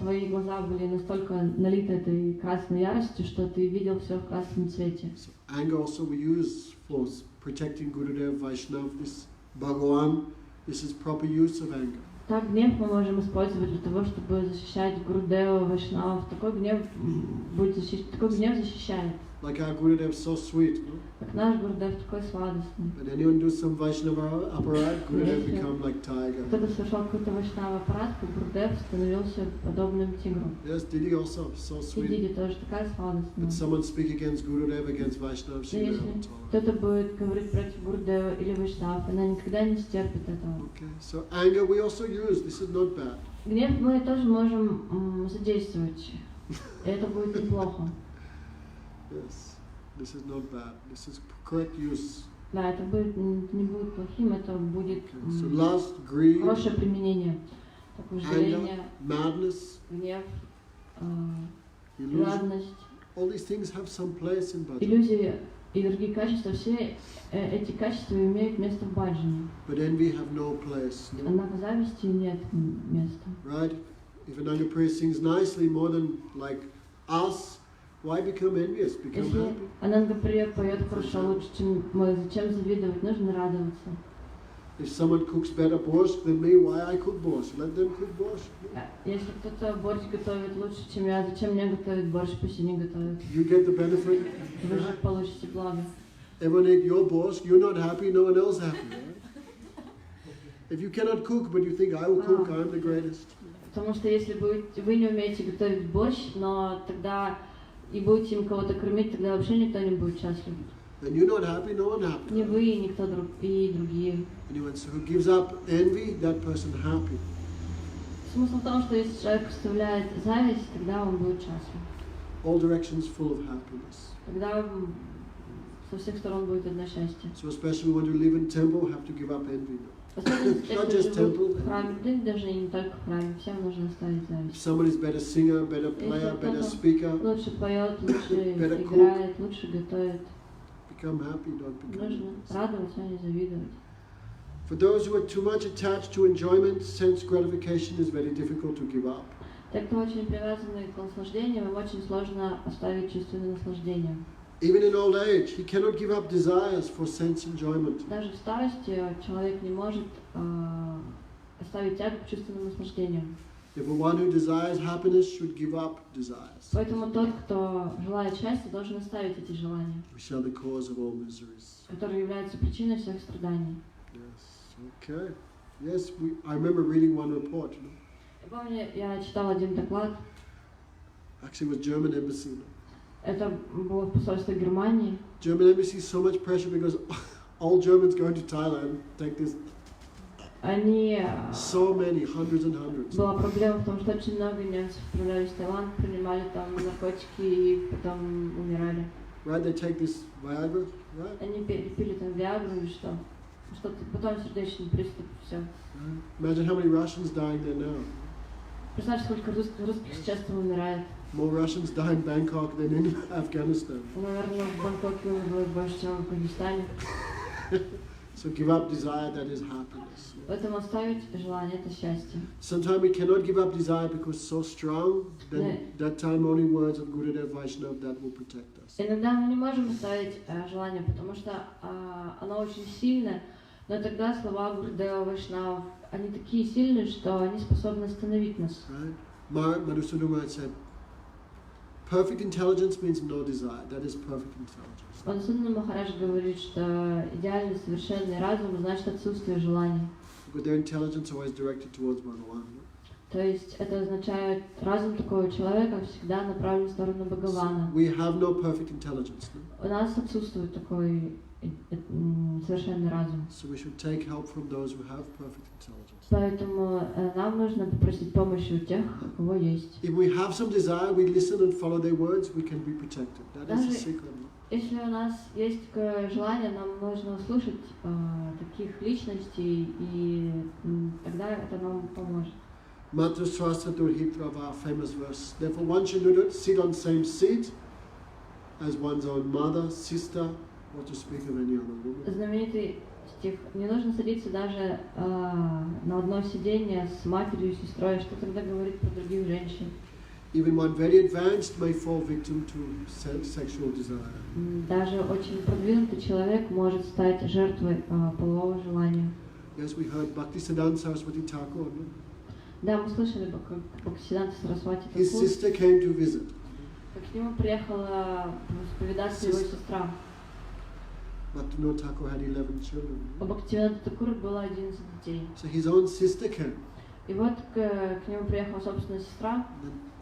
Speaker 2: твои глаза были настолько налиты этой красной яростью, что ты видел все в красном цвете.
Speaker 1: So anger also we use for protecting Gurudev, Vaishnav, this Bhagavan. This is proper use of anger.
Speaker 2: Так гнев мы можем использовать для того, чтобы защищать Гурудева, Вайшнавов. Такой гнев защищает.
Speaker 1: Like our Gurudev is so sweet, no?
Speaker 2: Как наш Гурудев такой сладостный.
Speaker 1: But anyone do some Vaishnava apparat, Gurudev become like tiger.
Speaker 2: Кто-то совершал какой-то Вайшнава аппарат, как Гурудев становился подобным тигру.
Speaker 1: Yes, Didi also, so
Speaker 2: И
Speaker 1: sweet.
Speaker 2: Диди тоже такая сладостная.
Speaker 1: But someone speak against Gurudev, against Vaishnav, she
Speaker 2: Но
Speaker 1: will
Speaker 2: если
Speaker 1: not tolerate.
Speaker 2: кто-то будет говорить против Гурудева или Вайшнав, она никогда не стерпит этого.
Speaker 1: Okay, so anger we also use. This is not bad.
Speaker 2: Гнев мы тоже можем задействовать. И это будет неплохо.
Speaker 1: Yes, this is not bad. This is correct use.
Speaker 2: Да, это будет, не будет плохим, это будет
Speaker 1: Okay, so lust, greed,
Speaker 2: хорошее применение. Так,
Speaker 1: anger,
Speaker 2: вожделение,
Speaker 1: madness,
Speaker 2: гнев,
Speaker 1: illusion.
Speaker 2: жадность,
Speaker 1: All these things have some place in bhajan.
Speaker 2: иллюзии и другие качества, все эти качества имеют место в баджане.
Speaker 1: But envy have no place. No?
Speaker 2: Однако зависти нет места.
Speaker 1: Right? If an Anga priest sings nicely more than like us, why become envious? Become
Speaker 2: Если
Speaker 1: happy.
Speaker 2: Ананга поет хорошо, лучше, чем мы, зачем завидовать? Нужно радоваться.
Speaker 1: If someone cooks better borscht than me, why I cook borscht? Let them cook borscht.
Speaker 2: Если кто-то борщ готовит лучше, чем я, зачем мне готовить борщ, пусть они готовят.
Speaker 1: You get the benefit.
Speaker 2: Вы же получите благо.
Speaker 1: Everyone ate your borscht, you're not happy, no one else happy, right? If you cannot cook, but you think, I will cook, I'm the greatest.
Speaker 2: Потому что если вы не умеете готовить борщ, но тогда и будете им кого-то кормить, тогда вообще никто не будет счастлив.
Speaker 1: Then you're not happy, no one happy.
Speaker 2: Не вы, и никто и другие.
Speaker 1: Anyone who gives up envy, that person happy.
Speaker 2: Смысл в том, что если человек оставляет зависть, тогда он будет счастлив.
Speaker 1: All directions full of happiness.
Speaker 2: Тогда со всех сторон будет одно счастье.
Speaker 1: So especially when you live in temple, have to give up envy.
Speaker 2: Особенно
Speaker 1: Not
Speaker 2: те,
Speaker 1: just
Speaker 2: кто живут
Speaker 1: temple.
Speaker 2: в храме, да и даже не только в храме, всем нужно оставить
Speaker 1: If
Speaker 2: зависть.
Speaker 1: someone is better singer, better player, better speaker,
Speaker 2: Лучше поет, лучше
Speaker 1: Better
Speaker 2: играет, лучше готовит.
Speaker 1: become happy, don't become
Speaker 2: Нужно
Speaker 1: envious.
Speaker 2: радоваться, а не завидовать.
Speaker 1: For those who are too much attached to enjoyment, sense gratification is very difficult to give up.
Speaker 2: Те, кто очень привязаны к наслаждениям, им очень сложно оставить чувственное наслаждение.
Speaker 1: Even in old age, he cannot give up desires for sense enjoyment.
Speaker 2: Даже в старости человек не может оставить тягу к чувственным наслаждениям.
Speaker 1: Therefore, one who desires happiness should give up desires,
Speaker 2: Поэтому тот, кто желает счастья, должен оставить эти желания,
Speaker 1: which are the cause of all miseries.
Speaker 2: которые являются причиной всех страданий.
Speaker 1: Yes, okay. Yes, I remember reading one report. You know?
Speaker 2: Я помню, я читала один доклад,
Speaker 1: Actually, it was German embassy. You know?
Speaker 2: это было в посольстве Германии.
Speaker 1: German embassy, so much pressure because All Germans going to Thailand take this.
Speaker 2: Они...
Speaker 1: So many, hundreds and hundreds.
Speaker 2: Была проблема в том, что очень много немцев отправлялись в Таиланд, принимали там наркотики и потом умирали.
Speaker 1: Right, they take this Viagra, right?
Speaker 2: Они пили там Виагру или что? Что-то, потом сердечный приступ, все.
Speaker 1: Right. Imagine how many Russians dying there now.
Speaker 2: Представь, сколько русских сейчас там умирает.
Speaker 1: More Russians die in Bangkok than in Afghanistan.
Speaker 2: Наверное, в Бангкоке умерло больше, чем в Афганистане.
Speaker 1: So give up desire, that is happiness.
Speaker 2: Поэтому оставить желание — это счастье.
Speaker 1: Sometimes we cannot give up desire because it's so strong, then that time only words of Gurudev Vaishnava that will protect us.
Speaker 2: Иногда мы не можем оставить желание, потому что оно очень сильное, но тогда слова Гурудева Вайшнава, они такие сильные, что они способны остановить нас.
Speaker 1: Right? Madhusudana Maharaj said, perfect intelligence means no desire. That is perfect intelligence.
Speaker 2: Madhusudana Махарадж говорит, что идеальный совершенный разум значит отсутствие желания.
Speaker 1: But their intelligence always directed towards Bhagavan.
Speaker 2: То есть это означает, разум такого человека всегда направлен в сторону Бхагавана.
Speaker 1: We have no perfect intelligence. No?
Speaker 2: У нас отсутствует такой совершенный разум.
Speaker 1: So we should take help from those who have perfect intelligence.
Speaker 2: Поэтому нам нужно попросить помощи у тех, у кого есть.
Speaker 1: If we have some desire, we listen and follow their words, we can be protected. That is the secret.
Speaker 2: Если у нас есть такое желание, нам нужно услышать таких личностей, и тогда это нам поможет.
Speaker 1: Matra Swastra Durhitrava, famous verse. Therefore one should not sit on same seat as one's own mother, sister, or to speak of any other woman.
Speaker 2: Знаменитый стих. Не нужно садиться даже на одно сиденье с матерью и сестрой, что тогда говорит про других женщин.
Speaker 1: Even one very advanced may fall victim to sexual desire.
Speaker 2: Даже очень продвинутый человек может стать жертвой полового желания.
Speaker 1: Yes, we heard Bhaktivinoda Thakura.
Speaker 2: Да, мы слышали, как Бхактивинода Сарасвати Такур.
Speaker 1: His sister came to visit.
Speaker 2: К нему приехала исповедаться его сестра.
Speaker 1: Bhaktivinoda Thakura had 11 children.
Speaker 2: У Бхактивинода Такура было 11 детей.
Speaker 1: So his own sister came.
Speaker 2: И вот к нему приехала собственная сестра.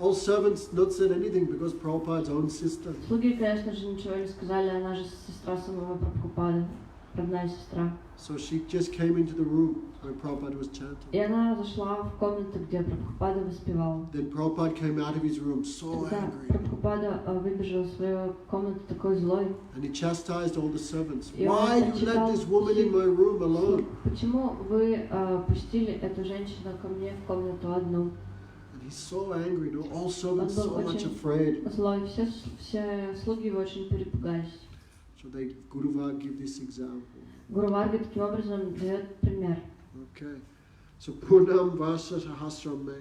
Speaker 1: All servants not said anything because Prabhupada's own sister.
Speaker 2: Слуги, конечно же, ничего не сказали, она же сестра самого Прабхупады, родная сестра.
Speaker 1: So she just came into the room where Prabhupada was chanting.
Speaker 2: И она зашла в комнату, где Прабхупада воспевал.
Speaker 1: Then Prabhupada came out of his room so angry.
Speaker 2: Прабхупада выбежал в свою комнату такой злой.
Speaker 1: And he chastised all the servants. Why you let this woman in my room alone?
Speaker 2: Почему вы пустили эту женщину ко мне в комнату одну?
Speaker 1: And he's so angry. No, all servants so much afraid.
Speaker 2: Злой, все слуги его очень перепугались.
Speaker 1: So they Guruvar give this example.
Speaker 2: Гуру Варга таким образом дает пример.
Speaker 1: Okay. So Purnam Vasa Sahasram me.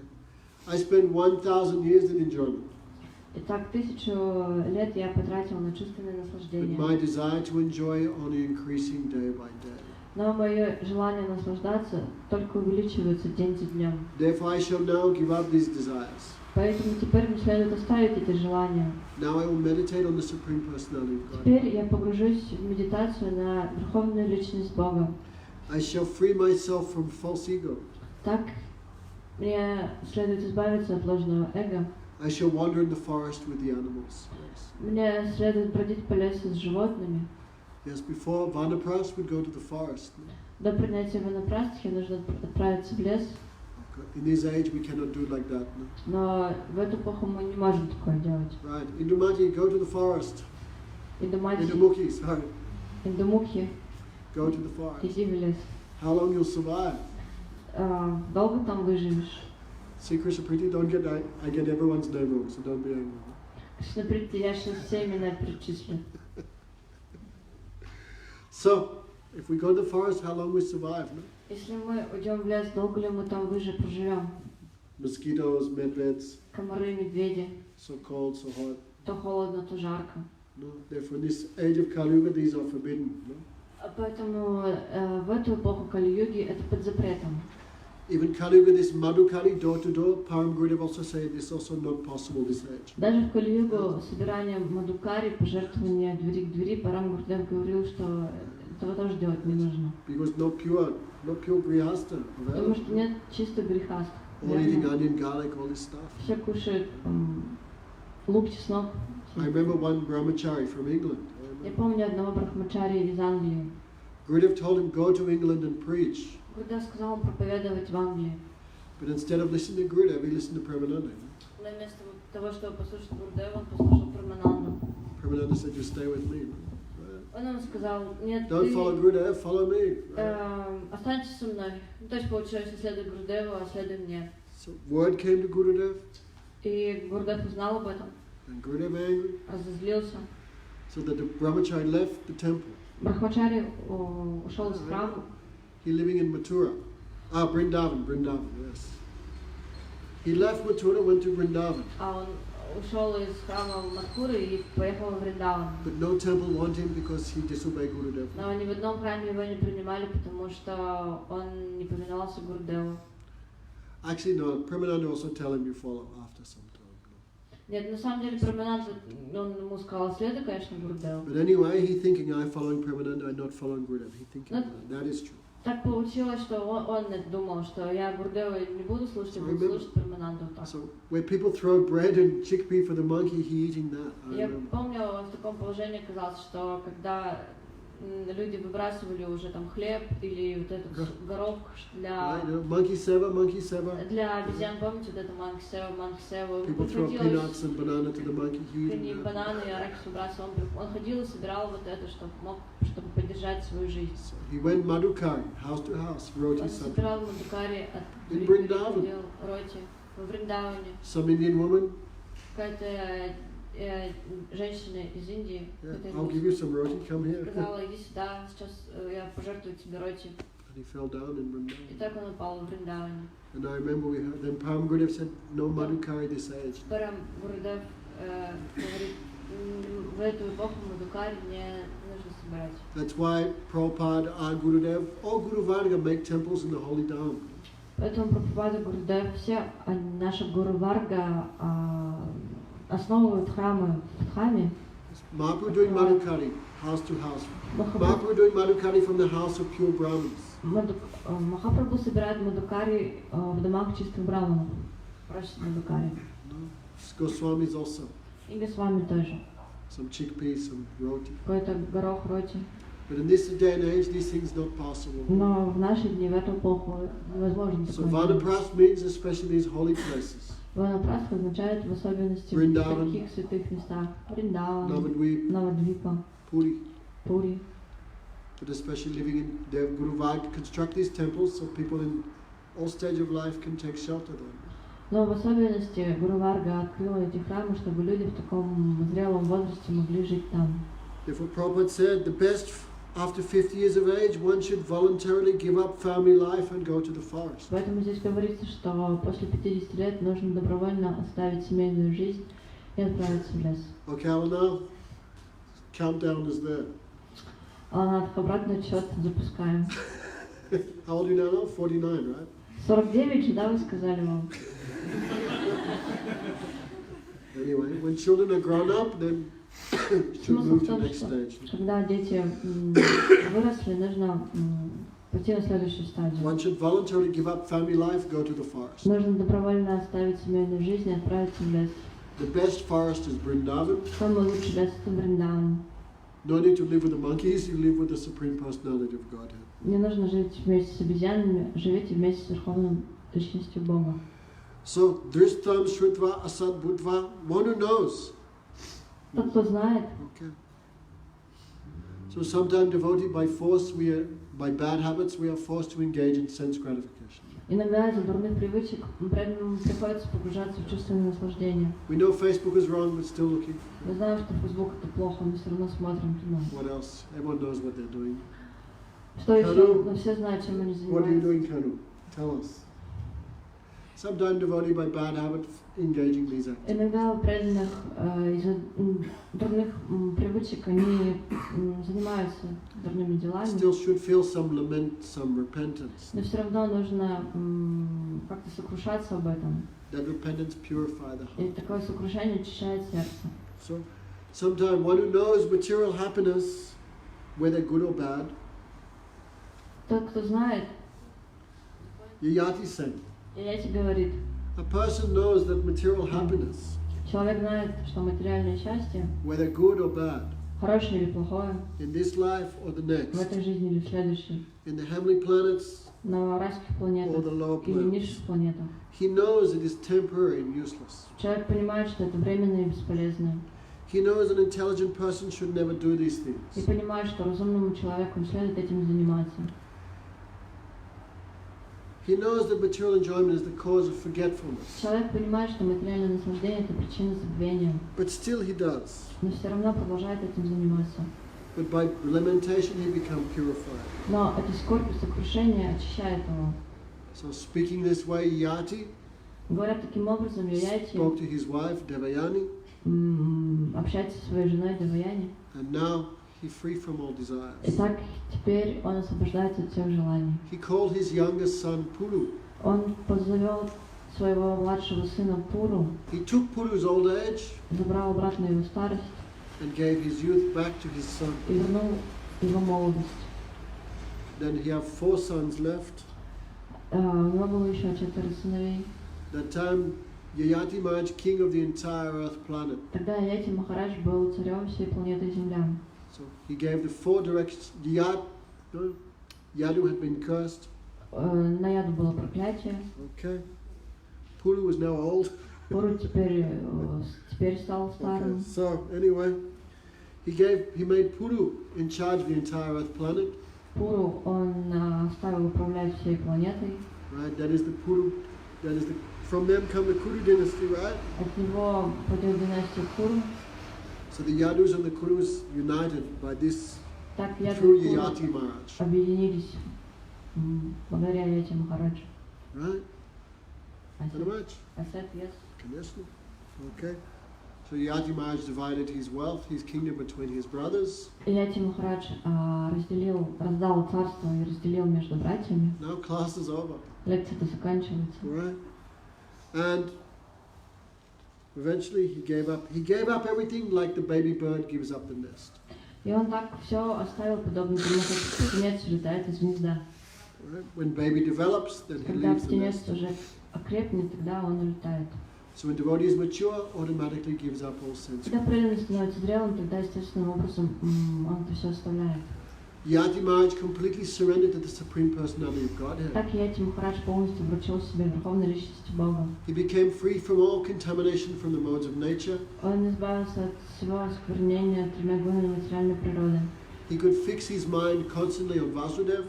Speaker 1: I spent 1,000 years in enjoyment.
Speaker 2: Итак, 1000 лет я потратил на чувственное
Speaker 1: But
Speaker 2: наслаждение.
Speaker 1: my desire to enjoy only increasing day by day.
Speaker 2: Но мое желание наслаждаться только увеличивается день за днем.
Speaker 1: Therefore I shall now give up these desires.
Speaker 2: Поэтому теперь мне следует оставить эти желания.
Speaker 1: Now I will meditate on the Supreme Personality of God.
Speaker 2: Теперь я погружусь в медитацию на Верховную Личность Бога.
Speaker 1: I shall free myself from false ego.
Speaker 2: Так мне следует избавиться от ложного эго.
Speaker 1: I shall wander in the forest with the animals. Yes.
Speaker 2: Мне следует бродить по лесу с животными.
Speaker 1: Yes, before Vanapras would go to the forest.
Speaker 2: До принятия ванапрастхи нужно отправиться в лес.
Speaker 1: In this age we cannot do like that. No?
Speaker 2: Но в эту эпоху мы не можем такое делать.
Speaker 1: Right. Indumati, go to the forest. Indumukhi, sorry.
Speaker 2: Индумухи,
Speaker 1: Go to the forest.
Speaker 2: иди в лес.
Speaker 1: How long you'll survive?
Speaker 2: Долго там выживешь?
Speaker 1: See, Krishna Priti, don't get I get everyone's name wrong, so don't be angry.
Speaker 2: Кришна Прити, я сейчас все имена перечислю.
Speaker 1: So, if we go to the forest, how long we survive? No?
Speaker 2: Если мы уйдем в лес, долго ли мы там проживем?
Speaker 1: Mosquitoes, medveds,
Speaker 2: Комары, медведи,
Speaker 1: so cold, so hot.
Speaker 2: то холодно, то жарко.
Speaker 1: No? Therefore, in this age of Kali Yuga, these are forbidden. No?
Speaker 2: Поэтому в эту эпоху Кали-юги это под запретом.
Speaker 1: Even Kali Yuga, this Madhukali, door to door, Param Gurudev also say this is also not possible this age.
Speaker 2: Даже в Кали-югу собирание мадукари, пожертвование двери к двери, Парам Гурдев говорил, что этого тоже делать не нужно.
Speaker 1: Because no pure grihasta.
Speaker 2: Потому что нет чисто грехаст.
Speaker 1: All eating onion, garlic, all this stuff.
Speaker 2: Все кушают лук, чеснок.
Speaker 1: I remember one brahmachari from England.
Speaker 2: Я помню одного брахмачари из Англии.
Speaker 1: Gurudev told him, go to England and preach.
Speaker 2: Гурудев сказал ему проповедовать в Англии.
Speaker 1: But instead of listening to Gurudev, he listened to Pramananda.
Speaker 2: Но вместо того, чтобы послушать Гурудева, он послушал Прамананду.
Speaker 1: Pramananda said, just stay with me.
Speaker 2: Он ему сказал, нет,
Speaker 1: Don't follow Gurudev, follow me.
Speaker 2: останься со мной. То есть получилось, не следуй Гурудеву, а следуй мне.
Speaker 1: So word came to Gurudev.
Speaker 2: И Гурудев узнал об этом.
Speaker 1: And Gurudev angry.
Speaker 2: Разозлился.
Speaker 1: So that the brahmachari left the temple.
Speaker 2: Брахмачари ушел из храма.
Speaker 1: He living in Mathura. Vrindavan, yes. He left Mathura, went to Vrindavan.
Speaker 2: А он ушел из храма Матхуры и поехал в Вриндаван.
Speaker 1: But no temple wanted him because he disobeyed Gurudev.
Speaker 2: Но ни в одном храме его не принимали, потому что он не повиновался Гурудеву.
Speaker 1: Actually, no. Pramananda also tell him you follow after some time.
Speaker 2: Нет, на самом деле Прамананда, он ему сказал, следуй, конечно, Гурудеву.
Speaker 1: But anyway, he thinking I'm following Pramananda, I'm not following Gurudev. He thinking that is true.
Speaker 2: Так получилось, что он думал, что я Гурудева не буду слушать, я буду слушать Прамананду.
Speaker 1: So where people throw bread and chickpea for the monkey, he eating that.
Speaker 2: Я помню, он в таком положении оказался, что когда люди выбрасывали уже там хлеб или вот этот горох для
Speaker 1: monkey seva.
Speaker 2: Для обезьян, помните, вот это monkey seva.
Speaker 1: People throw peanuts and banana to the monkey.
Speaker 2: Бананы и арахис выбрасывал. Он ходил и собирал вот это, чтобы поддержать свою жизнь.
Speaker 1: So he went madhukari, house to house, roti
Speaker 2: Он
Speaker 1: sabji.
Speaker 2: собирал мадукари от
Speaker 1: In Vrindavan.
Speaker 2: роти в Вриндаване.
Speaker 1: Some Indian woman.
Speaker 2: Какая-то женщина из Индии
Speaker 1: I'll give you some roti. Come here.
Speaker 2: сказала, иди сюда, сейчас я пожертвую тебе роти.
Speaker 1: And he fell down in Vrindavan.
Speaker 2: И так он упал в Вриндаване.
Speaker 1: And I remember we heard. Then Param Gurudev said, "No madhukari this age."
Speaker 2: Парам Гурудев говорит, в эту эпоху мадукари не нужно собирать.
Speaker 1: That's why Prabhupada, our Gurudev, all Guru Varga make temples in the holy Dham.
Speaker 2: Поэтому Прабхупада, Гурудев, все наши Гуру Варга основывают храмы в Дхаме.
Speaker 1: Mahaprabhu doing madhukari, house to house. Mahaprabhu doing madhukari from the house of pure Brahmins.
Speaker 2: Махапрабху собирает мадукари в домах чистых браманов. Просит мадукари.
Speaker 1: Goswamis also.
Speaker 2: И Госвами тоже.
Speaker 1: Some chickpeas, some roti.
Speaker 2: Какой-то горох, роти.
Speaker 1: But in this day and age, these things not possible.
Speaker 2: Но в наши дни, в эту эпоху, невозможно
Speaker 1: So
Speaker 2: такое.
Speaker 1: Vanaprastha means especially these holy places.
Speaker 2: Ванапрастха означает в особенности
Speaker 1: Вриндаван.
Speaker 2: в таких святых местах. Вриндаван,
Speaker 1: Navadvip,
Speaker 2: Навадвипа,
Speaker 1: Puri.
Speaker 2: Пури.
Speaker 1: But especially living in their Guru Varga construct these temples so people in all stage of life can take shelter there.
Speaker 2: Но в особенности Гуру Варга открыла эти храмы, чтобы люди в таком зрелом возрасте могли жить там.
Speaker 1: Therefore Prabhupada said, the best after 50 years of age, one should voluntarily give up family life and go to the forest.
Speaker 2: Поэтому здесь говорится, что после 50 лет нужно добровольно оставить семейную жизнь и отправиться в лес.
Speaker 1: Okay, well now, countdown is there.
Speaker 2: Обратный отсчет запускаем.
Speaker 1: How old are you now? 49, right?
Speaker 2: 49 же, да, вы сказали вам?
Speaker 1: Anyway, when children are grown up, then should
Speaker 2: Смысл
Speaker 1: move
Speaker 2: в
Speaker 1: to
Speaker 2: том,
Speaker 1: the next
Speaker 2: что
Speaker 1: stage.
Speaker 2: когда дети выросли, нужно пойти на следующую стадию.
Speaker 1: One should voluntarily give up family life, go to the forest.
Speaker 2: Нужно добровольно оставить семейную жизнь и отправиться в лес.
Speaker 1: The best forest is Vrindavan.
Speaker 2: Самый лучший лес — это Вриндаван.
Speaker 1: No need to live with the monkeys, you live with the Supreme Personality of Godhead.
Speaker 2: Не нужно жить вместе с обезьянами, живите вместе с Верховной Личностью Бога.
Speaker 1: So, Drishtam Shrutva Asad Bhutva, one who knows.
Speaker 2: Тот, кто знает.
Speaker 1: Okay. So sometimes devotee by force, by bad habits, we are forced to engage in sense gratification.
Speaker 2: Иногда из-за дурных привычек преданным приходится погружаться в чувственное наслаждение.
Speaker 1: We know Facebook is wrong, but still looking.
Speaker 2: Мы знаем, что Facebook это плохо, но все равно смотрим туда.
Speaker 1: What else? Everyone knows what they're doing.
Speaker 2: Что еще? Но все знают, чем они
Speaker 1: What are you
Speaker 2: занимаются.
Speaker 1: doing, Kanu? Tell us. Sometimes devotee by bad habit engaging these activities.
Speaker 2: Иногда у преданных из-за дурных привычек они занимаются дурными делами.
Speaker 1: Still should feel some lament, some repentance.
Speaker 2: Но все равно нужно как-то сокрушаться об этом.
Speaker 1: That repentance purify the
Speaker 2: И
Speaker 1: heart.
Speaker 2: такое сокрушение очищает сердце.
Speaker 1: So, sometimes one who knows material happiness, whether good or bad,
Speaker 2: Тот, кто знает,
Speaker 1: Yayati said,
Speaker 2: Yayati говорит,
Speaker 1: a person knows that material happiness,
Speaker 2: человек знает, что материальное счастье,
Speaker 1: whether good or bad,
Speaker 2: хорошее или плохое,
Speaker 1: in this life or the
Speaker 2: в
Speaker 1: next,
Speaker 2: этой жизни или в следующей,
Speaker 1: in the heavenly planets
Speaker 2: на райских
Speaker 1: or
Speaker 2: планетах
Speaker 1: the lower
Speaker 2: или
Speaker 1: planets.
Speaker 2: низших планетах.
Speaker 1: He knows it is temporary and useless.
Speaker 2: Человек понимает, что это временно и бесполезно.
Speaker 1: He knows an intelligent person should never do these
Speaker 2: И
Speaker 1: things.
Speaker 2: понимает, что разумному человеку не следует этим заниматься.
Speaker 1: He knows that material enjoyment is the cause of forgetfulness.
Speaker 2: Человек понимает, что материальное наслаждение – это причина забвения,
Speaker 1: But still he does.
Speaker 2: но все равно продолжает этим заниматься.
Speaker 1: But by lamentation he becomes purified.
Speaker 2: Но эта скорбь и сокрушение очищает его.
Speaker 1: So speaking this way, Yayati
Speaker 2: Говорят таким образом, Yayāti
Speaker 1: spoke to his wife, Devayani,
Speaker 2: общается со своей женой Деваяни.
Speaker 1: and now he's free from all desires.
Speaker 2: Итак, теперь он освобождается от всех желаний.
Speaker 1: He called his youngest son Puru.
Speaker 2: Он позовел своего младшего сына Пуру,
Speaker 1: He took Puru's old age
Speaker 2: забрал обратно его старость
Speaker 1: and gave his youth back to his son.
Speaker 2: и вернул его молодость.
Speaker 1: Then he had 4 sons left.
Speaker 2: У него было еще 4 сыновей.
Speaker 1: That time, Yayati Mahārāja, king of the entire earth planet.
Speaker 2: Тогда Yayati Махарадж был царем всей планеты Земля.
Speaker 1: So he gave the 4 directions. Yadu had been cursed.
Speaker 2: На Яду было проклятие.
Speaker 1: Okay. Puru was now old.
Speaker 2: Пуру теперь стал
Speaker 1: Okay.
Speaker 2: старым.
Speaker 1: So anyway, he made Puru in charge of the entire earth planet.
Speaker 2: Пуру он оставил управлять всей планетой.
Speaker 1: Right. That is the Puru. From them come the Kuru dynasty, right?
Speaker 2: От него пойдет династия Куру.
Speaker 1: So the Yadus and the Kurus united by this
Speaker 2: Так Яду
Speaker 1: through
Speaker 2: и Куру
Speaker 1: Yayati Mahārāja.
Speaker 2: объединились благодаря Yayati Махараджу.
Speaker 1: Right? Понимаешь?
Speaker 2: I said yes.
Speaker 1: Конечно. Okay. So Yayati Mahārāja divided his wealth, his kingdom between his brothers.
Speaker 2: Yayati Махарадж раздал царство и разделил между братьями.
Speaker 1: Now class is over.
Speaker 2: Лекция-то заканчивается.
Speaker 1: Right? And eventually he gave up. He gave up everything like the baby bird gives up the nest.
Speaker 2: И он так все оставил, подобно тому, как птенец улетает из гнезда.
Speaker 1: Right? When baby develops, then he
Speaker 2: Когда
Speaker 1: leaves the
Speaker 2: птенец
Speaker 1: nest.
Speaker 2: уже окрепнет, тогда он улетает.
Speaker 1: So when devotee is mature, automatically gives up all sense.
Speaker 2: Когда преданный становится зрелым, тогда естественным образом он это все оставляет.
Speaker 1: Yayati Mahārāja completely surrendered to the Supreme Personality of Godhead.
Speaker 2: Так Yayati Махарадж полностью вручил себя Верховной Личности Бога.
Speaker 1: He became free from all contamination from the modes of nature.
Speaker 2: Он избавился от всего осквернения тремя гунами материальной природы.
Speaker 1: He could fix his mind constantly on Vasudeva,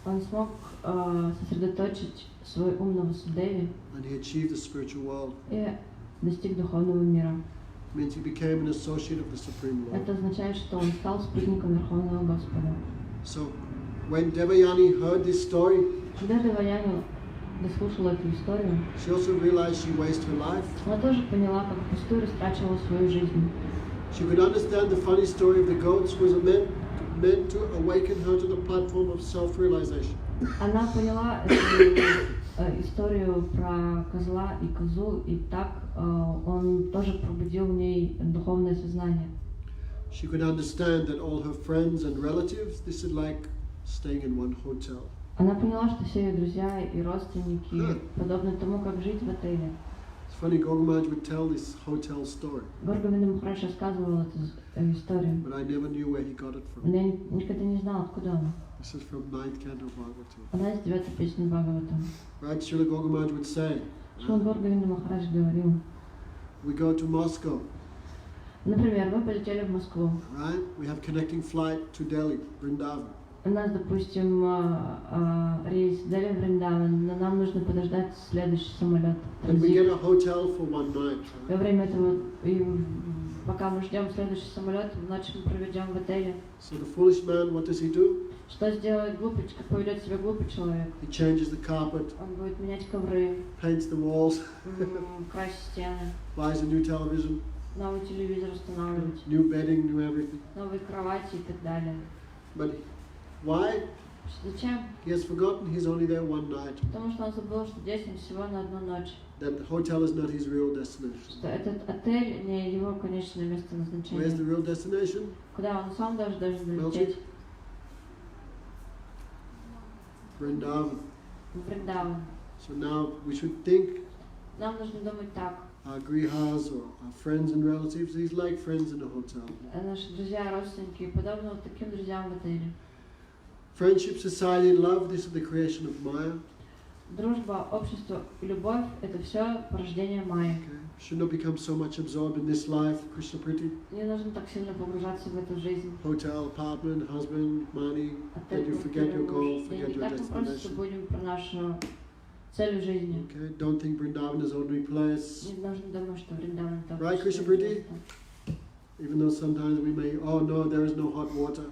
Speaker 2: Он смог сосредоточить свой ум на Васудеве
Speaker 1: and he achieved the spiritual world.
Speaker 2: и достиг духовного мира.
Speaker 1: It means he became an associate of the Supreme Lord.
Speaker 2: Это означает, что он стал спутником Верховного Господа.
Speaker 1: So, when Devayani heard this story,
Speaker 2: Когда Деваяни дослушала эту историю,
Speaker 1: she also realized she wasted her life.
Speaker 2: она тоже поняла, как впустую растрачивала свою жизнь.
Speaker 1: She could understand the funny story of the goats was meant to awaken her to the platform of self-realization.
Speaker 2: Она поняла эту историю про козла и козу, и так он тоже пробудил в ней духовное сознание.
Speaker 1: She could understand that all her friends and relatives, this is like staying in one hotel.
Speaker 2: Она поняла, что все ее друзья и родственники подобны тому, как жить в отеле.
Speaker 1: It's funny, Gogomaj would tell this hotel story,
Speaker 2: Бхактивinoda Махарадж рассказывал эту историю,
Speaker 1: but I never knew where he got it
Speaker 2: но
Speaker 1: from.
Speaker 2: я никогда не знала, откуда она.
Speaker 1: This is from 9th canto of Bhagavatam.
Speaker 2: Она из 9-й песни Бхагаватам.
Speaker 1: Right, Srila Gogomaj would say,
Speaker 2: Шрила Бхактивinoda Махарадж говорил,
Speaker 1: we go to Moscow,
Speaker 2: например, мы полетели в Москву.
Speaker 1: right? We have connecting flight to Delhi, Vrindavan.
Speaker 2: У нас, допустим, рейс Дели-Вриндаван, но нам нужно подождать следующий самолет.
Speaker 1: And we get a hotel for one night.
Speaker 2: Во
Speaker 1: Right?
Speaker 2: время этого, и пока мы ждем следующий самолет, ночь мы проведем в отеле.
Speaker 1: So the foolish man, what does he do?
Speaker 2: Что сделает глупый, как поведет себя глупый человек?
Speaker 1: He changes the carpet,
Speaker 2: Он будет менять ковры,
Speaker 1: paints the walls,
Speaker 2: красить стены,
Speaker 1: buys a new television,
Speaker 2: новый телевизор устанавливать,
Speaker 1: new bedding, new everything.
Speaker 2: новые кровати и так далее.
Speaker 1: But why?
Speaker 2: Зачем?
Speaker 1: He has forgotten he's only there one night.
Speaker 2: Потому что он забыл, что здесь он всего на одну ночь.
Speaker 1: That the hotel is not his real destination.
Speaker 2: Что этот отель не его конечное место
Speaker 1: Where's
Speaker 2: назначения.
Speaker 1: the real destination?
Speaker 2: Куда он сам должен долететь?
Speaker 1: Vrindavan.
Speaker 2: В Вриндаван.
Speaker 1: So now we should think,
Speaker 2: Нам нужно думать так.
Speaker 1: our grihas or our friends and relatives, these like friends in a hotel.
Speaker 2: Наши друзья, родственники, подобно вот таким друзьям в отеле.
Speaker 1: Friendship, society, and love, this is the creation of Maya.
Speaker 2: Дружба, общество и любовь – это все порождение Майи.
Speaker 1: Okay. Should not become so much absorbed in this life, Krishna Priti.
Speaker 2: Не нужно так сильно погружаться в эту жизнь.
Speaker 1: Hotel, apartment, husband, money, that you forget your goal, forget your
Speaker 2: Так мы просто
Speaker 1: destination.
Speaker 2: забудем про нашу цель в жизни.
Speaker 1: Okay, don't think Vrindavan is ordinary place.
Speaker 2: Не нужно думать, что Вриндаван это
Speaker 1: Right, Krishna Priti? Even though sometimes we may, oh no, there is no hot water.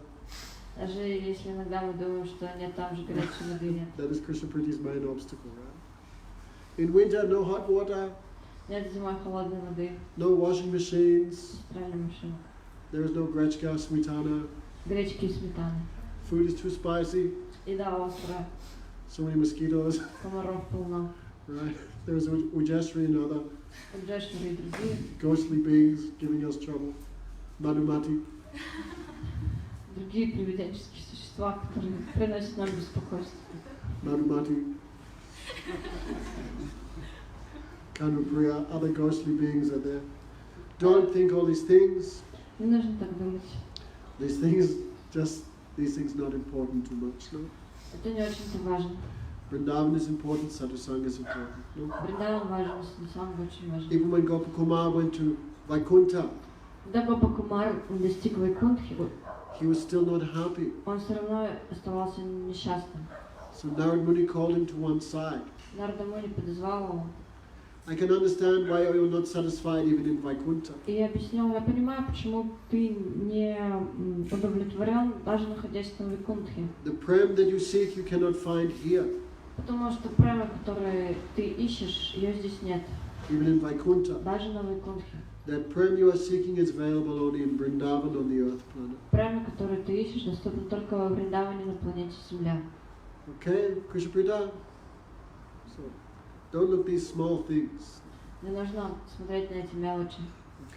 Speaker 2: Даже если иногда мы думаем, что нет, там же горячей воды нет.
Speaker 1: That is Krishna Priti's main obstacle, right? In winter, no hot water,
Speaker 2: Нет зимой холодной воды,
Speaker 1: no washing machines,
Speaker 2: стиральной машины,
Speaker 1: there is no grechka, smetana,
Speaker 2: гречки и сметаны.
Speaker 1: food is too spicy,
Speaker 2: Еда острая,
Speaker 1: so many mosquitoes,
Speaker 2: комаров полно,
Speaker 1: right? There is Ujashri and other
Speaker 2: обжешные и другие,
Speaker 1: ghostly beings giving us trouble. Madhumati.
Speaker 2: другие привиденческие существа, которые приносят нам беспокойство.
Speaker 1: Madhumati. Kanupriya, other ghostly beings are there. Don't think all these things.
Speaker 2: Не нужно так думать.
Speaker 1: These things not important too much, no?
Speaker 2: Это не очень-то важно.
Speaker 1: Vrindavan is important, Sadhusanga is important, no?
Speaker 2: Вриндаван важен, Садхусанга очень важен.
Speaker 1: Even when Gopakumar went to Vaikuntha,
Speaker 2: Когда Гопа Кумар достиг Вайкунтхи,
Speaker 1: he was still not happy.
Speaker 2: он все равно оставался несчастным.
Speaker 1: So Narad Muni called him to one side.
Speaker 2: Нарада Муни подозвал его.
Speaker 1: I can understand why you're not satisfied even in Vaikuntha.
Speaker 2: И я объяснил, я понимаю, почему ты не удовлетворен, даже находясь на Вайкунтхе.
Speaker 1: The prem that you seek, you cannot find here,
Speaker 2: Потому что према, которую ты ищешь, ее здесь нет.
Speaker 1: even in Vaikuntha.
Speaker 2: Даже на Вайкунтхе.
Speaker 1: That prem you are seeking is available only in Vrindavan on the earth planet.
Speaker 2: Према, которую ты ищешь, доступна только во Вриндаване на планете Земля.
Speaker 1: Okay, Krishna Prita? So, don't look these small things.
Speaker 2: Не нужно смотреть на эти мелочи.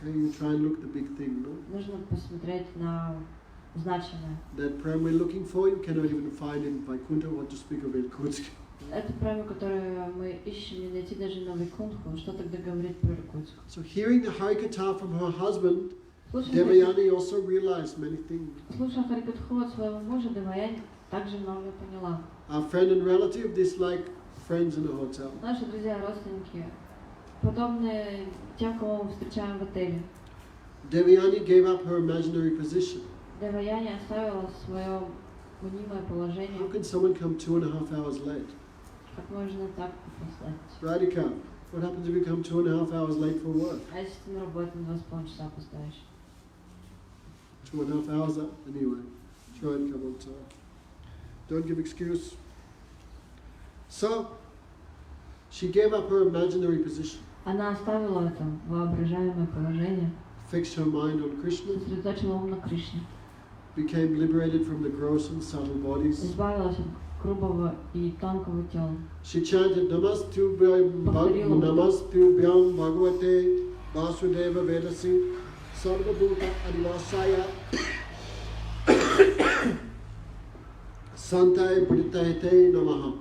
Speaker 1: Okay, you try and look the big thing, no?
Speaker 2: Нужно посмотреть на значимое.
Speaker 1: That prem we're looking for, you cannot even find in Vaikuntha, what to speak of Irkutsk.
Speaker 2: Эту прему, которую мы ищем, не найти даже на Вайкунтху. Что тогда говорит про Иркутск?
Speaker 1: So hearing the Harikatha from her husband,
Speaker 2: Слушая
Speaker 1: Devayani also realized many things.
Speaker 2: Харикатху от своего мужа, Деваяни также многое поняла.
Speaker 1: Our friend and relative dislike friends in a hotel.
Speaker 2: Наши друзья, родственники, подобные тем, кого мы встречаем в отеле.
Speaker 1: Devayani gave up her imaginary position.
Speaker 2: Деваяни оставила свое мнимое положение.
Speaker 1: How can someone come 2.5 hours late?
Speaker 2: Как можно так послать?
Speaker 1: Radhika, what happens if you come 2.5 hours late for work?
Speaker 2: А если ты на работу на 2,5 часа опоздаешь?
Speaker 1: 2.5 hours anyway. Try and come on time. Don't give excuse. So, she gave up her imaginary position,
Speaker 2: Она оставила это воображаемое положение,
Speaker 1: fixed her mind on Krishna,
Speaker 2: сосредоточила ум на Кришне,
Speaker 1: became liberated from the gross and subtle bodies.
Speaker 2: избавилась от грубого и тонкого тела.
Speaker 1: She chanted Namastubhyam Bhagavate Vasudeva Vedasi Sarvabhuta Adivasaya Santai Pritahite Namaha.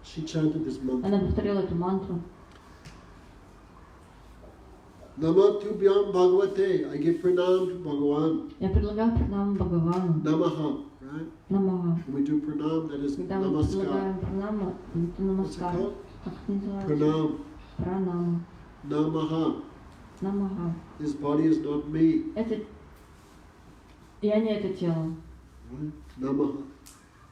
Speaker 1: She chanted this mantra.
Speaker 2: Она повторила эту мантру.
Speaker 1: Namatubhyam Bhagavate. I give pranam to Bhagavan.
Speaker 2: Я предлагаю пранаму Бхагавану.
Speaker 1: Namaha, right?
Speaker 2: Намага.
Speaker 1: When we do pranam, that is
Speaker 2: Когда мы
Speaker 1: namaskar.
Speaker 2: предлагаем пранаму, это
Speaker 1: What's it
Speaker 2: намаскар.
Speaker 1: called?
Speaker 2: Как это называется?
Speaker 1: Pranam.
Speaker 2: Пранама.
Speaker 1: Namaha.
Speaker 2: Намага.
Speaker 1: This body is not me.
Speaker 2: Это... Я не это тело.
Speaker 1: Right? Namaha.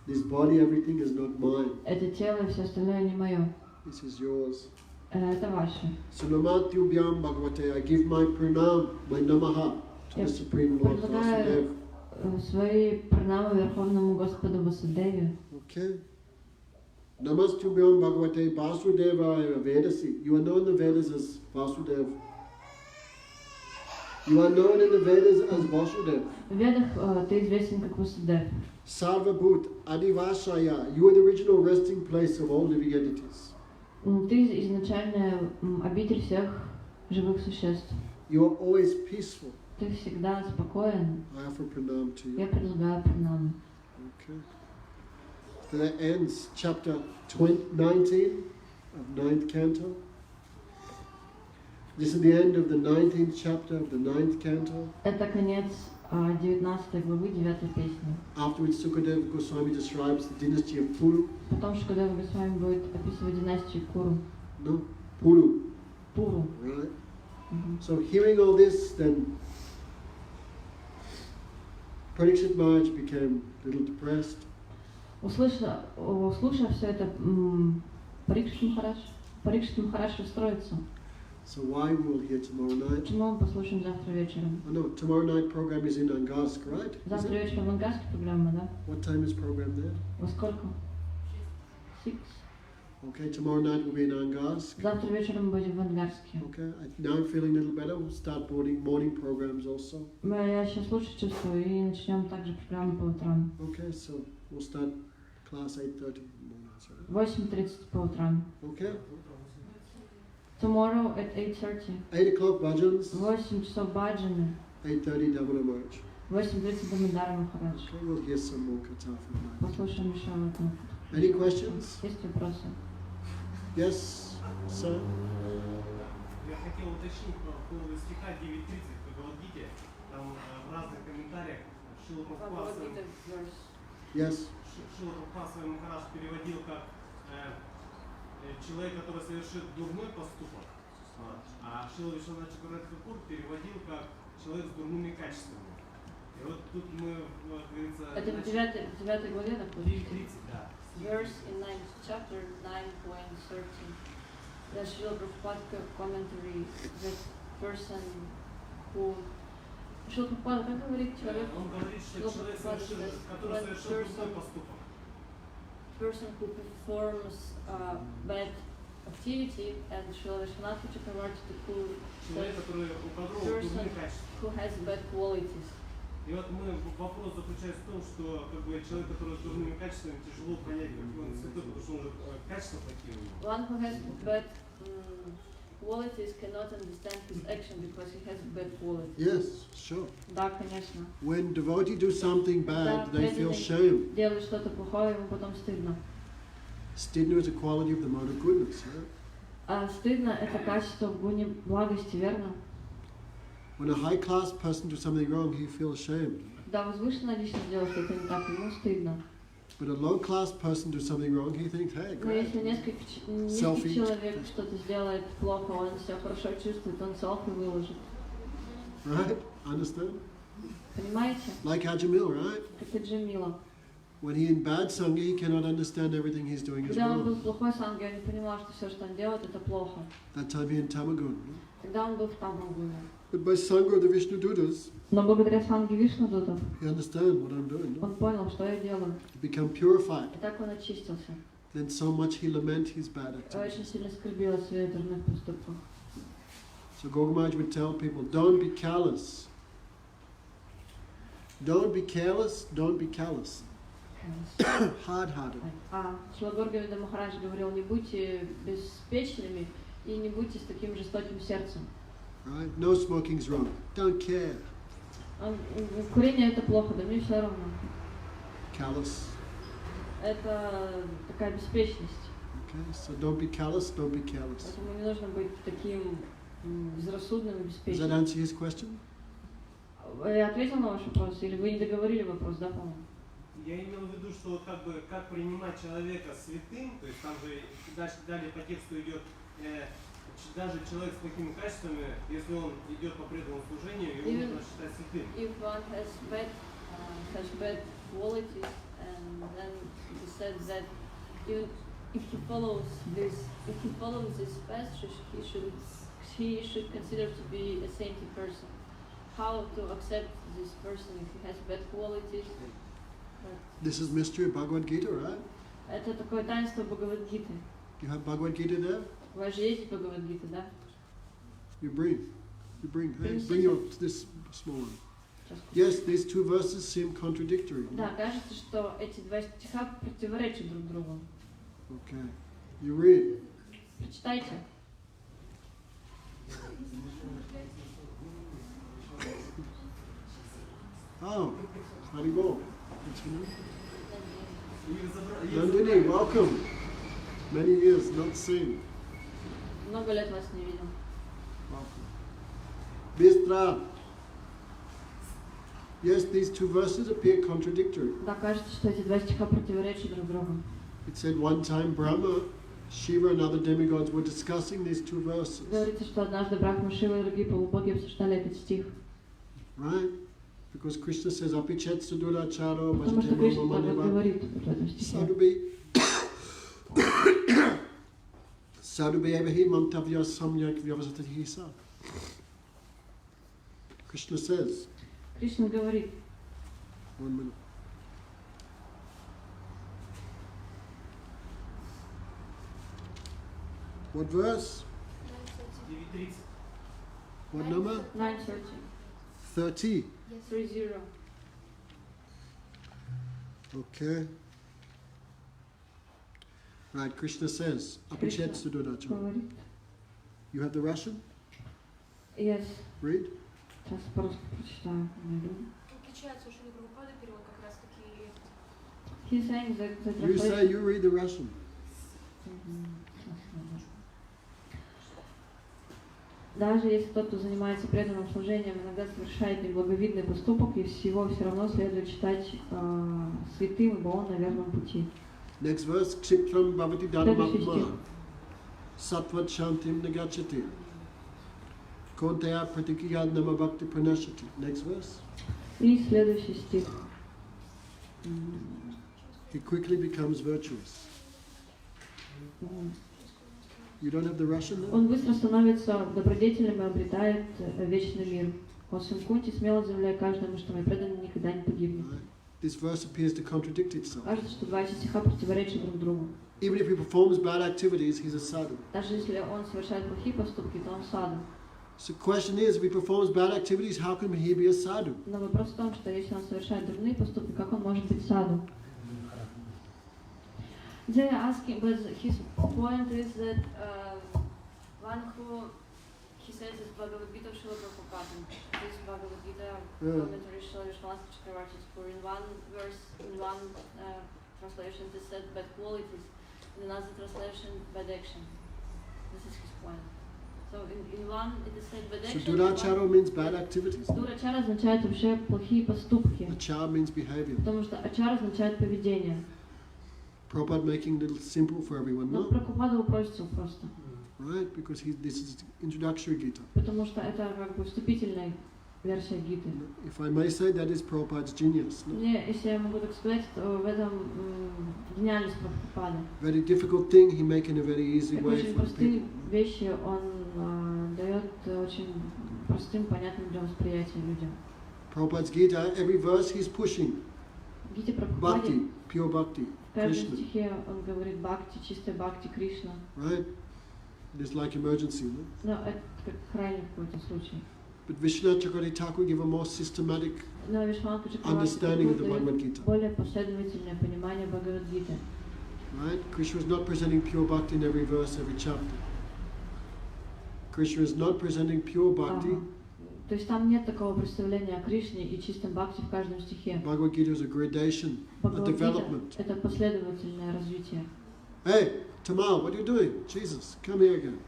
Speaker 1: This body, everything is not mine.
Speaker 2: Это тело и все остальное не мое.
Speaker 1: This is yours.
Speaker 2: Это ваше.
Speaker 1: So Namatyubhyam Bhagavate, I give my pranam, my namaha to the Supreme Lord
Speaker 2: Предлагаю
Speaker 1: Vasudeva.
Speaker 2: свои пранамы Верховному Господу Васудеве.
Speaker 1: Okay. Namastyubhyam Bhagavate Vasudeva Vedasi. You are known in the Vedas as Vasudev. You are known in the Vedas as Vasudev.
Speaker 2: В Ведах ты известен как Васудев.
Speaker 1: Sarvabhut Adivashaya. You are the original resting place of all living entities.
Speaker 2: Ты изначально обитель всех живых существ.
Speaker 1: You are always peaceful.
Speaker 2: Ты всегда спокоен.
Speaker 1: I offer pranam to
Speaker 2: Я
Speaker 1: you.
Speaker 2: предлагаю пранаму.
Speaker 1: Okay. So that ends chapter 19 of 9th canto. This is the end of the 19th chapter of the 9th canto.
Speaker 2: Это конец 19 главы 9 песни.
Speaker 1: Afterwards, Sukadeva Goswami describes the dynasty of Puru.
Speaker 2: Потом Шукадева Госвами будет описывать династию Куру.
Speaker 1: No, Puru.
Speaker 2: Пуру.
Speaker 1: Right. So hearing all this, then Parikshit Maharaj became a little depressed.
Speaker 2: Услышав все это, Парикшит Махарадж расстроится.
Speaker 1: So why we will hear tomorrow night?
Speaker 2: Почему мы послушаем завтра вечером?
Speaker 1: Oh no, tomorrow night program is in Angarsk, right?
Speaker 2: Завтра вечером в Ангарске программа, да?
Speaker 1: What time is program there?
Speaker 2: Во сколько? 6.
Speaker 1: Okay, tomorrow night we'll be in Angarsk.
Speaker 2: Завтра вечером будем в Ангарске.
Speaker 1: Okay, now I'm feeling a little better. We'll start morning programs also.
Speaker 2: Я сейчас лучше чувствую и начнем также программу по утрам.
Speaker 1: Okay, so we'll start class 8:30 in the morning. Sorry.
Speaker 2: 8:30 по утрам.
Speaker 1: Okay.
Speaker 2: Tomorrow at 8:30.
Speaker 1: 8 o'clock bhajans.
Speaker 2: 8 часов баджаны.
Speaker 1: 8:30 Damodar March.
Speaker 2: 8:30 Дамодара Махарадж.
Speaker 1: Okay, we'll hear some more katha from that.
Speaker 2: Послушаем еще одну.
Speaker 1: Any questions?
Speaker 2: Есть вопросы?
Speaker 1: Yes, sir.
Speaker 4: Я хотел уточнить по поводу стиха 9.30 в Бхагавад-гите. Там в разных комментариях Шрила Прабхупада своим Махарадж переводил как человек, который совершит дурной поступок, а Шрила Вишванатха Thakura переводил как человек с дурными качествами. И вот тут мы, как говорится...
Speaker 2: Это в 9 главе находится?
Speaker 4: 9.30, да.
Speaker 2: Verse in 9th chapter 9.13. The Srila Prabhupada commentary, that person who... Srila Prabhupada, как говорит человек?
Speaker 4: Он говорит, что человек, который совершил дурной поступок.
Speaker 2: Person who performs bad activity, and Srila Vishwanath Thakura
Speaker 4: Человек, который у которого дурные качества.
Speaker 2: Who has bad qualities.
Speaker 4: И вот вопрос заключается в том, что как бы человек, который с дурными качествами, тяжело понять, какой он святой, потому что он же качества такие у него.
Speaker 2: One who has bad qualities cannot understand his action because he has bad qualities.
Speaker 1: Yes, sure.
Speaker 2: Да, конечно.
Speaker 1: When devotee do something bad, they feel shame.
Speaker 2: Делают что-то плохое, ему потом стыдно.
Speaker 1: Stidna is a quality of the mode of goodness, right?
Speaker 2: А стыдно это качество в гуне благости, верно?
Speaker 1: When a high-class person does something wrong, he feels ashamed.
Speaker 2: Когда возвышенная личность делает что-то не так, ему стыдно.
Speaker 1: But a low-class person does something wrong, he thinks, hey,
Speaker 2: Но
Speaker 1: great.
Speaker 2: если низкий человек что-то сделает плохо, он себя хорошо чувствует, он селфи выложит.
Speaker 1: Right? Understand?
Speaker 2: Понимаете?
Speaker 1: Like Ajamil, right?
Speaker 2: Как и Джамила.
Speaker 1: When he in bad sangha, he cannot understand everything he's doing as
Speaker 2: Когда он был
Speaker 1: well.
Speaker 2: в плохой санге, он не понимал, что все, что он делает, это плохо.
Speaker 1: That time he in Tamagun.
Speaker 2: Когда он был в Тамагуне.
Speaker 1: But by sangha of the Vishnu Dutas,
Speaker 2: Но благодаря санге Вишнудутов,
Speaker 1: he understands what I'm doing. No?
Speaker 2: он понял, что я делаю.
Speaker 1: He become purified.
Speaker 2: И так он очистился.
Speaker 1: Then so much he lament his bad activities.
Speaker 2: Очень сильно скорбил о своих дурных поступках.
Speaker 1: So Gaugamaj would tell people, don't be callous. Don't be careless, don't be callous. Hard-hearted.
Speaker 2: Шрила Говардхана Махарадж говорил, не будьте беспечными и не будьте с таким жестоким сердцем.
Speaker 1: Right? No smoking's wrong. Don't care.
Speaker 2: Курение это плохо, да мне все равно.
Speaker 1: Callous.
Speaker 2: Это такая беспечность.
Speaker 1: Okay, so don't be callous, don't be careless.
Speaker 2: Поэтому не нужно быть таким безрассудным и
Speaker 1: Does that
Speaker 2: беспечным.
Speaker 1: answer his question?
Speaker 2: Я ответил на ваш вопрос, или вы не договорили вопрос, да, по-моему?
Speaker 4: Я имел в виду, что как бы как принимать человека святым, то есть там же далее по тексту идет даже человек с такими качествами, если он идет по преданному служению, его нужно считать святым.
Speaker 2: If one has bad qualities, and then he said that even if he follows this path, he should consider to be a saintly person. How to accept this person if he has bad qualities?
Speaker 1: This is mystery of Bhagavad Gita, right?
Speaker 2: Это такое таинство Бхагавад-гиты.
Speaker 1: You have Bhagavad Gita there?
Speaker 2: У вас же есть Бхагавад-гита, да?
Speaker 1: You bring. Hey, bring your this small one. Yes, these two verses seem contradictory.
Speaker 2: Да, кажется, что эти два стиха противоречат друг другу.
Speaker 1: Okay. You read.
Speaker 2: Прочитайте.
Speaker 1: Oh, Haribol. Nandini, welcome. Many years not seen.
Speaker 2: Много лет вас не видел.
Speaker 1: Bistra. Yes, these two verses appear contradictory.
Speaker 2: Да, кажется, что эти два стиха противоречат друг другу.
Speaker 1: It said one time Brahma, Shiva and other demigods were discussing these two verses.
Speaker 2: Говорится, что однажды Брахма, Шива и другие полубоги обсуждали этот стих.
Speaker 1: Right? Because Krishna says, Apichet suduracharo
Speaker 2: Потому что Кришна так вот
Speaker 1: bhajate
Speaker 2: говорит в этом стихе.
Speaker 1: Sadhubi evahi mantavya samyak vyavasatati sa. Krishna says,
Speaker 2: Кришна говорит,
Speaker 1: 1 minute. What verse?
Speaker 4: 9:30.
Speaker 1: What number?
Speaker 2: 9:30.
Speaker 1: 30.
Speaker 2: 30.
Speaker 1: Okay. Right, Krishna says, Apichet suduracharo.
Speaker 2: Говорит.
Speaker 1: You have the Russian?
Speaker 2: Yes.
Speaker 1: Read.
Speaker 2: Сейчас по-русски прочитаю. Найду.
Speaker 3: Отличается у Шрила Прабхупады перевод как раз таки.
Speaker 2: He's saying that
Speaker 1: You say you read the Russian.
Speaker 2: Даже если тот, кто занимается преданным служением, иногда совершает неблаговидный поступок, и всего все равно следует считать святым, ибо он на верном пути.
Speaker 1: Next verse, Kshipram bhavati
Speaker 2: Следующий
Speaker 1: dharmapma
Speaker 2: стих.
Speaker 1: Sattvat shantim nagachati Kontaya pratikya nama bhakti pranashati. Next verse.
Speaker 2: И следующий стих.
Speaker 1: He quickly becomes virtuous. You don't have the Russian there?
Speaker 2: Он быстро становится добродетелем и обретает вечный мир. Он своим кунти смело заявляет каждому, что мой преданный никогда не погибнет.
Speaker 1: Right. This verse appears to contradict itself.
Speaker 2: Кажется, что два эти стиха противоречат друг другу.
Speaker 1: Even if he performs bad activities, he's a sadhu.
Speaker 2: Даже если он совершает плохие поступки, то он саду.
Speaker 1: So the question is, if he performs bad activities, how can he be a sadhu?
Speaker 2: Но вопрос в том, что если он совершает дурные поступки, как он может быть саду? They are asking, but his point is that one who, he says, is Bhagavad Gita of Srila Prabhupada. This Bhagavad Gita commentary Srila Vishwanath Chakravarti's for in one verse, in one translation it is said bad qualities, in another translation bad action. This is his point. So in one it is said bad
Speaker 1: So
Speaker 2: action.
Speaker 1: durachara means bad activities.
Speaker 2: Дурачара означает вообще плохие поступки,
Speaker 1: Achara means behavior.
Speaker 2: потому что ачара означает поведение.
Speaker 1: Prabhupada making it simple for everyone,
Speaker 2: Но
Speaker 1: no?
Speaker 2: Прабхупада упростил просто,
Speaker 1: Right? Because this is introductory Gita.
Speaker 2: потому что это как бы вступительная версия Гиты.
Speaker 1: If I may say, that is Prabhupada's genius. No?
Speaker 2: Мне, если я могу так сказать, то в этом гениальность Прабхупады.
Speaker 1: Very difficult thing he make in a very easy
Speaker 2: Так
Speaker 1: way
Speaker 2: очень
Speaker 1: for
Speaker 2: простые
Speaker 1: people.
Speaker 2: вещи он дает очень простым, понятным для восприятия людям.
Speaker 1: Prabhupada's Gita, every verse he's pushing.
Speaker 2: В Гите Прабхупаде
Speaker 1: Bhakti, pure bhakti,
Speaker 2: в каждом
Speaker 1: Krishna.
Speaker 2: стихе он говорит бхакти, чистая бхакти, Кришна.
Speaker 1: Right? It's like emergency, no?
Speaker 2: Но это как крайний какой-то случай.
Speaker 1: But Vishwanath Chakravarti Thakur give a more systematic
Speaker 2: Но Вишванатха
Speaker 1: understanding of the
Speaker 2: Чакраварти
Speaker 1: Bhagavad Gita.
Speaker 2: более последовательное понимание Бхагавад-гиты.
Speaker 1: Right? Krishna is not presenting pure bhakti in every verse, every chapter. Krishna is not presenting pure bhakti.
Speaker 2: Ага. То есть там нет такого представления о Кришне и чистом бхакти в каждом стихе.
Speaker 1: Bhagavad Gita is a gradation, a
Speaker 2: Бхагавад-гита
Speaker 1: development.
Speaker 2: — это последовательное развитие.
Speaker 1: Hey, Tamal, what are you doing? Jesus, come here again.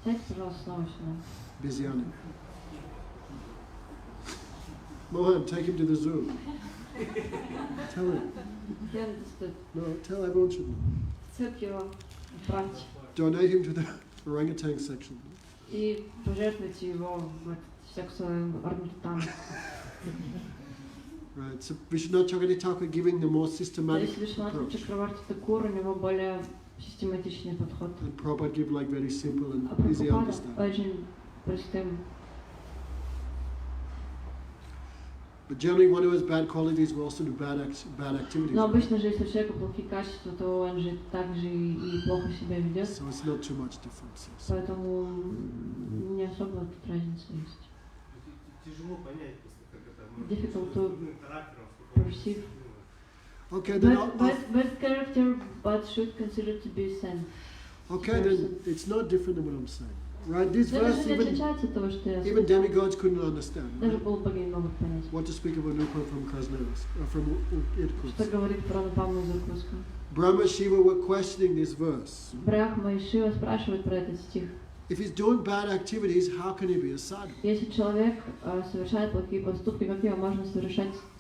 Speaker 2: Сядь, пожалуйста, снова сюда.
Speaker 1: Busy on him. Mohan, take him to the zoo. Tell him.
Speaker 2: Я understood.
Speaker 1: No, tell everyone should know.
Speaker 2: Цирк его отправьте
Speaker 1: Donate him to the orangutan section.
Speaker 2: и пожертвуйте его в эту секцию орангутана.
Speaker 1: Right, so Vishwanath Chakravarti Thakur giving the more
Speaker 2: То
Speaker 1: systematic
Speaker 2: есть Вишванатха
Speaker 1: approach.
Speaker 2: Чакраварти Такур, у него более систематичный подход.
Speaker 1: And Prabhupada give like very simple and
Speaker 2: А
Speaker 1: easy
Speaker 2: Прабхупада
Speaker 1: understand.
Speaker 2: очень простым.
Speaker 1: But generally one who has bad qualities will also do bad activities.
Speaker 2: Но обычно же, если у человека плохие качества, то он же также и плохо себя ведет.
Speaker 1: So it's not too much difference. Yes.
Speaker 2: Поэтому не особо тут разница есть.
Speaker 4: Тяжело понять, как это
Speaker 2: Difficult
Speaker 4: с
Speaker 2: to
Speaker 4: дурным характером.
Speaker 2: perceive.
Speaker 1: Okay, then
Speaker 2: Bad character, but should consider to be a sin.
Speaker 1: okay, then it's not different than what I'm saying. Right, this
Speaker 2: Это
Speaker 1: verse
Speaker 2: же не
Speaker 1: even
Speaker 2: отличается от того, что я
Speaker 1: even
Speaker 2: сказала.
Speaker 1: demigods couldn't understand.
Speaker 2: Даже
Speaker 1: Right?
Speaker 2: полубоги не могут понять.
Speaker 1: What to speak of Anupa from Krasnoyarsk, from Irkutsk.
Speaker 2: Что говорит про Павла из Иркутска.
Speaker 1: Brahma Shiva were questioning this verse.
Speaker 2: Брахма и Шива спрашивают про этот стих.
Speaker 1: If he's doing bad activities, how can he be a sadhu?
Speaker 2: Если человек совершает плохие поступки, как его можно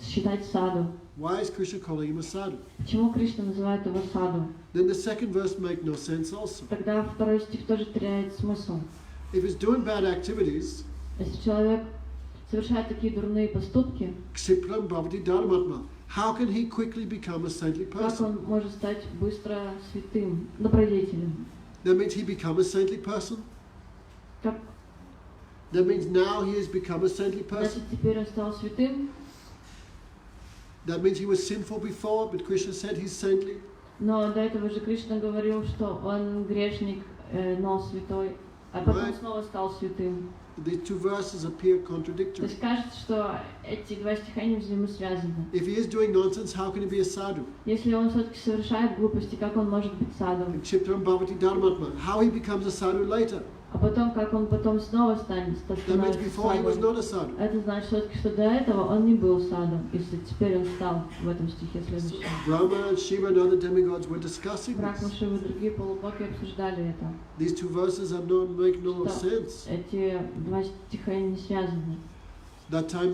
Speaker 2: считать саду?
Speaker 1: Why is Krishna calling him a sadhu?
Speaker 2: Почему Кришна называет его саду?
Speaker 1: Then the second verse makes no sense also.
Speaker 2: Тогда второй стих тоже теряет смысл.
Speaker 1: If he's doing bad activities,
Speaker 2: Если человек совершает такие дурные поступки,
Speaker 1: Ksipram Bhavati Dharmatma, how can he quickly become a saintly
Speaker 2: как
Speaker 1: person?
Speaker 2: он может стать быстро святым, добродетелем?
Speaker 1: That means he become a saintly person?
Speaker 2: Как,
Speaker 1: That means now he has become a saintly person?
Speaker 2: значит, теперь он стал святым,
Speaker 1: That means he was sinful before, but Krishna said he's saintly?
Speaker 2: но до этого же Кришна говорил, что он грешник, но святой, а потом
Speaker 1: Right.
Speaker 2: снова стал святым.
Speaker 1: These two verses appear
Speaker 2: То
Speaker 1: contradictory.
Speaker 2: есть кажется, что эти два стиха не взаимосвязаны.
Speaker 1: If he is doing nonsense, how can he be a sadhu?
Speaker 2: Если он все-таки совершает глупости, как он может быть садом?
Speaker 1: Ksipram Bhavati Dharmatma, how he becomes a sadhu later?
Speaker 2: А потом, как он потом снова станет
Speaker 1: That means
Speaker 2: становится
Speaker 1: before he was
Speaker 2: садом?
Speaker 1: not a sadhu.
Speaker 2: Это значит все-таки, что до этого он не был садом, если теперь он стал в этом стихе
Speaker 1: So
Speaker 2: следующем.
Speaker 1: Brahma and Shiva and other demigods were discussing
Speaker 2: Брахма,
Speaker 1: this.
Speaker 2: Шива и другие полубоги обсуждали это.
Speaker 1: These two verses make no
Speaker 2: Что
Speaker 1: sense.
Speaker 2: эти два стиха не связаны.
Speaker 1: That time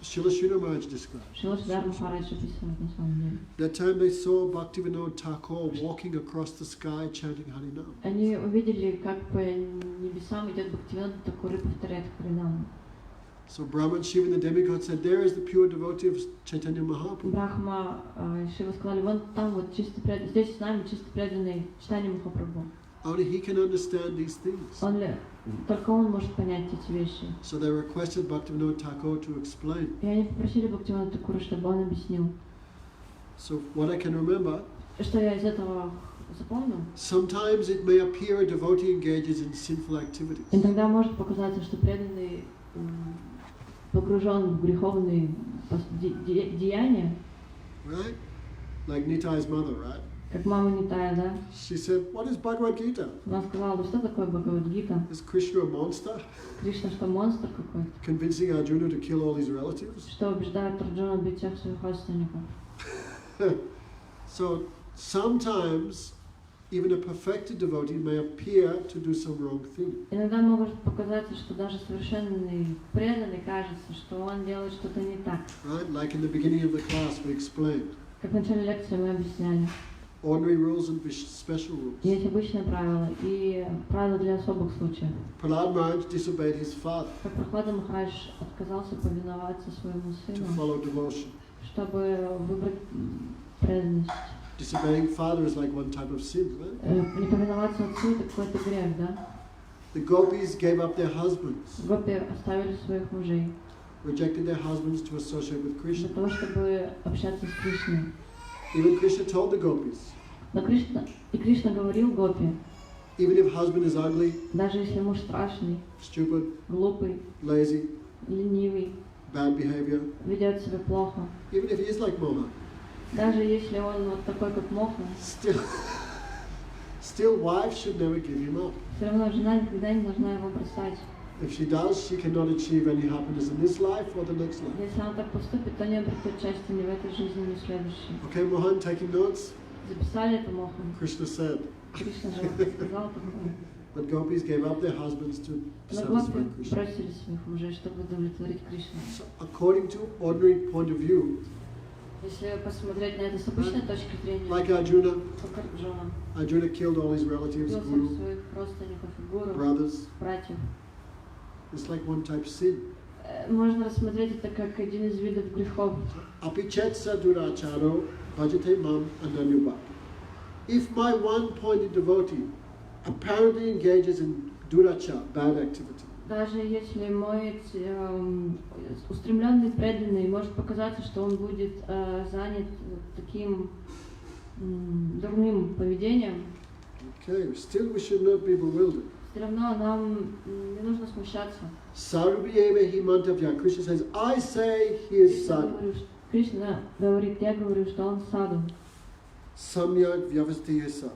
Speaker 1: Srila Sridhar Maharaj described.
Speaker 2: Шилашидар Махарадж описывает на самом деле.
Speaker 1: That time they saw Bhaktivinoda Thakura walking across the sky chanting Harinam.
Speaker 2: Они увидели, как по небесам идет Бхактивинода Thakura и повторяет Харинам.
Speaker 1: So Brahma and Shiva and the demigods said, there is the pure devotee of Chaitanya Mahaprabhu.
Speaker 2: Брахма и Шива сказали, вон там вот чисто преданный, здесь с нами чисто преданный читание Махапрабху.
Speaker 1: Only he can understand these things.
Speaker 2: Только он может понять эти вещи.
Speaker 1: So they requested Bhaktivinoda Thakura to explain.
Speaker 2: И они попросили Бхактивинода Thakura, чтобы он объяснил.
Speaker 1: So what I can remember,
Speaker 2: Что я из этого запомнил?
Speaker 1: sometimes it may appear a devotee engages in sinful activities.
Speaker 2: Иногда может показаться, что преданный погружен в греховные деяния,
Speaker 1: Right? Like Nitai's mother, right?
Speaker 2: как мама Нитая, да?
Speaker 1: She said, what is Bhagavad Gita?
Speaker 2: Она сказала, да что такое Бхагавад-гита?
Speaker 1: Is Krishna a monster?
Speaker 2: Кришна что, монстр какой-то?
Speaker 1: Convincing Arjuna to kill all his relatives?
Speaker 2: Что убеждает Арджуна убить всех своих родственников?
Speaker 1: So sometimes even a perfected devotee may appear to do some wrong thing.
Speaker 2: Иногда может показаться, что даже совершенный преданный кажется, что он делает что-то не так.
Speaker 1: Right? Like in the beginning of the class we explained.
Speaker 2: Как в начале лекции мы объясняли.
Speaker 1: Ordinary rules and special rules.
Speaker 2: Есть обычные правила и правила для особых случаев.
Speaker 1: Prahlad Maharaj disobeyed his father
Speaker 2: Как Прохлада Махарадж отказался повиноваться своему
Speaker 1: to
Speaker 2: сыну,
Speaker 1: follow devotion.
Speaker 2: чтобы выбрать преданность.
Speaker 1: Disobeying father is like one type of sin, right?
Speaker 2: Не повиноваться отцу — это какой-то грех, да?
Speaker 1: The gopis gave up their husbands,
Speaker 2: Гопи оставили своих мужей
Speaker 1: rejected their husbands to associate with
Speaker 2: для
Speaker 1: Krishna.
Speaker 2: того, чтобы общаться с Кришной.
Speaker 1: Even Krishna told the gopis,
Speaker 2: Но Кришна говорил Гопи,
Speaker 1: even if husband is ugly,
Speaker 2: даже если муж страшный,
Speaker 1: stupid,
Speaker 2: глупый,
Speaker 1: lazy,
Speaker 2: ленивый,
Speaker 1: bad behavior,
Speaker 2: ведет себя плохо,
Speaker 1: even if he is like Moha,
Speaker 2: даже если он вот такой, как Моха,
Speaker 1: still wife should never give him up.
Speaker 2: все равно жена никогда не должна его бросать.
Speaker 1: If she does, she cannot achieve any happiness in this life or the next life.
Speaker 2: Если она так поступит, то не обретет счастья ни в этой жизни, ни в следующей.
Speaker 1: Okay, Mohan, taking notes?
Speaker 2: Записали это Моху.
Speaker 1: Krishna said,
Speaker 2: Кришна же сказал такое.
Speaker 1: but gopis gave up their husbands to
Speaker 2: Но
Speaker 1: satisfy
Speaker 2: Гопи
Speaker 1: Krishna.
Speaker 2: бросили своих мужей, чтобы удовлетворить Кришну.
Speaker 1: So, according to ordinary point of view,
Speaker 2: Если посмотреть на это с обычной точки зрения,
Speaker 1: like Arjuna,
Speaker 2: как Арджуна
Speaker 1: Arjuna killed all his relatives,
Speaker 2: убил всех
Speaker 1: guru,
Speaker 2: своих родственников и гуру,
Speaker 1: brothers.
Speaker 2: братьев.
Speaker 1: It's like one type sin.
Speaker 2: Можно рассмотреть это как один из видов грехов.
Speaker 1: Apichet saduracharo bhajate mam ananyubha. If my one-pointed devotee apparently engages in duracha, bad activity,
Speaker 2: Даже если мой устремленный преданный может показаться, что он будет занят таким дурным поведением,
Speaker 1: okay, still we should not be bewildered.
Speaker 2: все равно нам не нужно смущаться.
Speaker 1: Sarviyeva himantavya. Krishna says, I say he is sadhu.
Speaker 2: Кришна говорит, я говорю, что он саду.
Speaker 1: Samyak vyavastiyasa.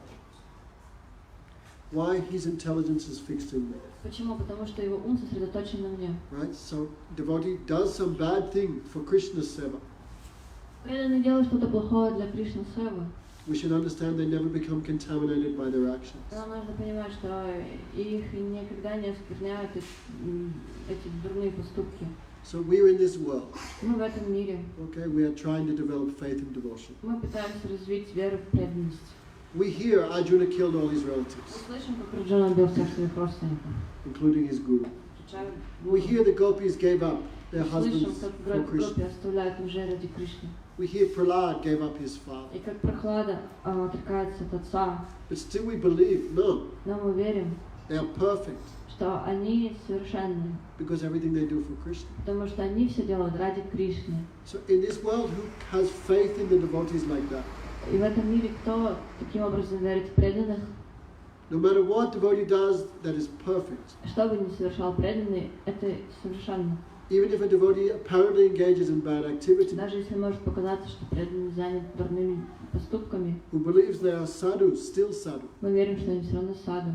Speaker 1: Why? His intelligence is fixed in me.
Speaker 2: Почему? Потому что его ум сосредоточен на мне.
Speaker 1: Right? So, devotee does some bad thing for Krishna's seva.
Speaker 2: Преданный делает что-то плохое для Кришны Севы.
Speaker 1: We should understand they never become contaminated by their actions.
Speaker 2: Нам нужно понимать, что их никогда не оскверняют эти дурные поступки.
Speaker 1: So we're in this world.
Speaker 2: Мы в этом мире.
Speaker 1: Okay, we are trying to develop faith and devotion.
Speaker 2: Мы пытаемся развить веру в преданность.
Speaker 1: We hear Arjuna killed all his
Speaker 2: Мы
Speaker 1: relatives,
Speaker 2: слышим, как Арджуна убил всех своих родственников.
Speaker 1: including his guru.
Speaker 2: Включая
Speaker 1: We
Speaker 2: Гуру.
Speaker 1: hear the gopis gave up their
Speaker 2: Слышим,
Speaker 1: husbands
Speaker 2: как
Speaker 1: for Krishna.
Speaker 2: гопи оставляют мужей ради Кришны.
Speaker 1: We hear Prahlad gave up his father.
Speaker 2: И как Прохлада отрекается от отца.
Speaker 1: But still we believe, no,
Speaker 2: Но мы верим,
Speaker 1: they are perfect
Speaker 2: что они совершенны,
Speaker 1: because everything they do for Krishna.
Speaker 2: потому что они все делают ради Кришны.
Speaker 1: So in this world, who has faith in the devotees like that?
Speaker 2: И в этом мире кто таким образом верит в преданных?
Speaker 1: No matter what devotee does, that is perfect.
Speaker 2: Что бы ни совершал преданный, это совершенно.
Speaker 1: Even if a devotee apparently engages in bad activity,
Speaker 2: Даже если может показаться, что преданный занят дурными поступками,
Speaker 1: who believes they are sadhus, still sadhu,
Speaker 2: мы верим, что они все равно саду.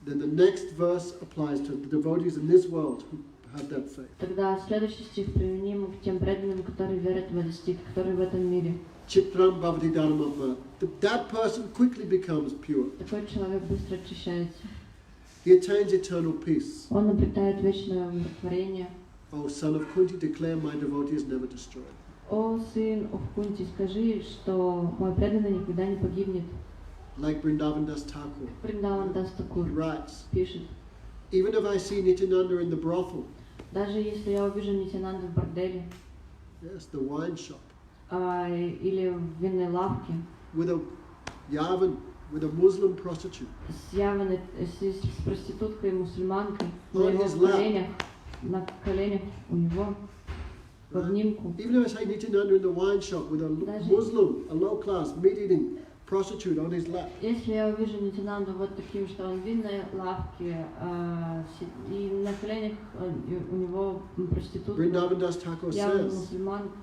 Speaker 1: then the next verse applies to the devotees in this world who have that faith.
Speaker 2: Тогда следующий стих применим к тем преданным, которые верят в этот стих, которые в этом мире.
Speaker 1: Chitram bhavati dharmamma. That person quickly becomes pure.
Speaker 2: Такой человек быстро очищается.
Speaker 1: He attains eternal peace.
Speaker 2: Он обретает вечное умиротворение.
Speaker 1: O son of Kunti, declare my devotee is never destroyed.
Speaker 2: О, сын Кунти, скажи, что мой преданный никогда не погибнет.
Speaker 1: Like Vrindavandas Thakura,
Speaker 2: Вриндавандас
Speaker 1: he
Speaker 2: Thakura
Speaker 1: writes,
Speaker 2: пишет,
Speaker 1: even if I see Nityananda in the brothel,
Speaker 2: даже если я увижу Нитянанду в борделе
Speaker 1: yes, the wine shop,
Speaker 2: или в винной лавке
Speaker 1: with a Yavan, with a Muslim prostitute,
Speaker 2: с проституткой, мусульманкой, на
Speaker 1: On
Speaker 2: его
Speaker 1: his lap.
Speaker 2: коленях у него, в обнимку.
Speaker 1: even if I see Nityananda in the wine shop with a Muslim, a low-class, meat-eating prostitute on his lap,
Speaker 2: Если я увижу Нитянанду вот таким, что он в винной лавке, и на коленях у него проститутка,
Speaker 1: Vrindavandas Thakura
Speaker 2: явно
Speaker 1: says,
Speaker 2: мусульманка,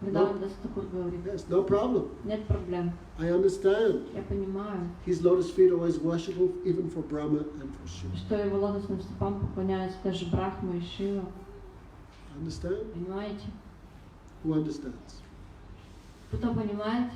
Speaker 2: Вриндавандас Thakura говорит,
Speaker 1: yes, no problem.
Speaker 2: нет проблем,
Speaker 1: I understand.
Speaker 2: я понимаю,
Speaker 1: His lotus feet are always worshipful, even for Brahma and for Shiva.
Speaker 2: что его лотосным стопам поклоняются даже Брахма и Шива,
Speaker 1: Understand?
Speaker 2: понимаете?
Speaker 1: Who understands?
Speaker 2: Кто понимает?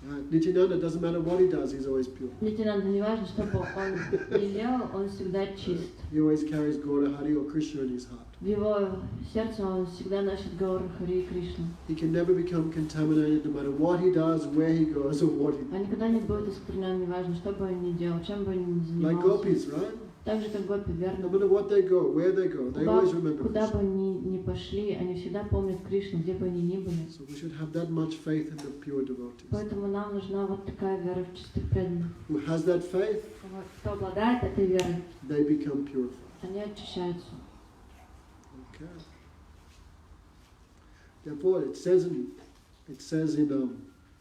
Speaker 1: Right. Nityananda, doesn't matter what he does, he's always pure.
Speaker 2: Нитянанда не важно, что бы он не делал, он всегда чист.
Speaker 1: He always carries Gaura Hari or Krishna in his heart.
Speaker 2: В его сердце он всегда носит Гауру Хари и Кришну.
Speaker 1: He can never become contaminated no matter what he does, where he goes, or what he
Speaker 2: Он никогда не будет осквернен, неважно, что бы он ни делал, чем бы он ни
Speaker 1: Like
Speaker 2: занимался.
Speaker 1: gopis, right?
Speaker 2: Так же, как гопи,
Speaker 1: No
Speaker 2: верно?
Speaker 1: matter what they go, where they go, they always remember
Speaker 2: Куда бы
Speaker 1: Krishna.
Speaker 2: они ни пошли, они всегда помнят Кришну, где бы они ни были.
Speaker 1: So we should have that much faith in the pure devotees.
Speaker 2: Поэтому нам нужна вот такая вера в чистых преданных.
Speaker 1: Who has that faith,
Speaker 2: Кто обладает этой верой,
Speaker 1: they become purified.
Speaker 2: они очищаются.
Speaker 1: Okay. Therefore, it says in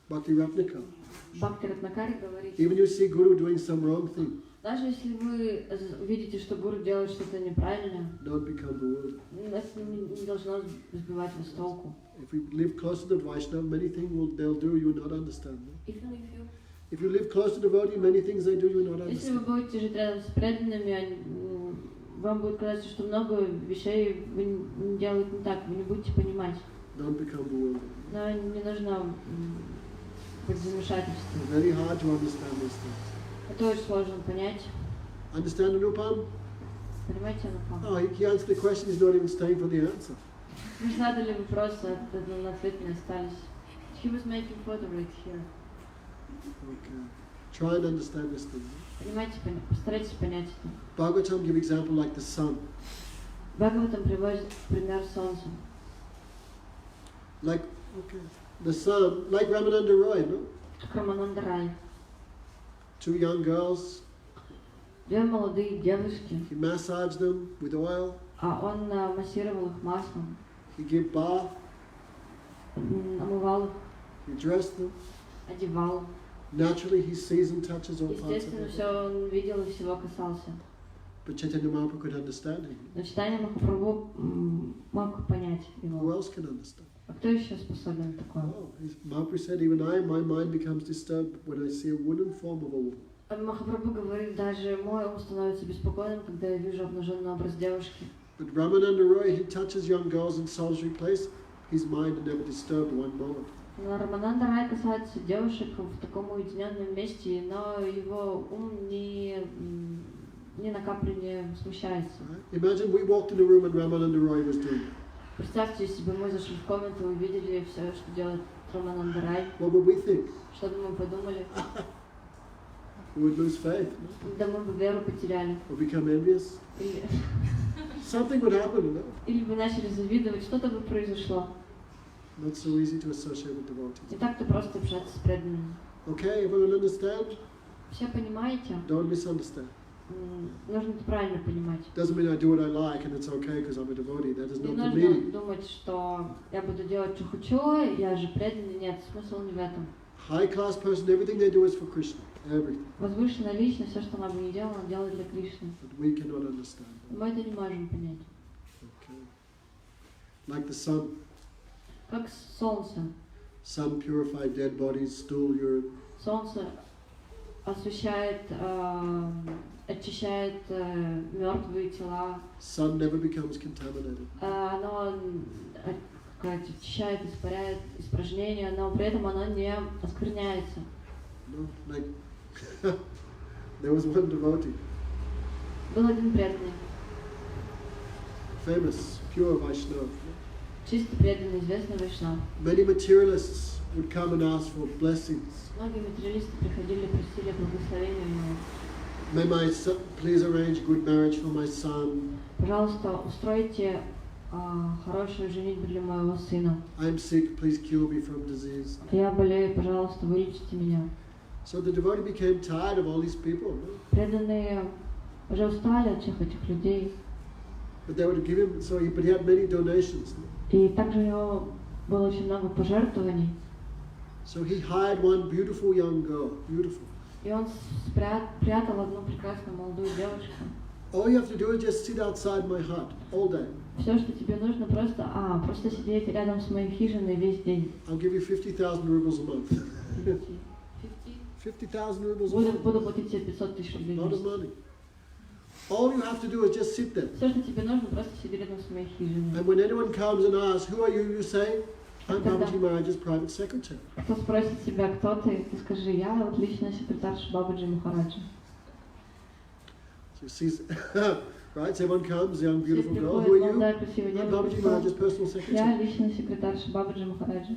Speaker 1: Bhakti Ratnaka,
Speaker 2: Бхакти Ратнакари говорит,
Speaker 1: even you see Guru doing some wrong thing,
Speaker 2: даже если вы видите, что гуру делает что-то неправильное,
Speaker 1: don't become bewildered.
Speaker 2: это не должно сбивать вас с толку.
Speaker 1: If we live close to the Vaishnava, many things they'll do you will not understand. If you live close to the devotee, many things they do you will not
Speaker 2: Если вы
Speaker 1: understand.
Speaker 2: будете жить рядом с преданными, вам будет казаться, что много вещей вы не делаете не так, вы не будете понимать.
Speaker 1: Don't become bewildered.
Speaker 2: Но не нужно быть в замешательстве.
Speaker 1: It's very hard to understand these things.
Speaker 2: Это очень сложно понять.
Speaker 1: Understand Anupam?
Speaker 2: Понимаете, Анупам?
Speaker 1: Oh, he answered the question, he's not even staying for the answer.
Speaker 2: Вы задали вопрос, а на ответ не остались. He was making photo right here.
Speaker 1: Okay. Try and understand this thing.
Speaker 2: Понимаете, постарайтесь понять это.
Speaker 1: Bhagavatam give example like the sun.
Speaker 2: Бхагаватам приводит пример солнца.
Speaker 1: Like, okay, the sun, like Ramananda Roy, no?
Speaker 2: Как Рамананда Рай.
Speaker 1: Two young girls,
Speaker 2: Две молодые девушки,
Speaker 1: he massaged them with oil,
Speaker 2: а он массировал их маслом,
Speaker 1: he gave bath,
Speaker 2: омывал их,
Speaker 1: he dressed them.
Speaker 2: одевал.
Speaker 1: Naturally, he sees and touches all parts of
Speaker 2: Естественно,
Speaker 1: it.
Speaker 2: все он видел и всего касался.
Speaker 1: But Chaitanya Mahaprabhu could understand him.
Speaker 2: Но Чайтанья Махапрабху мог понять
Speaker 1: Who
Speaker 2: его.
Speaker 1: else can understand?
Speaker 2: А кто еще способен на такое?
Speaker 1: Oh, Mahaprabhu said, even my mind becomes disturbed when I see a wooden form of a woman.
Speaker 2: Махапрабху говорит, даже мой ум становится беспокойным, когда я вижу обнаженный образ девушки.
Speaker 1: But Ramananda Roy, he touches young girls in solitary place. His mind never disturbed one moment.
Speaker 2: Но Рамананда Рай касается девушек в таком уединенном месте, но его ум ни на каплю не смущается.
Speaker 1: Right? Imagine we walked in a room and Ramananda Roy was doing it.
Speaker 2: Представьте себе, мы зашли в комнату и увидели все, что делает Рамананда Рай.
Speaker 1: What would we think?
Speaker 2: Что бы мы подумали?
Speaker 1: We would lose faith.
Speaker 2: Да мы бы веру потеряли.
Speaker 1: Or become envious.
Speaker 2: Или,
Speaker 1: Something would happen, you know?
Speaker 2: или бы начали завидовать, что-то бы произошло.
Speaker 1: Not so easy to associate with devotees.
Speaker 2: Не так-то просто общаться с преданными.
Speaker 1: Okay, everyone understand?
Speaker 2: Все понимаете?
Speaker 1: Don't misunderstand.
Speaker 2: Нужно это правильно понимать.
Speaker 1: Doesn't mean I do what I like and it's okay because I'm a devotee. That is
Speaker 2: Не
Speaker 1: not the
Speaker 2: нужно
Speaker 1: meaning.
Speaker 2: думать, что я буду делать, что хочу, я же преданный. Нет, смысл не в этом.
Speaker 1: High class person, everything they do is for Krishna. Everything.
Speaker 2: Возвышенная личность, все, что она бы не делала, она делает для Кришны.
Speaker 1: But we cannot understand.
Speaker 2: Мы это не можем понять.
Speaker 1: Okay. Like the sun.
Speaker 2: Как солнце.
Speaker 1: Sun purified dead bodies, stool, urine.
Speaker 2: Солнце освещает, очищает мертвые тела.
Speaker 1: Sun never becomes contaminated.
Speaker 2: Оно очищает, испаряет испражнения, но при этом оно не оскверняется.
Speaker 1: No, like there was one devotee,
Speaker 2: Был один преданный,
Speaker 1: famous, pure Vaishnava.
Speaker 2: чисто преданный, известный Вайшнав.
Speaker 1: Many materialists would come and ask for blessings.
Speaker 2: Многие материалисты приходили, просили благословения у него.
Speaker 1: May my son, please arrange good marriage for my son.
Speaker 2: Пожалуйста, устройте хорошую женитьбу для моего сына.
Speaker 1: I'm sick, please cure me from disease.
Speaker 2: Я болею, пожалуйста, вылечите меня.
Speaker 1: So the devotee became tired of all these people, no?
Speaker 2: Преданные уже устали от всех этих людей.
Speaker 1: But they would give him, but he had many donations. No?
Speaker 2: И также у него было очень много пожертвований.
Speaker 1: So he hired one beautiful young girl, beautiful.
Speaker 2: И он спрятал одну прекрасную молодую девушку.
Speaker 1: All you have to do is just sit outside my hut all day.
Speaker 2: Все, что тебе нужно, просто сидеть рядом с моей хижиной весь день.
Speaker 1: I'll give you 50,000 rubles a month. 50,000 rubles a month.
Speaker 2: Буду платить тебе 500 тысяч рублей в
Speaker 1: A lot of
Speaker 2: месяц.
Speaker 1: money. All you have to do is just sit there.
Speaker 2: Все, что тебе нужно, просто сидеть рядом с моей хижиной.
Speaker 1: And when anyone comes and asks, who are you, you say, I'm Babaji Mahārāja's private secretary.
Speaker 2: Кто спросит тебя, кто ты скажи, я вот личная секретарша Бабаджи Махараджа.
Speaker 1: So you see, right? So everyone comes, young beautiful
Speaker 2: Все
Speaker 1: girl, who are
Speaker 2: приходят, молодая
Speaker 1: you?
Speaker 2: красивая
Speaker 1: I'm Babaji Mahārāja's
Speaker 2: девушка.
Speaker 1: personal
Speaker 2: Я
Speaker 1: secretary.
Speaker 2: личная секретарша Бабаджи Махараджа.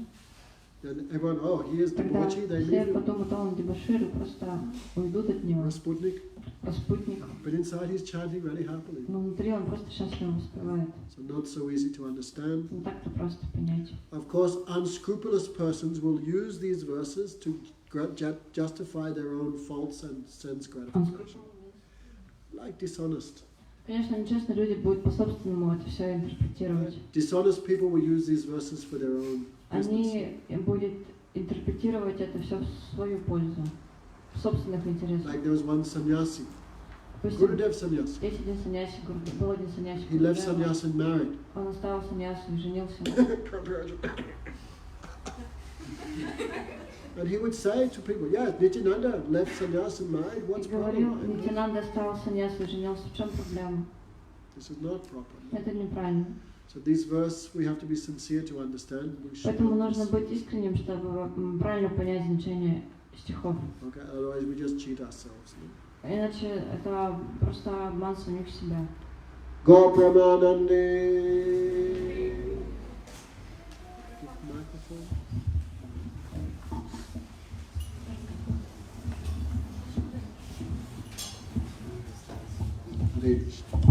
Speaker 1: And everyone, oh, he is
Speaker 2: Тогда
Speaker 1: debauchee, they
Speaker 2: все
Speaker 1: leave him.
Speaker 2: подумают, он дебошир, и просто уйдут от него.
Speaker 1: Rasputnik.
Speaker 2: Распутник.
Speaker 1: But inside he's chanting very happily.
Speaker 2: Но внутри он просто счастливо воспевает.
Speaker 1: So not so easy to understand.
Speaker 2: Не так-то просто понять.
Speaker 1: Of course, unscrupulous persons will use these verses to justify their own faults and sense gratification. Like dishonest.
Speaker 2: Конечно, нечестные люди будут по-собственному это все интерпретировать.
Speaker 1: Dishonest people will use these verses for their own business.
Speaker 2: Они будут интерпретировать это все в свою пользу, в собственных интересах.
Speaker 1: Like there was one sannyasi,
Speaker 2: Допустим,
Speaker 1: Gurudev sannyasi.
Speaker 2: есть один саньяси, был один саньяси,
Speaker 1: He left sannyas and married.
Speaker 2: он оставил саньясу и женился.
Speaker 1: And he would say to people, yes, Nityananda left sannyas and married, what's
Speaker 2: И
Speaker 1: the
Speaker 2: говорил,
Speaker 1: problem?
Speaker 2: Нитянанда оставил саньясу и женился, в чем проблема?
Speaker 1: This is not proper.
Speaker 2: Это неправильно.
Speaker 1: So this verse we have to be sincere to understand. We should
Speaker 2: Поэтому
Speaker 1: not
Speaker 2: нужно быть искренним, чтобы правильно понять значение стихов.
Speaker 1: Okay, otherwise we just cheat ourselves. No?
Speaker 2: Иначе это просто обман самих себя.
Speaker 1: Go Pramanande. Microphone. Hare Krishna.